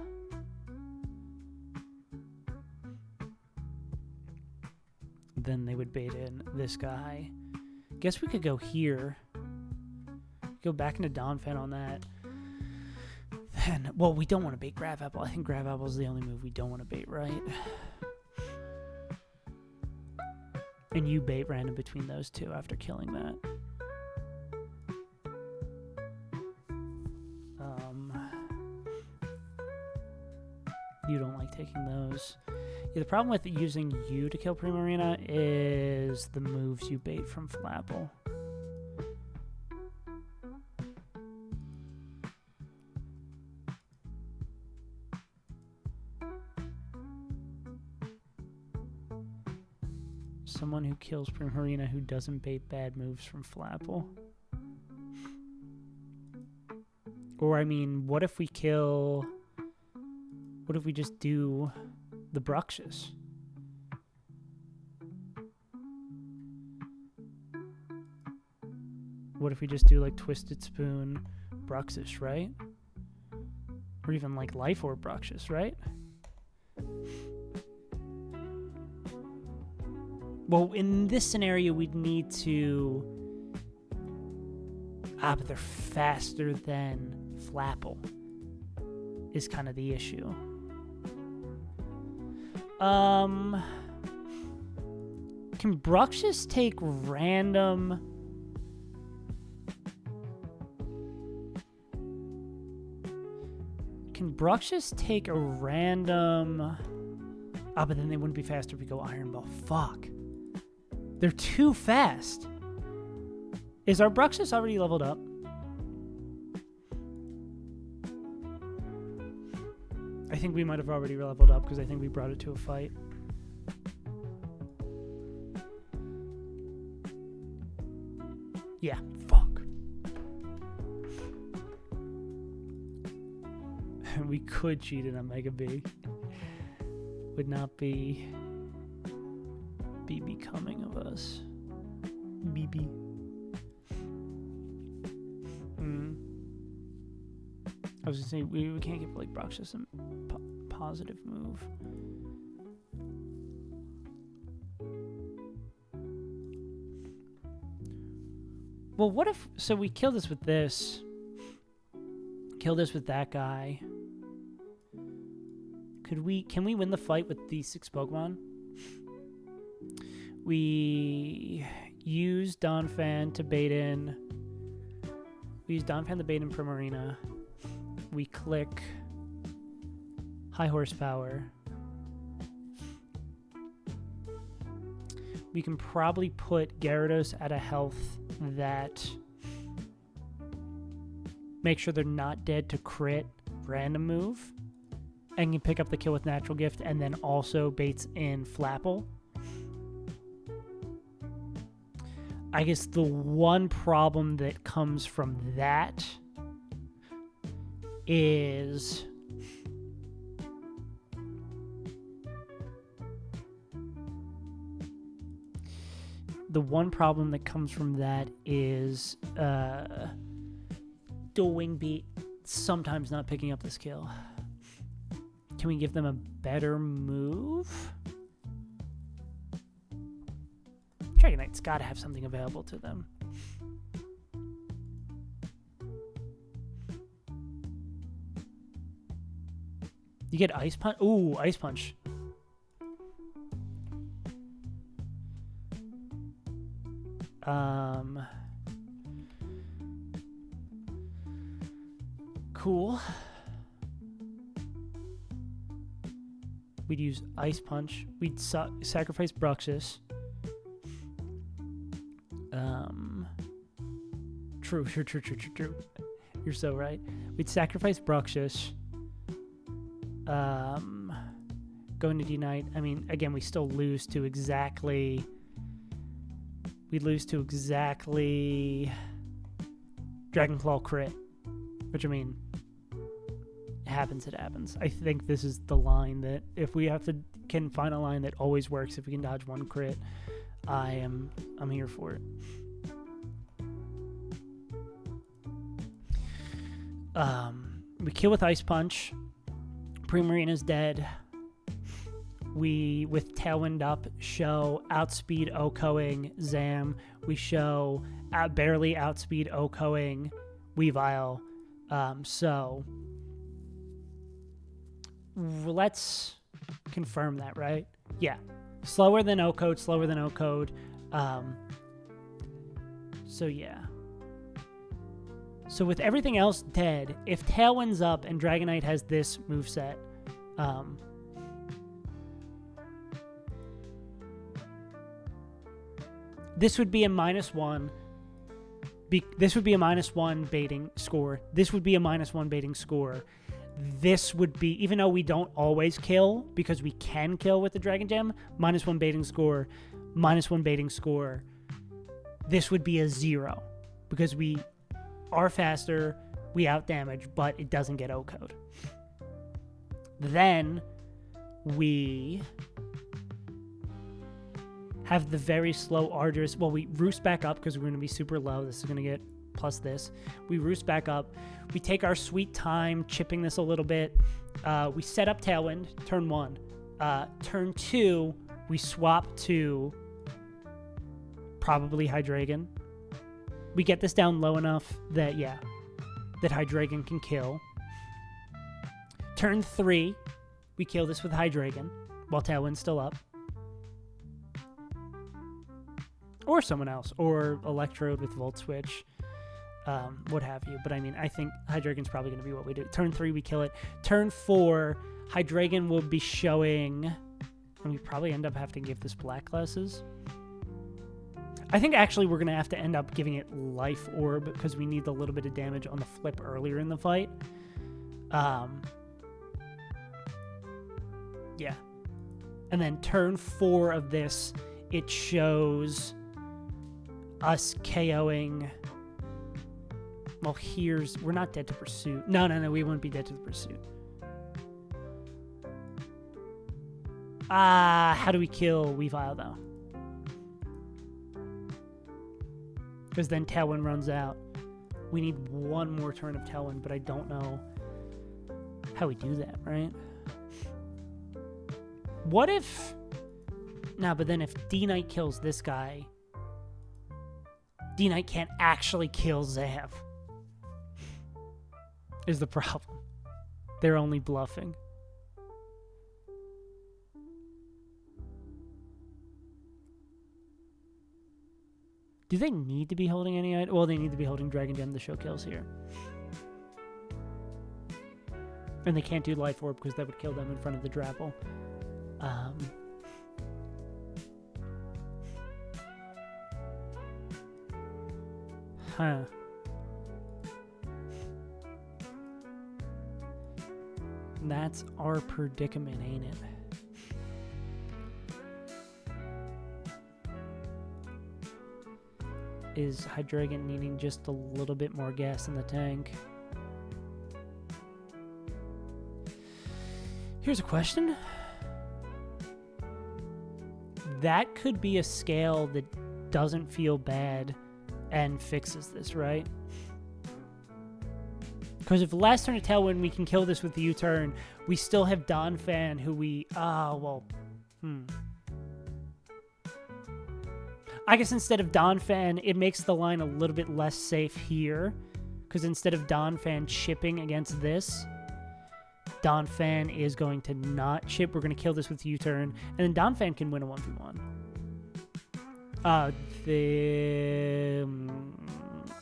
Then they would bait in this guy. Guess we could go here. Go back into Donphan on that. Then, well, we don't want to bait Grab Apple. I think Grab Apple is the only move we don't want to bait, right? And you bait random between those two after killing that. You don't like taking those. Yeah, the problem with using you to kill Primarina is the moves you bait from Flapple. Someone who kills Primarina who doesn't bait bad moves from Flapple. Or, I mean, what if we kill... What if we just do the Bruxish? What if we just do, like, Twisted Spoon Bruxish, right? Or even, like, Life Orb Bruxish, right? Well, in this scenario, we'd need to... but they're faster than Flapple, is kind of the issue. Can Bruxish take random... Can Bruxish take a random... but then they wouldn't be faster if we go Iron Ball. Fuck. They're too fast. Is our Bruxish already leveled up? I think we might have already leveled up because I think we brought it to a fight. Yeah, fuck. We could cheat in a Mega B. Would not be becoming of us. BB. I was gonna say we can't give like Bruxish a positive move. Well, what if... So we kill this with this. Kill this with that guy. Can we win the fight with these 6 Pokemon? We use Donphan to bait in. We use Donphan to bait in Primarina. We click High Horsepower. We can probably put Gyarados at a health that... Make sure they're not dead to crit random move. And can pick up the kill with Natural Gift and then also baits in Flapple. I guess the one problem that comes from that is Dual Wing Beat sometimes not picking up this kill. Can we give them a better move? Dragonite's got to have something available to them. You get Ice Punch? Ooh, Ice Punch. Cool. We'd use Ice Punch. We'd sacrifice Bruxish. True. You're so right. We'd sacrifice Bruxish. Go going to D-Knight. I mean, again, we still lose to exactly... We lose to exactly... Dragonclaw crit. Which, I mean... It happens, it happens. I think this is the line that... If we can find a line that always works, if we can dodge one crit, I'm here for it. We kill with Ice Punch. Primarine is dead. We, with Tailwind up, show outspeed Okoing Zam. We show barely outspeed Okoing Weavile. So let's confirm that, right? Yeah. Slower than O-Code, slower than O-Code. So yeah. So with everything else dead, if Tailwind's up and Dragonite has this moveset, this would be a -1. This would be a -1 baiting score. This would be a -1 baiting score. This would be, even though we don't always kill, because we can kill with the Dragon Gem, -1 baiting score, -1 baiting score. This would be a 0 because we are faster, we outdamage, but it doesn't get O-Code. Then we have the very slow, arduous... Well, we roost back up because we're going to be super low. This is going to get plus this. We roost back up. We take our sweet time chipping this a little bit. We set up Tailwind, turn 1. Turn 2, we swap to probably Hydreigon. We get this down low enough that, yeah, that Hydreigon can kill. Turn 3, we kill this with Hydreigon while Tailwind's still up. Or someone else, or Electrode with Volt Switch, what have you. But I mean, I think Hydreigon's probably going to be what we do. Turn 3, we kill it. Turn 4, Hydreigon will be showing, and we probably end up having to give this Black Glasses. I think actually we're going to have to end up giving it Life Orb because we need a little bit of damage on the flip earlier in the fight. Yeah. And then turn 4 of this, it shows us KOing. Well, we're not dead to Pursuit. No, we wouldn't be dead to the Pursuit. How do we kill Weavile, though? Because then Tailwind runs out. We need one more turn of Tailwind, but I don't know how we do that, right? What if... Nah, but then if D-Knight kills this guy, D-Knight can't actually kill Zav. Is the problem. They're only bluffing. Do they need to be holding any item? Well, they need to be holding Dragon Gem to show kills here. And they can't do Life Orb because that would kill them in front of the Drapple. Huh. That's our predicament, ain't it? Is Hydreigon needing just a little bit more gas in the tank? Here's a question. That could be a scale that doesn't feel bad and fixes this, right? Because if last turn of Tailwind we can kill this with the U-turn, we still have Donphan who we... I guess instead of Donphan, it makes the line a little bit less safe here. Because instead of Donphan chipping against this, Donphan is going to not chip. We're going to kill this with U-turn. And then Donphan can win a 1v1.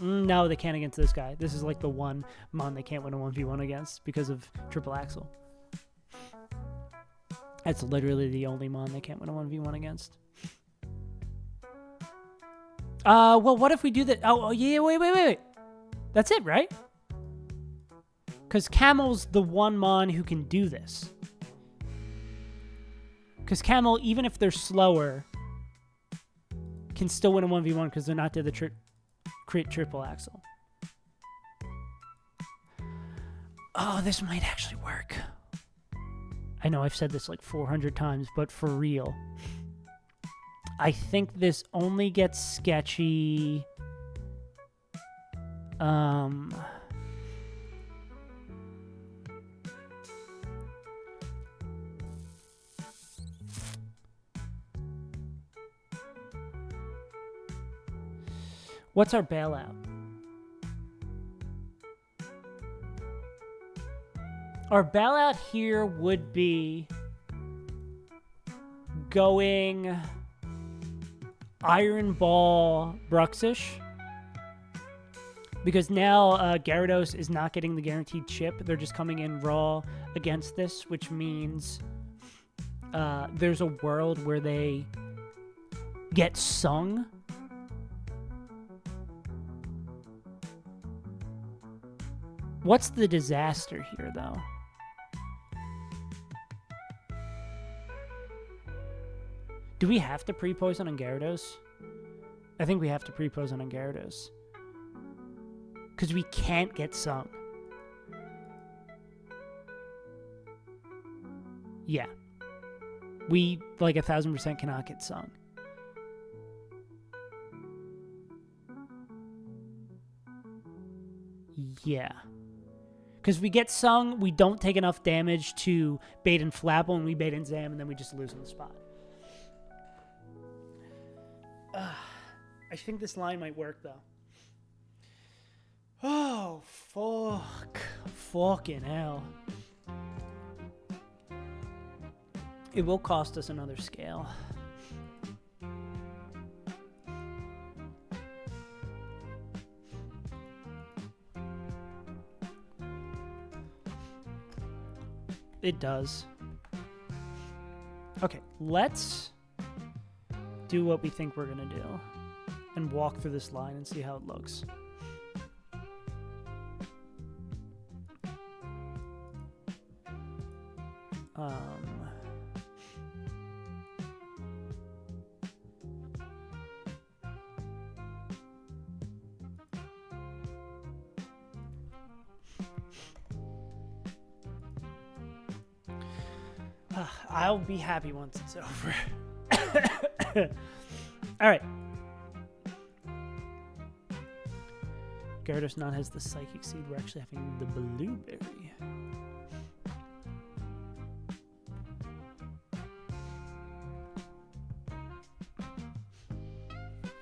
No, they can't against this guy. This is like the one mon they can't win a 1v1 against because of Triple Axel. That's literally the only mon they can't win a 1v1 against. Well, what if we do that? Oh, yeah, wait. That's it, right? Because Camel's the one mon who can do this. Because Camel, even if they're slower, can still win a 1v1 because they're not did the crit triple axle. Oh, this might actually work. I know I've said this like 400 times, but for real. I think this only gets sketchy. What's our bailout? Our bailout here would be going Iron Ball Bruxish. Because now Gyarados is not getting the guaranteed chip. They're just coming in raw against this, which means there's a world where they get sung. What's the disaster here, though? Do we have to pre-poison on Gyarados? I think we have to pre-poison on Gyarados. Because we can't get sung. Yeah. We, like, 1000% cannot get sung. Yeah. Because we get sung, we don't take enough damage to bait and Flapple, and we bait and Zam, and then we just lose on the spot. I think this line might work, though. Oh, fuck. Fucking hell. It will cost us another scale. It does. Okay, let's do what we think we're gonna do and walk through this line and see how it looks. I'll be happy once it's over. All right. Gyarados not has the Psychic Seed. We're actually having the Blueberry.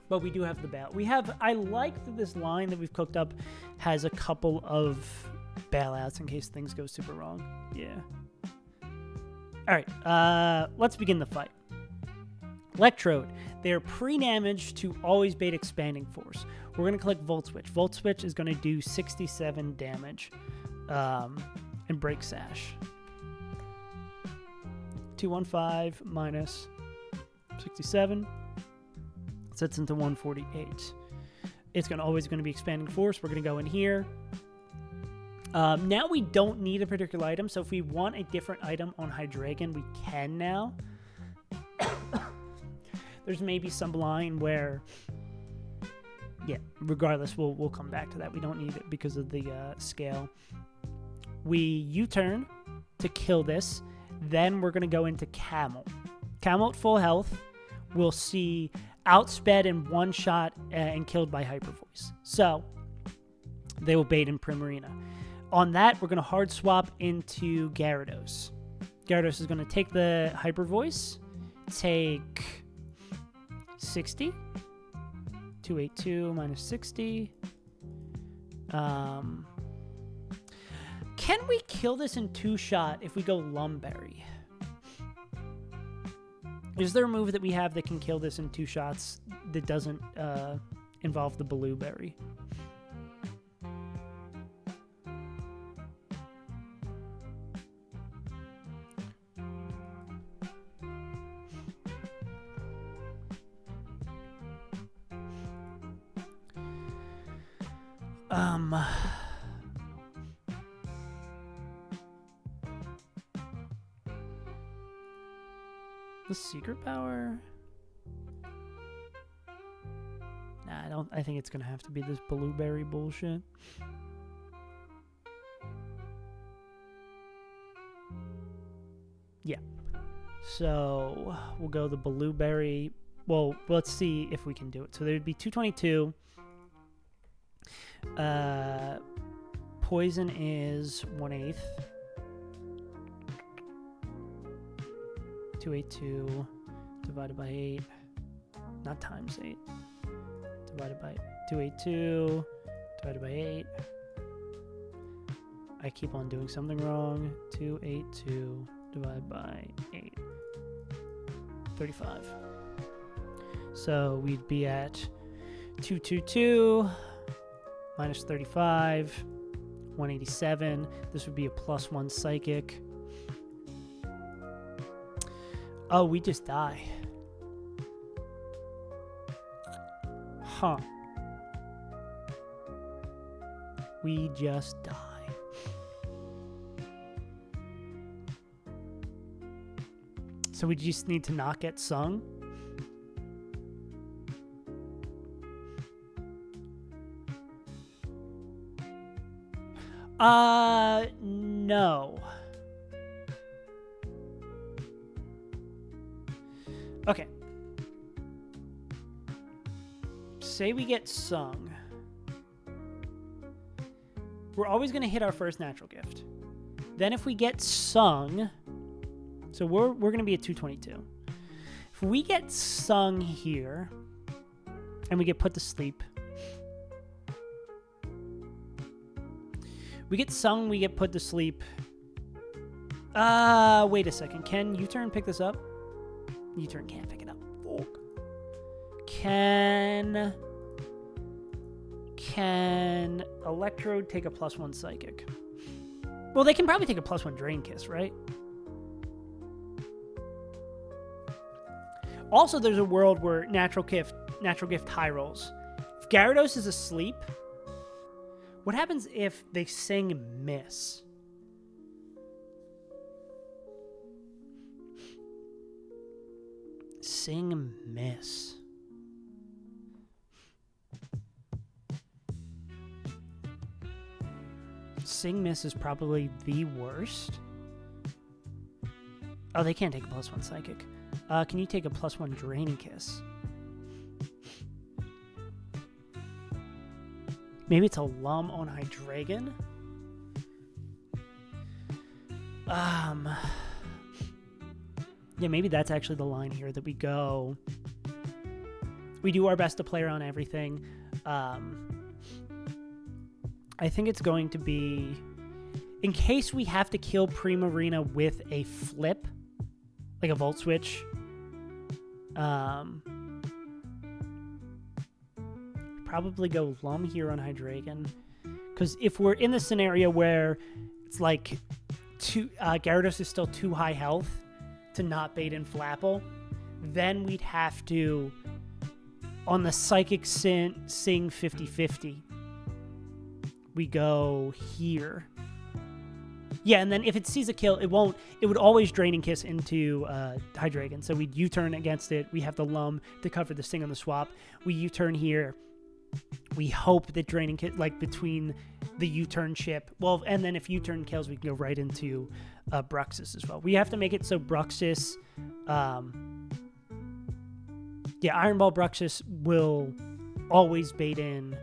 But we do have the bailout. We have, I like that this line that we've cooked up has a couple of bailouts in case things go super wrong. Yeah. All right, let's begin the fight. Electrode. They're pre-damaged to always bait Expanding Force. We're going to click Volt Switch. Volt Switch is going to do 67 damage and Break Sash. 215 minus 67 sets into 148. It's always going to be Expanding Force. We're going to go in here. Now we don't need a particular item, so if we want a different item on Hydreigon, we can now. There's maybe some line where, yeah, regardless, we'll come back to that. We don't need it because of the scale. We U-turn to kill this. Then we're going to go into Camel. Camel at full health will see outsped in one shot and killed by Hyper Voice. So they will bait in Primarina. On that, we're going to hard swap into Gyarados. Gyarados is going to take the Hyper Voice, take 60, 282 minus 60. Can we kill this in two-shot if we go Lumberry? Is there a move that we have that can kill this in two shots that doesn't involve the Blueberry? The secret power? Nah, I think it's gonna have to be this blueberry bullshit. Yeah. So we'll go the blueberry. Well, let's see if we can do it. So there'd be 222. Poison is 1/8. 282 divided by 8. Not times 8. Divided by 282 divided by 8. I keep on doing something wrong. 282 divided by 8. 35. So we'd be at 222 minus 35, 187. This would be a +1 psychic. Oh, we just die. Huh. We just die. So we just need to not get sung? No. Okay. Say we get sung. We're always going to hit our first natural gift. Then if we get sung, so we're going to be at 222. If we get sung here and we get put to sleep, we get sung, we get put to sleep. Wait a second. Can U-turn pick this up? U-turn can't pick it up. Fuck. Can Electrode take a +1 psychic? Well, they can probably take a +1 Drain Kiss, right? Also, there's a world where natural gift high rolls. If Gyarados is asleep, what happens if they sing miss? Sing miss. Sing miss is probably the worst. Oh, they can't take a +1 psychic. Can you take a +1 Draining Kiss? Maybe it's a Lum on Hydreigon? Yeah, maybe that's actually the line here that we go. We do our best to play around everything. I think it's going to be, in case we have to kill Primarina with a flip, like a Volt Switch. Probably go Lum here on Hydreigon. Because if we're in the scenario where it's like Gyarados is still too high health to not bait in Flapple, then we'd have to, on the Psychic sing 50-50, we go here. Yeah, and then if it sees a kill, it would always Draining Kiss into Hydreigon. So we'd U-turn against it. We have the Lum to cover the Sting on the swap. We U-turn here. We hope that Draining Kiss, like between the U-turn chip, well, and then if U-turn kills, we can go right into Bruxus as well. We have to make it so Bruxus, yeah, Iron Ball Bruxus will always bait in,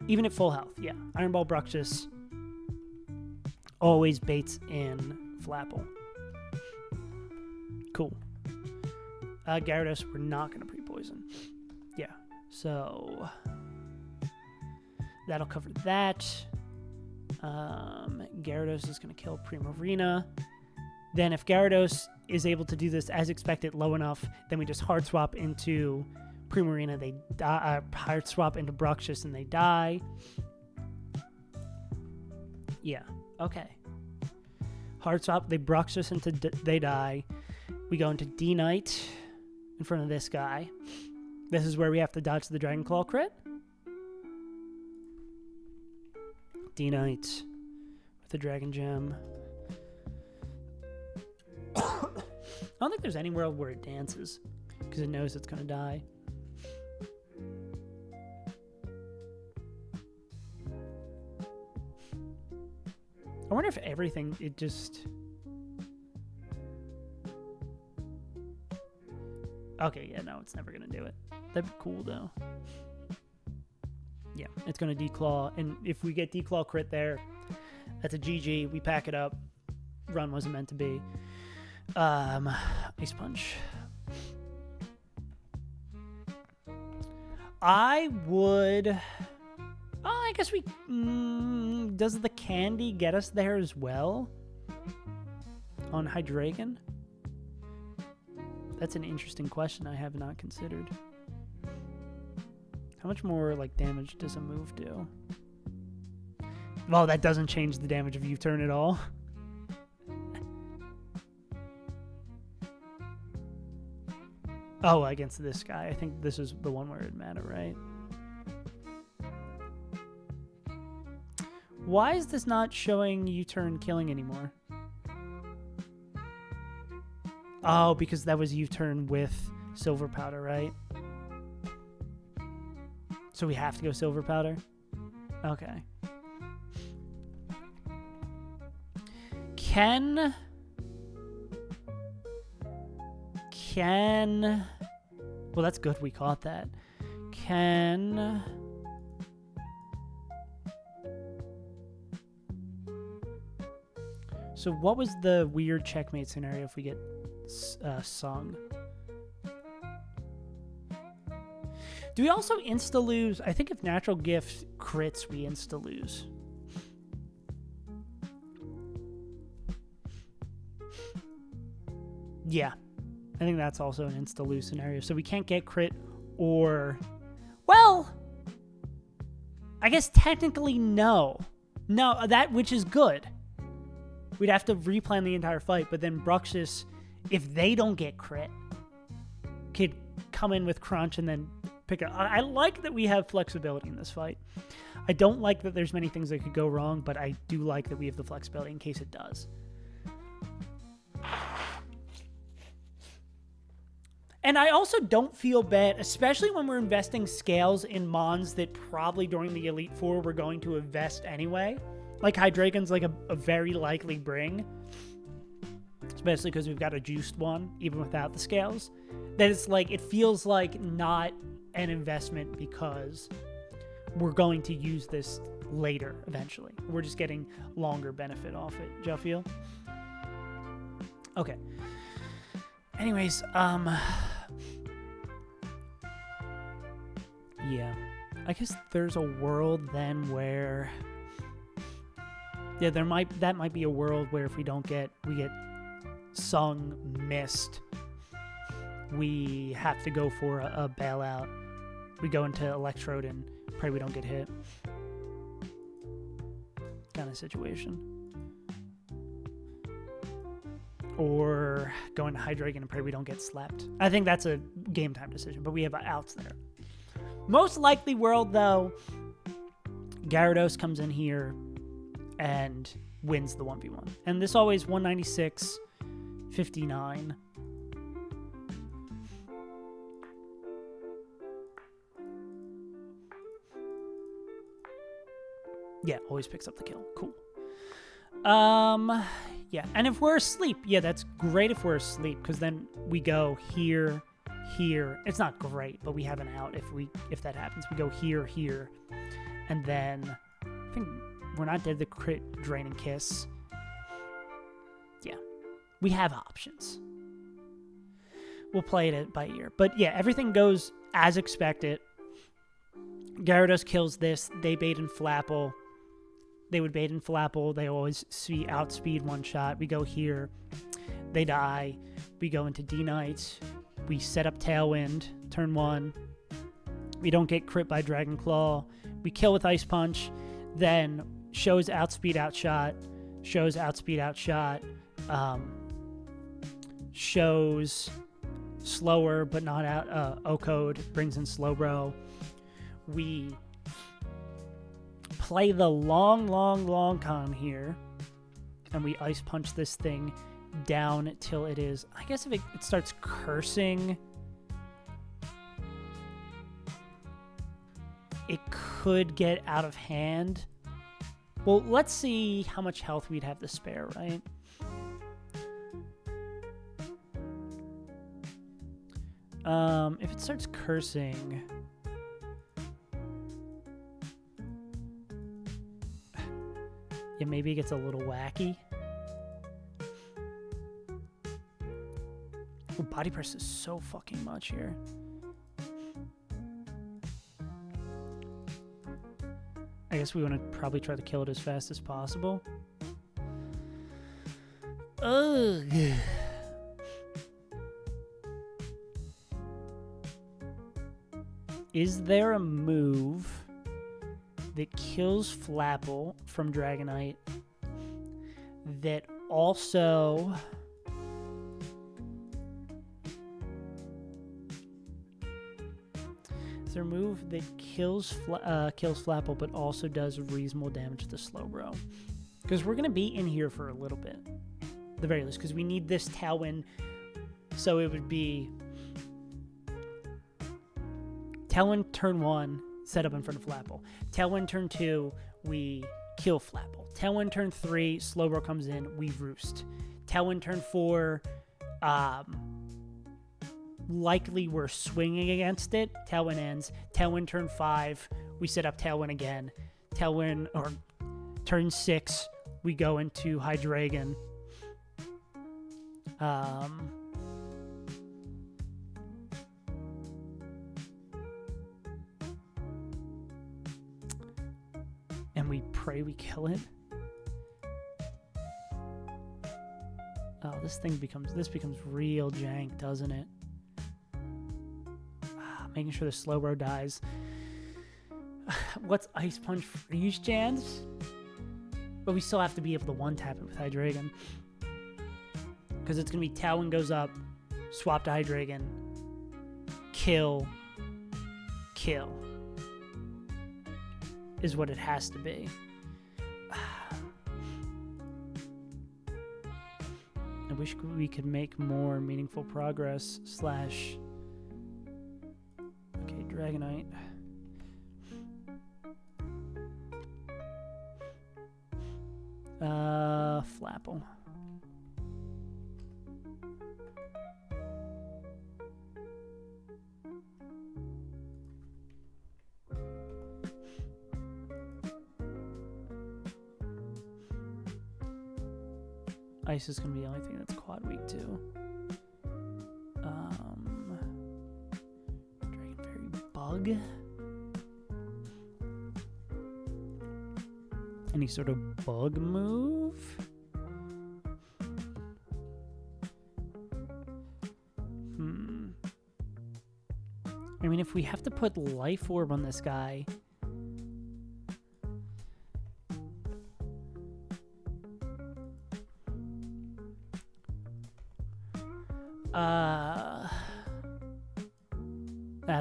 even at full health. Yeah, Iron Ball Bruxus always baits in Flapple. Cool. Gyarados, we're not going to pre-poison. Yeah, so that'll cover that. Gyarados is going to kill Primarina. Then if Gyarados is able to do this as expected low enough, then we just hard swap into Primarina. They die, hard swap into Bruxus and they die. Yeah, okay. Hard swap, they Bruxus into they die. We go into D-Knight in front of this guy. This is where we have to dodge the Dragon Claw crit. D-Knight with the Dragon Gem. don't think there's any world where it dances because it knows it's going to die. I wonder if everything, it just... Okay, yeah, no, it's never going to do it. That'd be cool, though. Yeah, it's going to declaw, and if we get declaw crit there, that's a GG. We pack it up. Run wasn't meant to be. Ice Punch. I would... Oh, I guess we... does the candy get us there as well? On Hydreigon? That's an interesting question I have not considered. How much more, like, damage does a move do? Well, that doesn't change the damage of U-turn at all. Oh, against this guy. I think this is the one where it mattered, right? Why is this not showing U-turn killing anymore? Oh, because that was U-turn with Silver Powder, right? So we have to go Silver Powder? Okay. Can... Well, that's good we caught that. So what was the weird checkmate scenario if we get sung? Do we also insta-lose? I think if Natural Gift crits, we insta-lose. Yeah. I think that's also an insta-lose scenario. So we can't get crit or... Well, I guess technically no. No, that which is good. We'd have to replan the entire fight, but then Bruxus, if they don't get crit, could come in with Crunch and then pick it. I like that we have flexibility in this fight. I don't like that there's many things that could go wrong, but I do like that we have the flexibility in case it does. And I also don't feel bad, especially when we're investing scales in Mons that probably during the Elite Four we're going to invest anyway. Like Hydreigon's like a very likely bring, especially because we've got a juiced one, even without the scales. That it's like, it feels like not an investment because we're going to use this later eventually. We're just getting longer benefit off it. Do y'all feel? Okay. Anyways, yeah. I guess there's a world then where... Yeah, that might be a world where if we get sung, missed, we have to go for a bailout. We go into Electrode and pray we don't get hit. Kind of situation. Or go into Hydreigon and pray we don't get slept. I think that's a game time decision, but we have outs there. Most likely world, though, Gyarados comes in here and wins the 1v1. And this always 196, 59. Yeah, always picks up the kill. Cool. Yeah, and if we're asleep, yeah, that's great if we're asleep, because then we go here, here. It's not great, but we have an out if that happens. We go here, here, and then I think we're not dead the crit draining kiss. Yeah, we have options. We'll play it by ear. But yeah, everything goes as expected. Gyarados kills this. They bait and Flapple. They would bait and Flapple. They always outspeed one shot. We go here. They die. We go into D-Knight. We set up Tailwind. Turn 1. We don't get crit by Dragon Claw. We kill with Ice Punch. Then shows outspeed outshot. Shows outspeed outshot. Shows slower but not out. O-Code brings in Slowbro. We play the long con here, and we Ice Punch this thing down till it is... I guess if it starts cursing, it could get out of hand. Well, let's see how much health we'd have to spare, right? If it starts cursing... yeah, maybe it gets a little wacky. Oh, body press is so fucking much here. I guess we want to probably try to kill it as fast as possible. Ugh. Is there a move that kills Flapple from Dragonite that also... Is there a move that kills Flapple but also does reasonable damage to Slowbro? Because we're going to be in here for a little bit. At the very least, because we need this Tailwind. So it would be... Tailwind turn 1, set up in front of Flapple. Tailwind turn 2, we kill Flapple. Tailwind turn 3, Slowbro comes in, we roost. Tailwind turn 4, likely we're swinging against it. Tailwind ends. Tailwind turn 5, we set up Tailwind again. Tailwind, or turn 6, we go into Hydreigon. And we pray we kill it. Oh, this becomes real jank, doesn't it? Making sure the Slowbro dies. What's Ice Punch Freeze chance? But we still have to be able to one-tap it with Hydreigon. Because it's going to be Tailwind goes up, swap to Hydreigon, kill, is what it has to be. I wish we could make more meaningful progress / okay, Dragonite. Flapple. Ice is going to be the only thing that's quad weak too. Dragon Fairy Bug. Any sort of bug move? I mean, if we have to put Life Orb on this guy...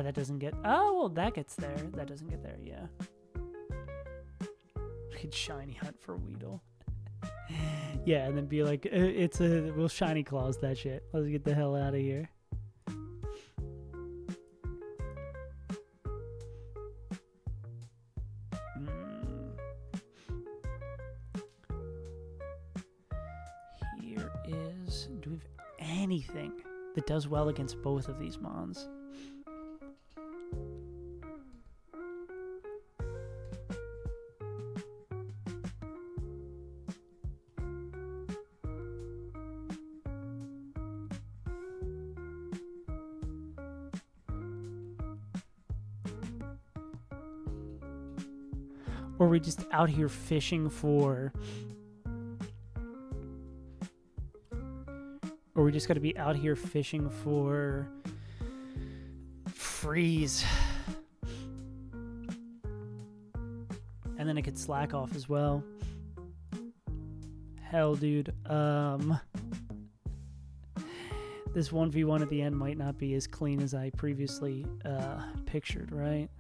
that doesn't get... Oh, well, that gets there. That doesn't get there, yeah. We could Shiny Hunt for Weedle. Yeah, and then be like, we'll Shiny Claws that shit. Let's get the hell out of here. Here is... Do we have anything that does well against both of these mons? Or are we just out here fishing for... Or we just got to be out here fishing for... Freeze. And then it could slack off as well. Hell, dude. This 1v1 at the end might not be as clean as I previously pictured, right?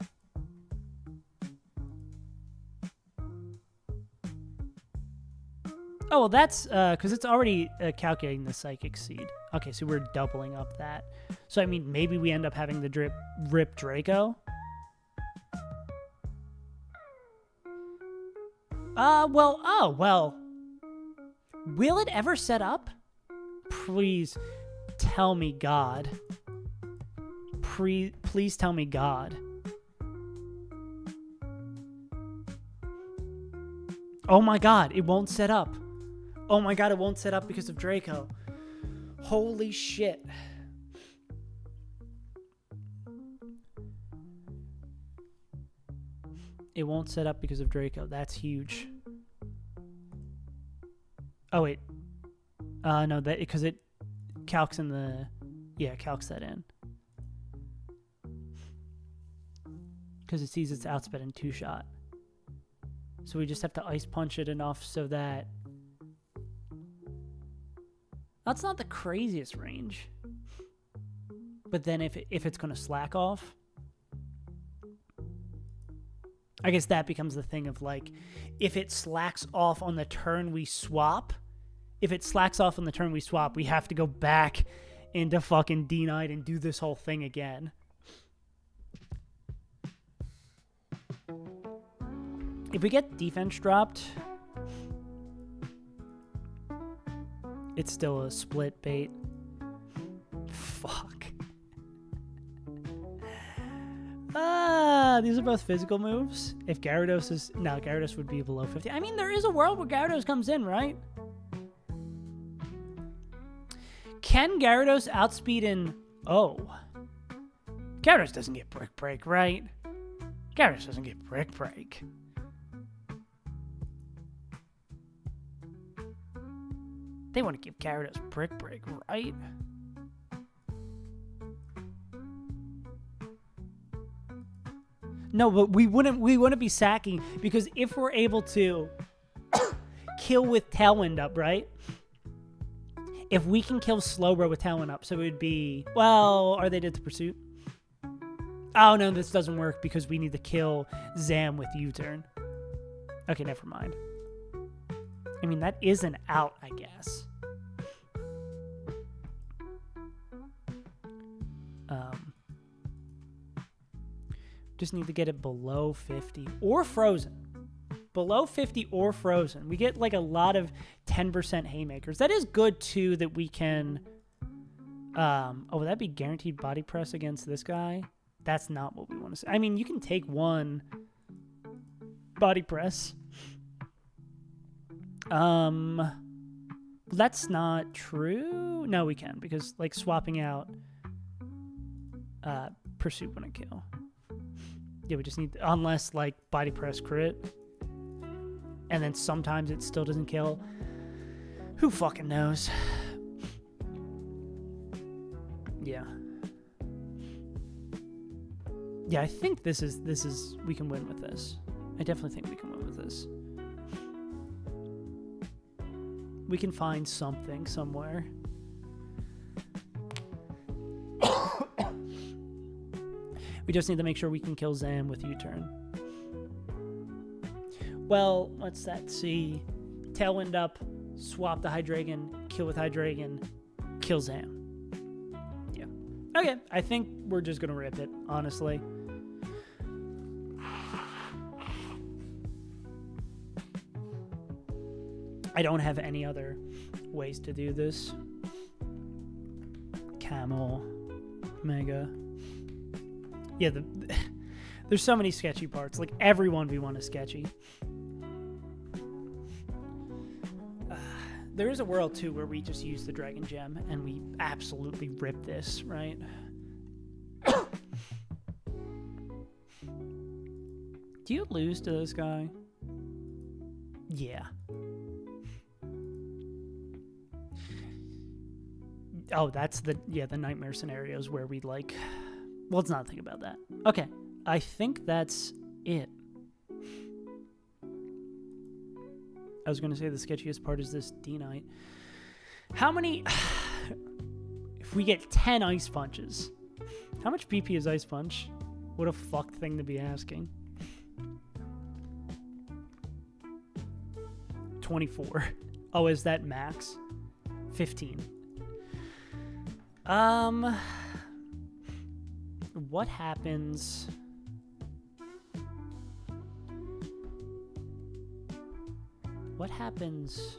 Oh, well, that's because it's already calculating the psychic seed. Okay, so we're doubling up that. So, I mean, maybe we end up having the rip Draco. Well. Will it ever set up? Please tell me God. Please tell me God. Oh my God, it won't set up. Oh my God, it won't set up because of Draco. Holy shit. It won't set up because of Draco. That's huge. Oh, wait. No, that because it calcs in the... Yeah, calcs that in. Because it sees its outsped in 2-shot. So we just have to ice punch it enough so that... That's not the craziest range. But then if it's going to slack off... I guess that becomes the thing of, like, if it slacks off on the turn we swap... If it slacks off on the turn we swap, we have to go back into fucking D-Knight and do this whole thing again. If we get defense dropped, it's still a split bait. Fuck. These are both physical moves. If Gyarados is... No, Gyarados would be below 50. I mean, there is a world where Gyarados comes in, right? Can Gyarados outspeed in... Oh. Gyarados doesn't get Brick Break, right? Gyarados doesn't get Brick Break. They want to give Gyarados Brick Break, right? No, but we wouldn't be sacking, because if we're able to kill with Tailwind up, right? If we can kill Slowbro with Tailwind up, so it would be... Well, are they did the Pursuit? Oh, no, this doesn't work because we need to kill Zam with U-turn. Okay, never mind. I mean, that is an out, I guess. Just need to get it below 50 or frozen. Below 50 or frozen. We get like a lot of 10% haymakers. That is good too, that we can... oh, would that be guaranteed body press against this guy? That's not what we want to say. I mean, you can take one body press. That's not true. No, we can, because like swapping out Pursuit wouldn't kill. Yeah, we just need, unless like body press crit, and then sometimes it still doesn't kill. Who fucking knows? Yeah. Yeah, I think this is we can win with this. I definitely think we can win with this. We can find something somewhere. We just need to make sure we can kill Zam with U-turn. Well, let's see. Tailwind up, swap the Hydreigon, kill with Hydreigon, kill Zam. Yeah. Okay, I think we're just gonna rip it, honestly. I don't have any other ways to do this. Camel, Mega. Yeah, there's so many sketchy parts. Like, every 1v1 is sketchy. There is a world, too, where we just use the Dragon Gem and we absolutely rip this, right? Do you lose to this guy? Yeah. Oh, that's the nightmare scenarios where we like... Well, let's not think about that. Okay, I think that's it. I was going to say the sketchiest part is this D-Knight. How many... If we get 10 Ice Punches, how much BP is Ice Punch? What a fucked thing to be asking. 24. Oh, is that max? 15. What happens? What happens?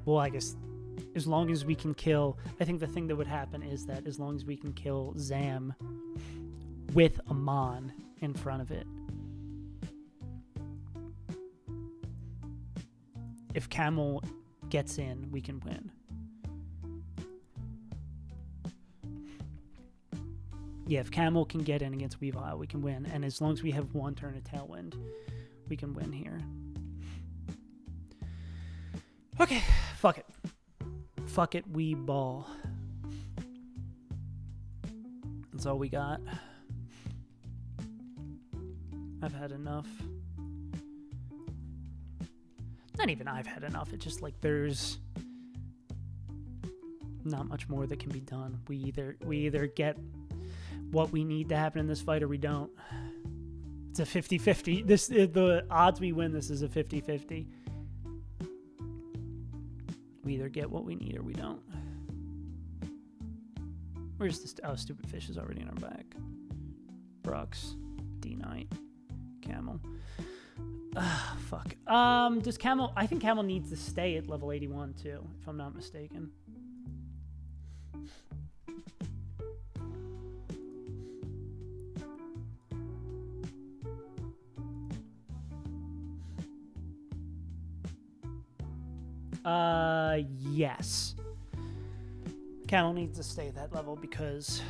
Well, I guess as long as we can kill, I think the thing that would happen is that as long as we can kill Zam with Amon in front of it. If Camel gets in, we can win. Yeah, if Camel can get in against Weavile, we can win. And as long as we have one turn of Tailwind, we can win here. Okay, fuck it. Fuck it, we ball. That's all we got. I've had enough. Not even I've had enough. It's just like there's not much more that can be done. We either get what we need to happen in this fight or we don't. It's a 50-50. The odds we win this is a 50-50. We either get what we need or we don't. Where's this? Oh, stupid fish is already in our back. Brooks, D-Knight, Camel. Fuck. Does Camel? I think Camel needs to stay at level 81 too, if I'm not mistaken. Yes. Camel needs to stay at that level because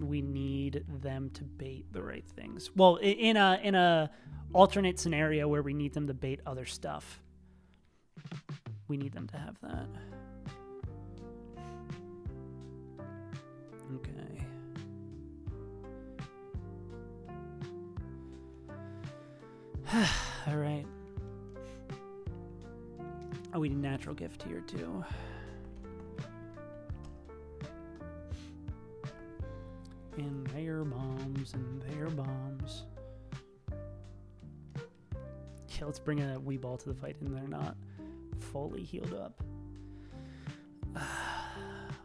we need them to bait the right things. Well, in a alternate scenario where we need them to bait other stuff, we need them to have that. Okay. All right. Oh, we need natural gift here too. And their bombs, and their bombs. Yeah, let's bring a wee ball to the fight, and they're not fully healed up.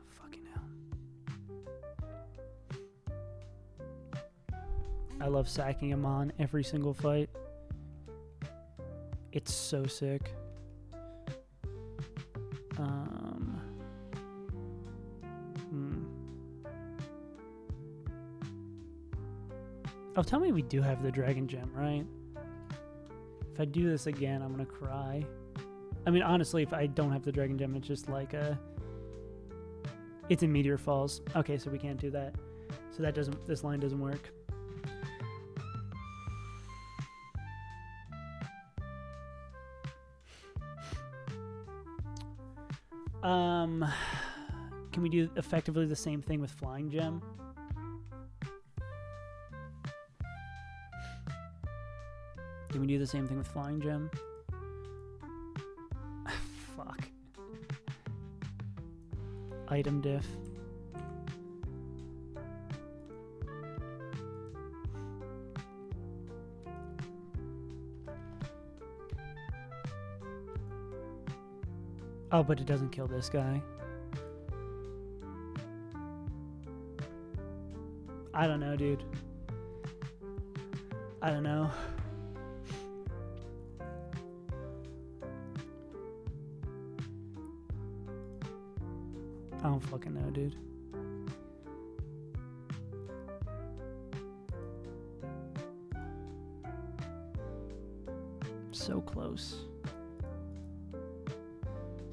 Fucking hell. I love sacking him on every single fight. It's so sick. Oh, tell me we do have the Dragon Gem, right? If I do this again, I'm gonna cry. I mean, honestly, if I don't have the Dragon Gem, it's just like it's in Meteor Falls. Okay, so we can't do that. So that doesn't, this line doesn't work. Can we do effectively the same thing with Flying Gem? Can we do the same thing with Flying Gem? Fuck. Item diff. Oh, but it doesn't kill this guy. I don't know, dude. I don't know. I don't fucking know, dude. So close.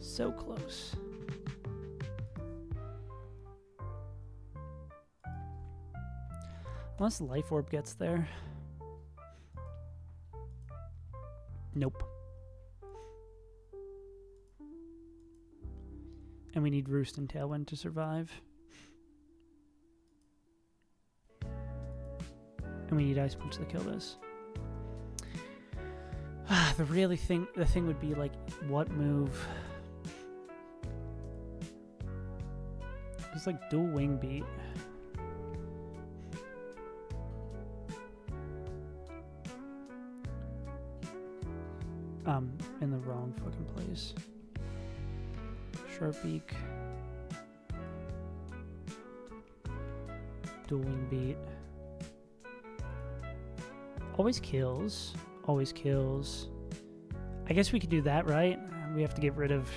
So close. Unless Life Orb gets there. Nope. And we need Roost and Tailwind to survive. And we need Ice Punch to kill this. The thing would be like, what move It's like dual wing beat. In the wrong fucking place. Sharp beak. Dual wing beat. Always kills. Always kills. I guess we could do that, right? We have to get rid of...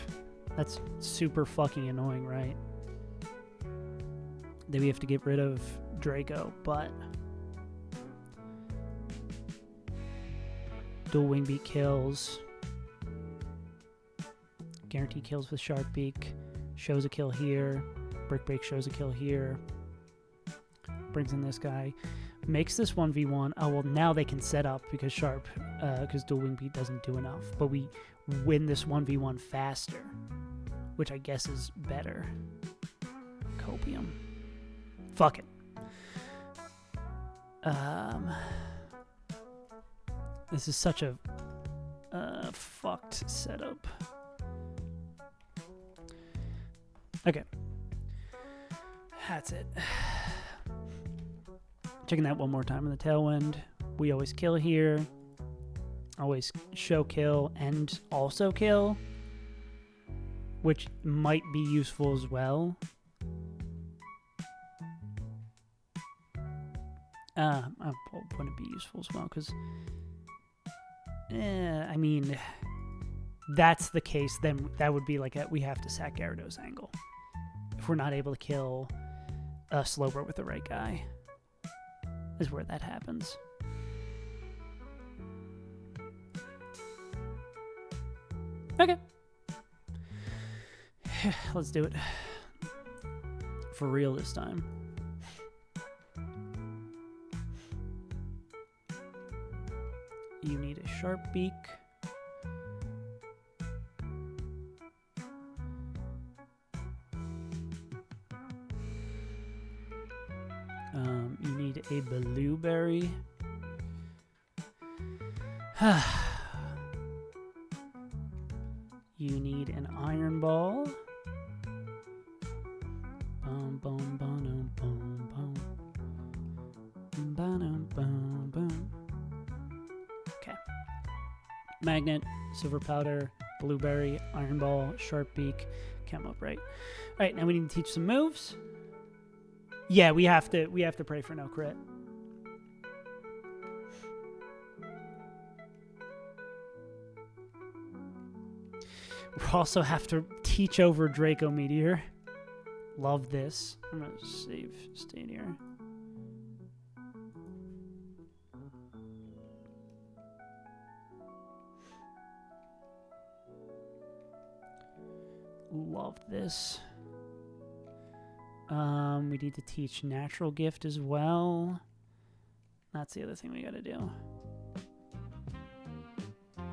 That's super fucking annoying, right? Then we have to get rid of Draco, but... Dual wing beat kills. Guarantee kills with sharp beak. Shows a kill here. Brick break shows a kill here. Brings in this guy. Makes this 1v1. Oh, well, now they can set up because sharp, because dual wing beat doesn't do enough. But we win this 1v1 faster, which I guess is better. Copium. Fuck it. This is such a fucked setup. Okay. That's it. Checking that one more time in the tailwind. We always kill here. Always show kill and also kill, which might be useful as well. Wouldn't be useful as well because, I mean, that's the case. Then that would be like we have to sack Gyarados angle if we're not able to kill a Slowbro with the right guy. Is where that happens. Okay. Let's do it. For real this time. You need a sharp beak. You need a blueberry. You need an iron ball. Boom, boom, boom, boom, boom. Boom, boom, boom. Okay. Magnet, silver powder, blueberry, iron ball, sharp beak. Came up right. All right, now we need to teach some moves. Yeah, we have to pray for no crit. We also have to teach over Draco Meteor. Love this. I'm gonna save state here. Love this. We need to teach Natural Gift as well. That's the other thing we gotta do.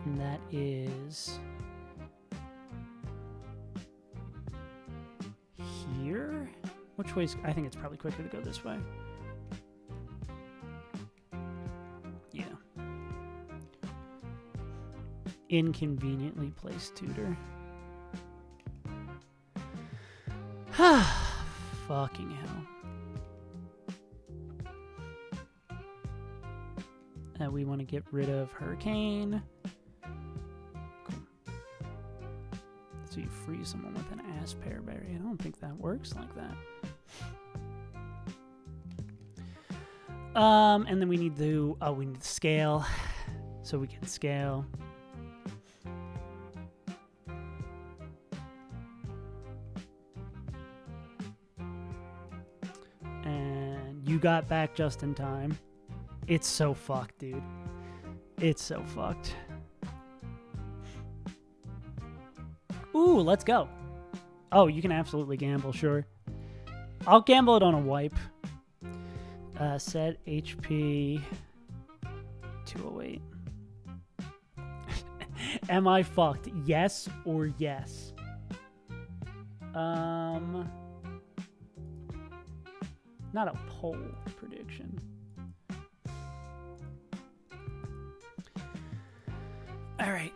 And that is... here? Which way's... I think it's probably quicker to go this way. Yeah. Inconveniently placed tutor. Fucking hell. We want to get rid of Hurricane. Cool. So you freeze someone with an ass pearberry. I don't think that works like that. And then we need to... Oh, we need to scale. So we can scale. You got back just in time. It's so fucked, dude. It's so fucked. Ooh, let's go. Oh, you can absolutely gamble, sure. I'll gamble it on a wipe. Set HP 208. Am I fucked? Yes or yes? Not a poll prediction. All right.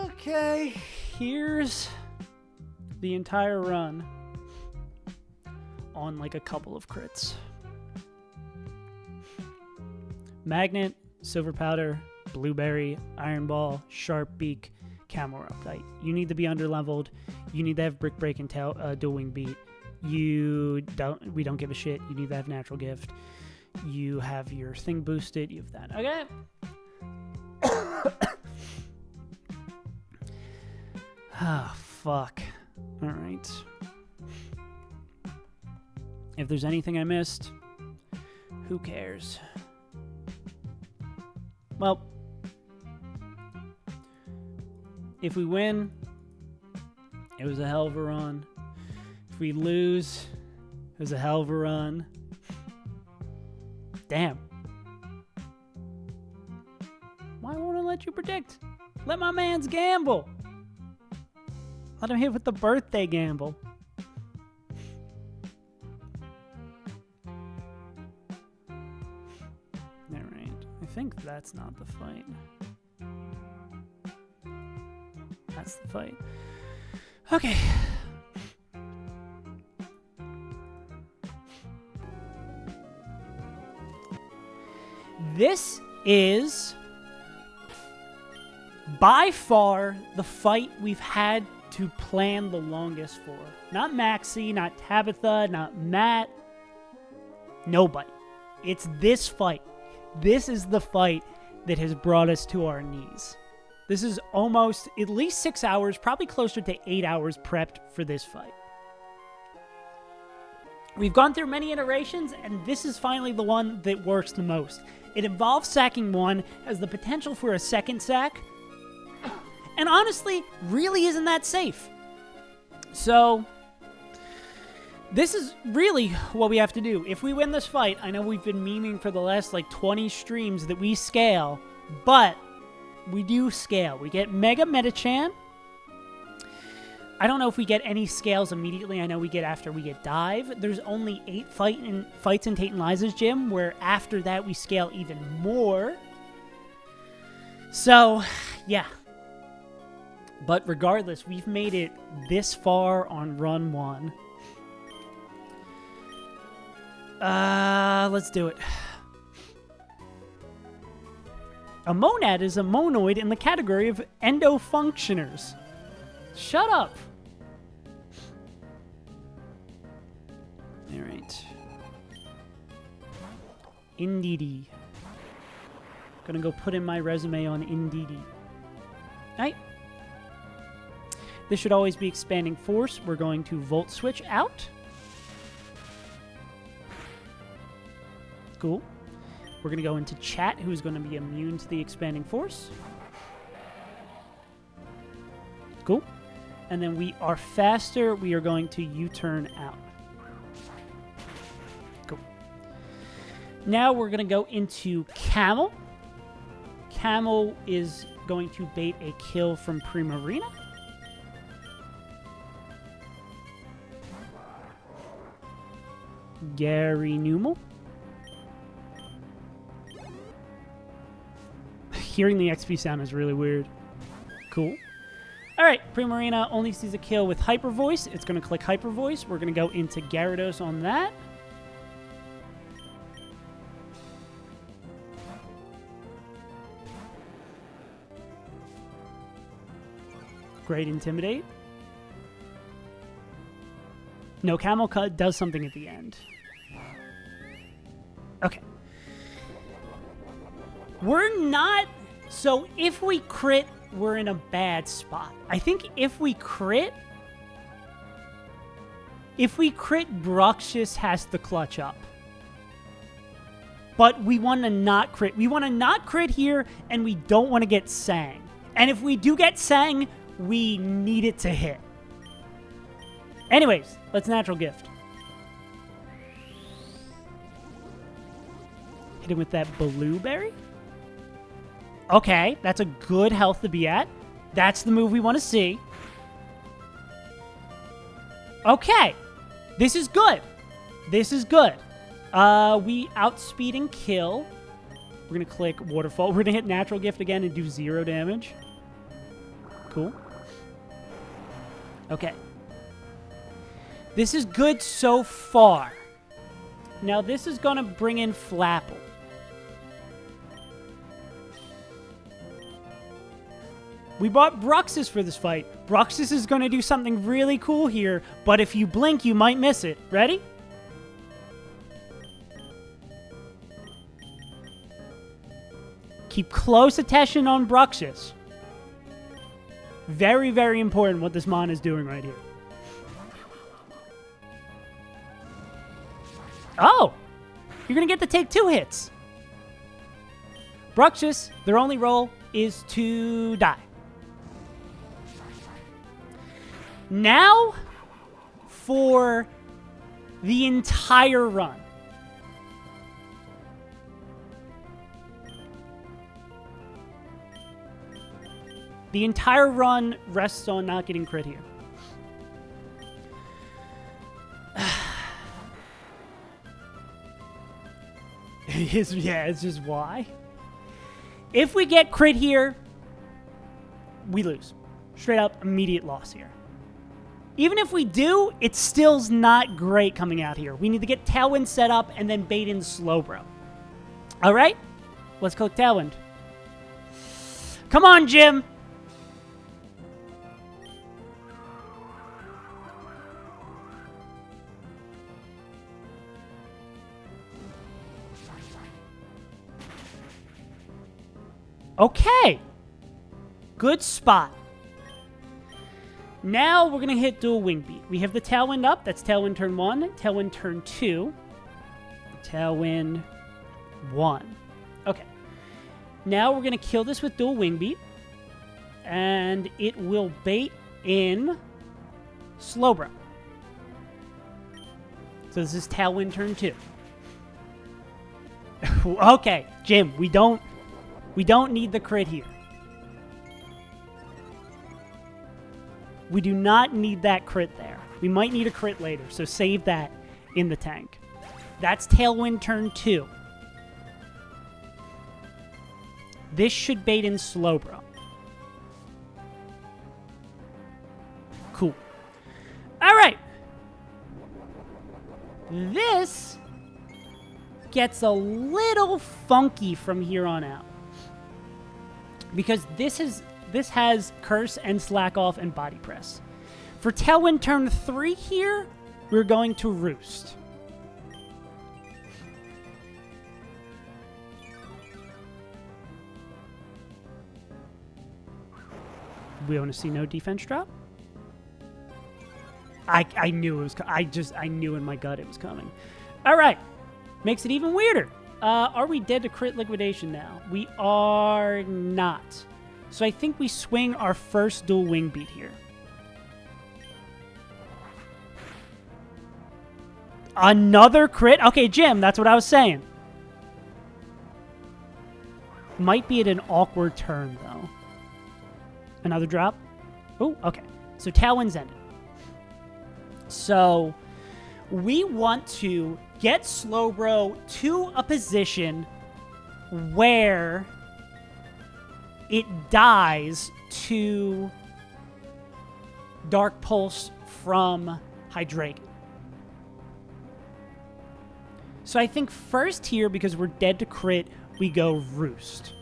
Okay, here's the entire run on like a couple of crits. Magnet, Silver Powder, Blueberry, Iron Ball, Sharp Beak, Camel Updike. You need to be underleveled. You need to have Brick Break and Dual Wing Beat. We don't give a shit. You need to have Natural Gift. You have your thing boosted. You have that. Okay. Ah, fuck. All right. If there's anything I missed, who cares? Well, if we win, it was a hell of a run. If we lose, it was a hell of a run. Damn. Why won't I let you predict? Let my mans gamble. Let him hit with the birthday gamble. Alright. I think that's not the fight. That's the fight. Okay. This is by far the fight we've had to plan the longest for. Not Maxie, not Tabitha, not Matt. Nobody. It's this fight. This is the fight that has brought us to our knees. This is almost at least 6 hours, probably closer to 8 hours prepped for this fight. We've gone through many iterations, and this is finally the one that works the most. It involves sacking one, has the potential for a second sack, and honestly, really isn't that safe. So, this is really what we have to do. If we win this fight, I know we've been memeing for the last like 20 streams that we scale, but we do scale. We get Mega Metachan. I don't know if we get any scales immediately. I know we get after we get Dive. There's only 8 fights in Tate and Liza's gym, where after that we scale even more. So, yeah. But regardless, we've made it this far on run 1. Let's do it. A monad is a monoid in the category of endofunctioners. Shut up. All right. Indeedee. Gonna go put in my resume on Indeedee. Right. This should always be expanding force. We're going to Volt Switch out. Cool. We're going to go into Chat, who's going to be immune to the expanding force. Cool. And then we are faster. We are going to U-turn out. Cool. Now we're going to go into Camel. Camel is going to bait a kill from Primarina. Gary Newell. Hearing the XP sound is really weird. Cool. Alright, Primarina only sees a kill with Hyper Voice. It's going to click Hyper Voice. We're going to go into Gyarados on that. Great Intimidate. No, Camel Cut does something at the end. Okay. We're not... So if we crit, we're in a bad spot. I think if we crit, Bruxious has to clutch up. But we want to not crit. We want to not crit here, and we don't want to get Sang. And if we do get Sang, we need it to hit. Anyways, let's Natural Gift. Hit him with that Blueberry. Okay, that's a good health to be at. That's the move we want to see. Okay. This is good. This is good. We outspeed and kill. We're going to click Waterfall. We're going to hit Natural Gift again and do 0 damage. Cool. Okay. This is good so far. Now this is going to bring in Flapple. We bought Bruxus for this fight. Bruxus is going to do something really cool here, but if you blink, you might miss it. Ready? Keep close attention on Bruxus. Very, very important what this mon is doing right here. Oh! You're going to get to take 2 hits. Bruxus, their only role is to die. Now, for the entire run. The entire run rests on not getting crit here. It's just why. If we get crit here, we lose. Straight up, immediate loss here. Even if we do, it still's not great coming out here. We need to get Tailwind set up and then bait in Slowbro. All right? Let's click Tailwind. Come on, Jim. Okay. Good spot. Now we're going to hit dual wing beat. We have the Tailwind up. That's Tailwind turn 1. Tailwind turn 2. Tailwind 1. Okay. Now we're going to kill this with dual wing beat. And it will bait in Slowbro. So this is Tailwind turn 2. Okay, Jim, we don't need the crit here. We do not need that crit there. We might need a crit later, so save that in the tank. That's Tailwind turn 2. This should bait in Slowbro. Cool. All right. This gets a little funky from here on out. Because this has Curse and Slack Off and Body Press. For Tailwind turn 3 here, we're going to Roost. We want to see no defense drop. I knew it was. I knew in my gut it was coming. All right, makes it even weirder. Are we dead to crit liquidation now? We are not. So I think we swing our first dual wing beat here. Another crit? Okay, Jim, that's what I was saying. Might be at an awkward turn, though. Another drop? Oh, okay. So Tailwind's ended. So we want to get Slowbro to a position where it dies to Dark Pulse from Hydreigon. So I think first here, because we're dead to crit, we go Roost.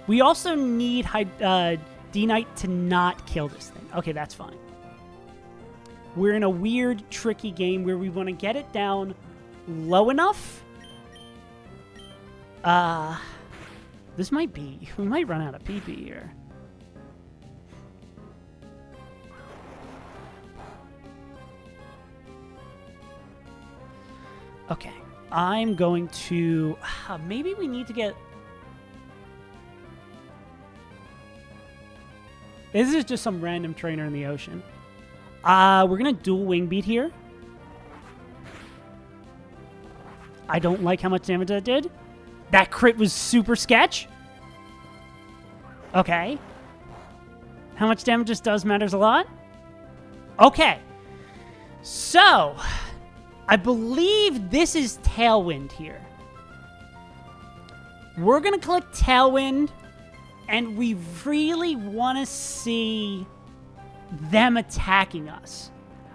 We also need D-Knight to not kill this thing. Okay, that's fine. We're in a weird, tricky game where we want to get it down low enough. This might be... We might run out of PP here. Okay. I'm going to... maybe we need to get... This is just some random trainer in the ocean. We're going to dual wing beat here. I don't like how much damage that did. That crit was super sketch. Okay. How much damage this does matters a lot. Okay. So, I believe this is Tailwind here. We're going to click Tailwind And we really want to see them attacking us.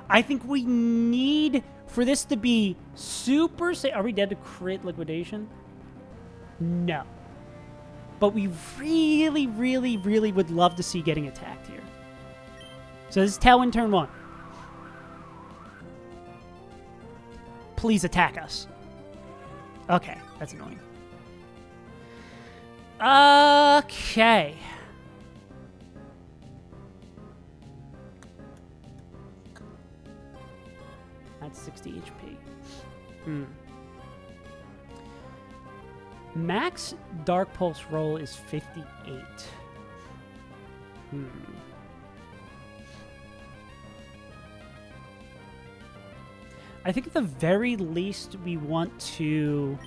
I think we need for this to be super safe. Are we dead to crit liquidation? No. But we really, really, really would love to see getting attacked here. So this is Tailwind turn 1. Please attack us. Okay, that's annoying. Okay. That's 60 HP. Max Dark Pulse roll is 58. I think at the very least we want to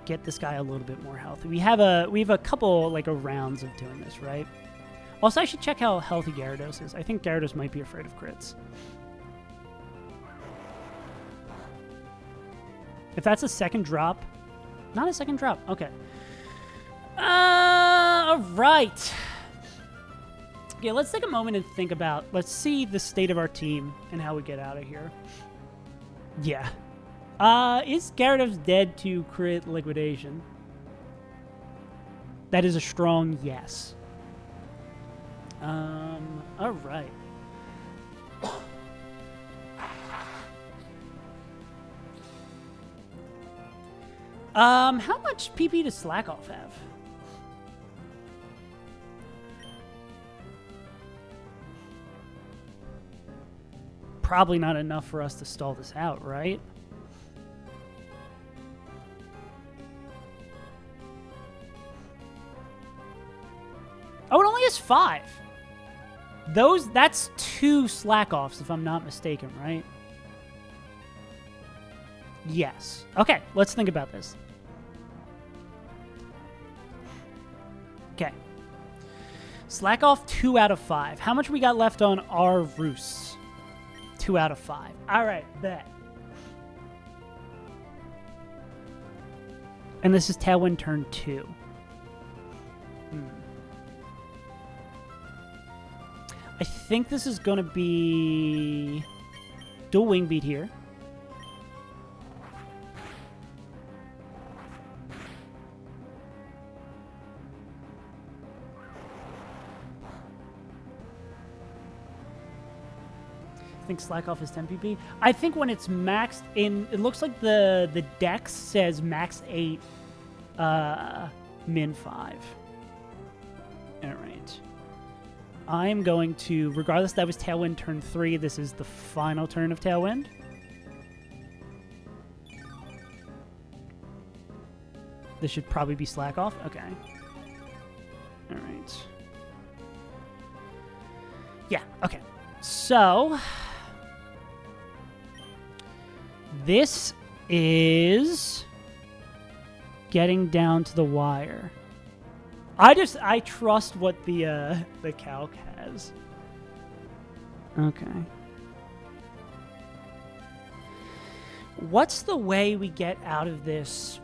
get this guy a little bit more healthy. We have a couple like rounds of doing this, right? Also, I should check how healthy Gyarados is. I think Gyarados might be afraid of crits. If that's a second drop, not a second drop. Okay. All right. Okay, let's take a moment and think about. Let's see the state of our team and how we get out of here. Yeah. Is Gyarados dead to crit liquidation? That is a strong yes. All right. How much PP does Slack Off have? Probably not enough for us to stall this out, right? Oh, it only has 5. That's 2 Slack Offs, if I'm not mistaken, right? Yes. Okay, let's think about this. Okay. Slack Off 2 out of 5. How much we got left on our Roosts? 2 out of 5. All right, bet. And this is Tailwind turn 2. I think this is going to be dual Wing Beat here. I think Slack Off is 10 PP. I think when it's maxed in, it looks like the dex says max 8, min 5. All right. I'm going to, regardless that was Tailwind turn 3, this is the final turn of Tailwind. This should probably be Slack Off. Okay. All right. Yeah, okay. So, this is getting down to the wire. I trust what the calc has. Okay. What's the way we get out of this?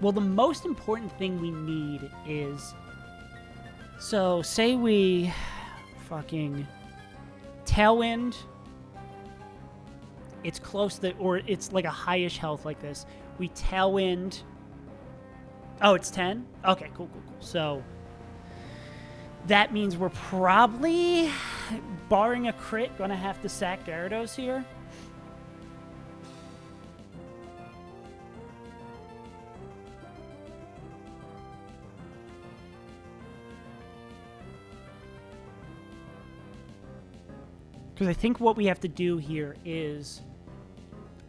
Well, the most important thing we need is, so say we fucking Tailwind. It's close to, or it's like a highish health like this. We Tailwind. Oh, it's 10? Okay, cool. So that means we're probably, barring a crit, gonna have to sack Gyarados here. Because I think what we have to do here is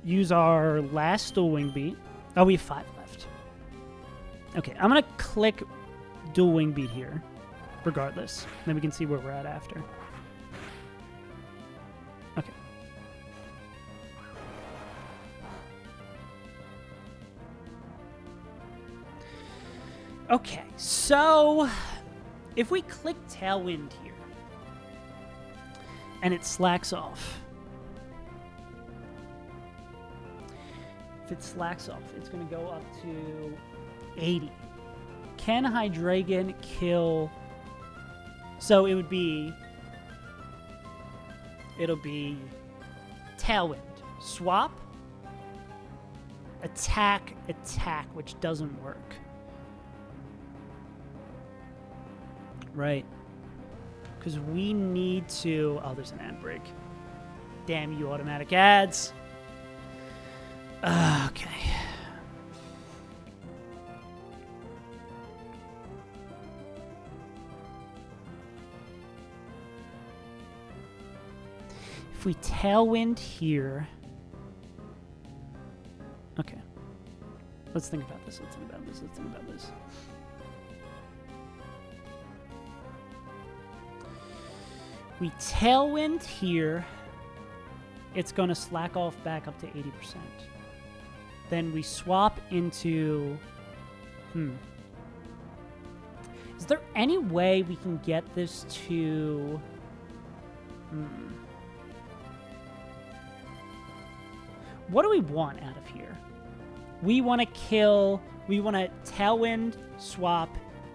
use our last dual Wing Beat. Oh, we have 5 left. Okay, I'm going to click dual Wing Beat here, regardless. Then we can see where we're at after. Okay. Okay, so if we click Tailwind here, and it slacks off. if it slacks off, it's going to go up to 80. Can Hydreigon kill? So it'll be Tailwind. Swap. Attack, which doesn't work. Right. Because we need to... Oh, there's an ad break. Damn you, automatic ads. Okay. If we Tailwind here... Okay. Let's think about this. Let's think about this. We Tailwind here. It's going to slack off back up to 80%. Then we swap into... Is there any way we can get this to... What do we want out of here? We want to Tailwind, swap,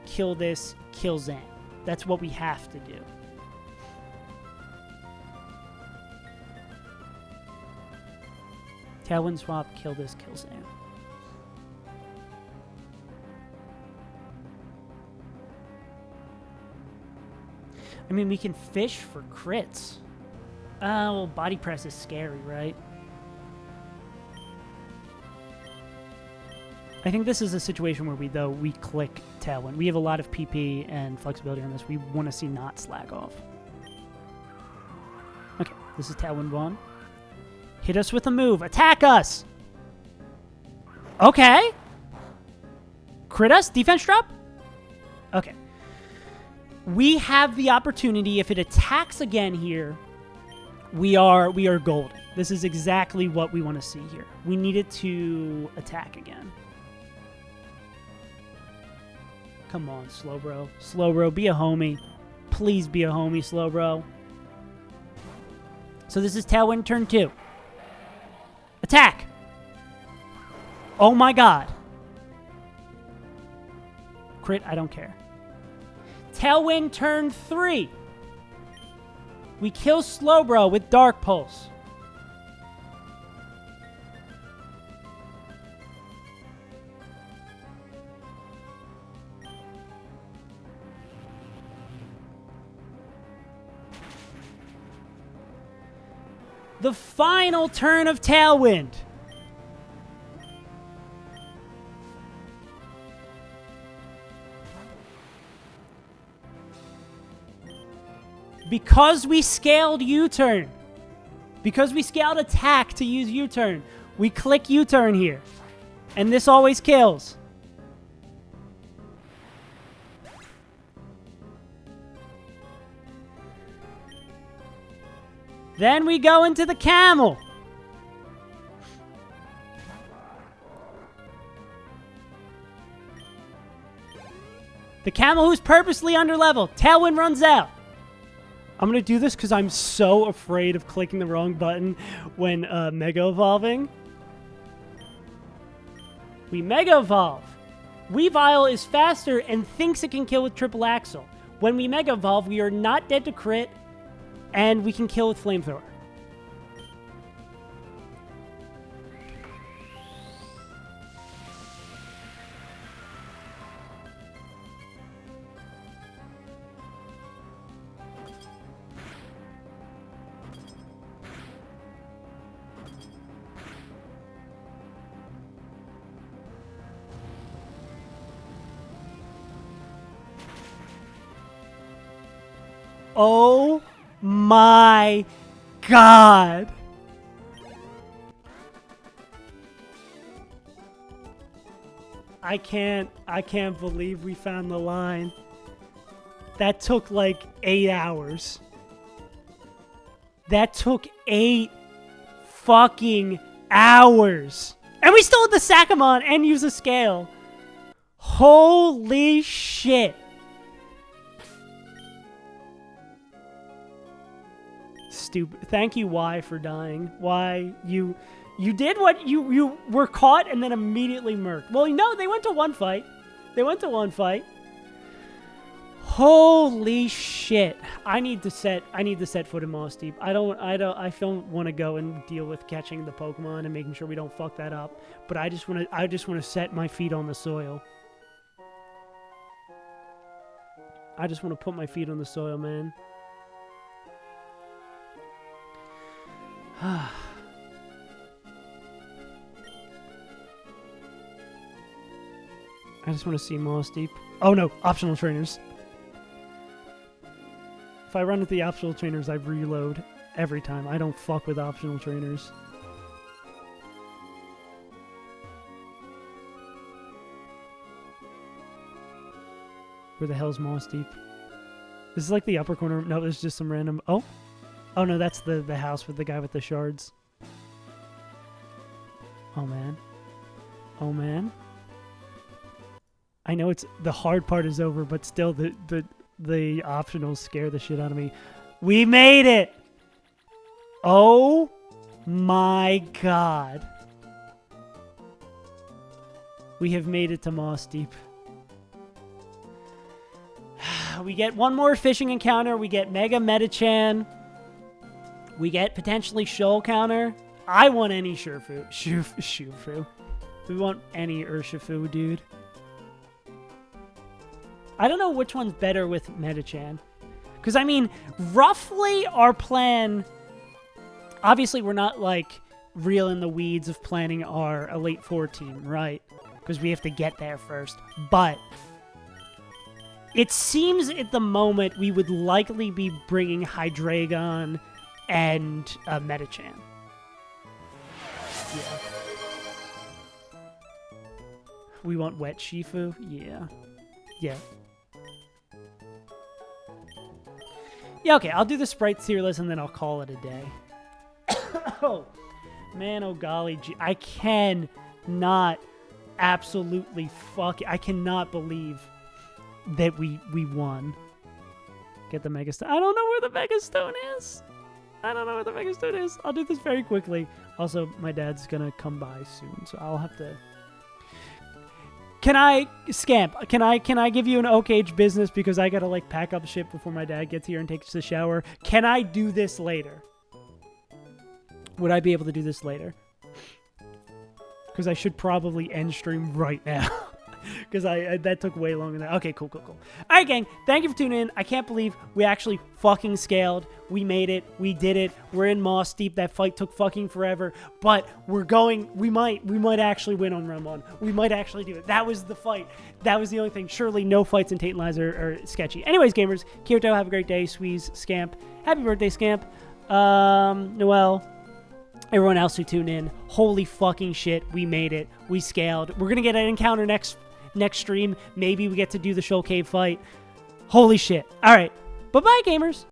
kill this, kill Zan. That's what we have to do. Tailwind, swap, kill this, kill Zan. I mean, we can fish for crits. Well, body press is scary, right? I think this is a situation where we click Tailwind. We have a lot of PP and flexibility on this. We want to see not slack off. Okay, this is Tailwind 1. Hit us with a move. Attack us! Okay. Crit us? Defense drop? Okay. We have the opportunity, if it attacks again here, we are golden. This is exactly what we want to see here. We need it to attack again. Come on, Slowbro. Slowbro, be a homie. Please be a homie, Slowbro. So this is Tailwind turn 2. Attack! Oh my god. Crit, I don't care. Tailwind turn 3. We kill Slowbro with Dark Pulse. The final turn of Tailwind. Because we scaled U-turn. Because we scaled attack to use U-turn. We click U-turn here. And this always kills. Then we go into the camel. The camel who's purposely underleveled. Tailwind runs out. I'm going to do this because I'm so afraid of clicking the wrong button when Mega Evolving. We Mega Evolve. Weavile is faster and thinks it can kill with Triple Axle. When we Mega Evolve, we are not dead to crit. And we can kill with Flamethrower. Oh my god. I can't believe we found the line. That took like 8 hours. That took 8 fucking hours. And we still had the Sakamon and use a scale. Holy shit. Stupid. Thank you, Y, for dying. Y, you You did what you were caught and then immediately murked. Well, no, they went to one fight. Holy shit. I need to set foot in Moss Deep. I don't want to go and deal with catching the Pokemon and making sure we don't fuck that up. But I just want to set my feet on the soil. I just want to put my feet on the soil, man. I just want to see Moss Deep. Oh no, optional trainers. If I run with the optional trainers, I reload every time. I don't fuck with optional trainers. Where the hell's Moss Deep? This is like the upper corner. No, there's just some random... Oh! Oh no, that's the house with the guy with the shards. Oh man. Oh man. I know it's... The hard part is over, but still the optionals scare the shit out of me. We made it! Oh my god. We have made it to Moss Deep. We get one more fishing encounter. We get Mega Metachan. We get potentially Shoal Counter. I want any Shufu. We want any Urshifu, dude. I don't know which one's better with Metachan. Because, I mean, roughly our plan... Obviously, we're not, like, real in the weeds of planning our Elite Four team, right? Because we have to get there first. But... it seems at the moment we would likely be bringing Hydreigon and Metachan. Yeah. We want Wet Shifu? Yeah. Yeah. Yeah, okay, I'll do the Sprite tier list and then I'll call it a day. Oh, man, oh golly, I cannot absolutely I cannot believe that we won. Get the Mega Stone. I don't know where the Mega Stone is. I'll do this very quickly. Also, my dad's gonna come by soon, so I'll have to... Scamp, can I give you an Oak-Age business because I gotta, like, pack up shit before my dad gets here and takes a shower? Can I do this later? Would I be able to do this later? Because I should probably end stream right now. Because that took way longer than that. Okay, cool. All right, gang. Thank you for tuning in. I can't believe we actually fucking scaled. We made it. We did it. We're in Moss Deep. That fight took fucking forever. But we're going... We might actually win on run 1. We might actually do it. That was the fight. That was the only thing. Surely no fights in Tate and Lies are sketchy. Anyways, gamers. Kyoto, have a great day. Squeeze, Scamp. Happy birthday, Scamp. Noel. Everyone else who tuned in. Holy fucking shit. We made it. We scaled. We're going to get an encounter next stream. Maybe we get to do the Shoal Cave fight. Holy shit. All right. Bye-bye, gamers.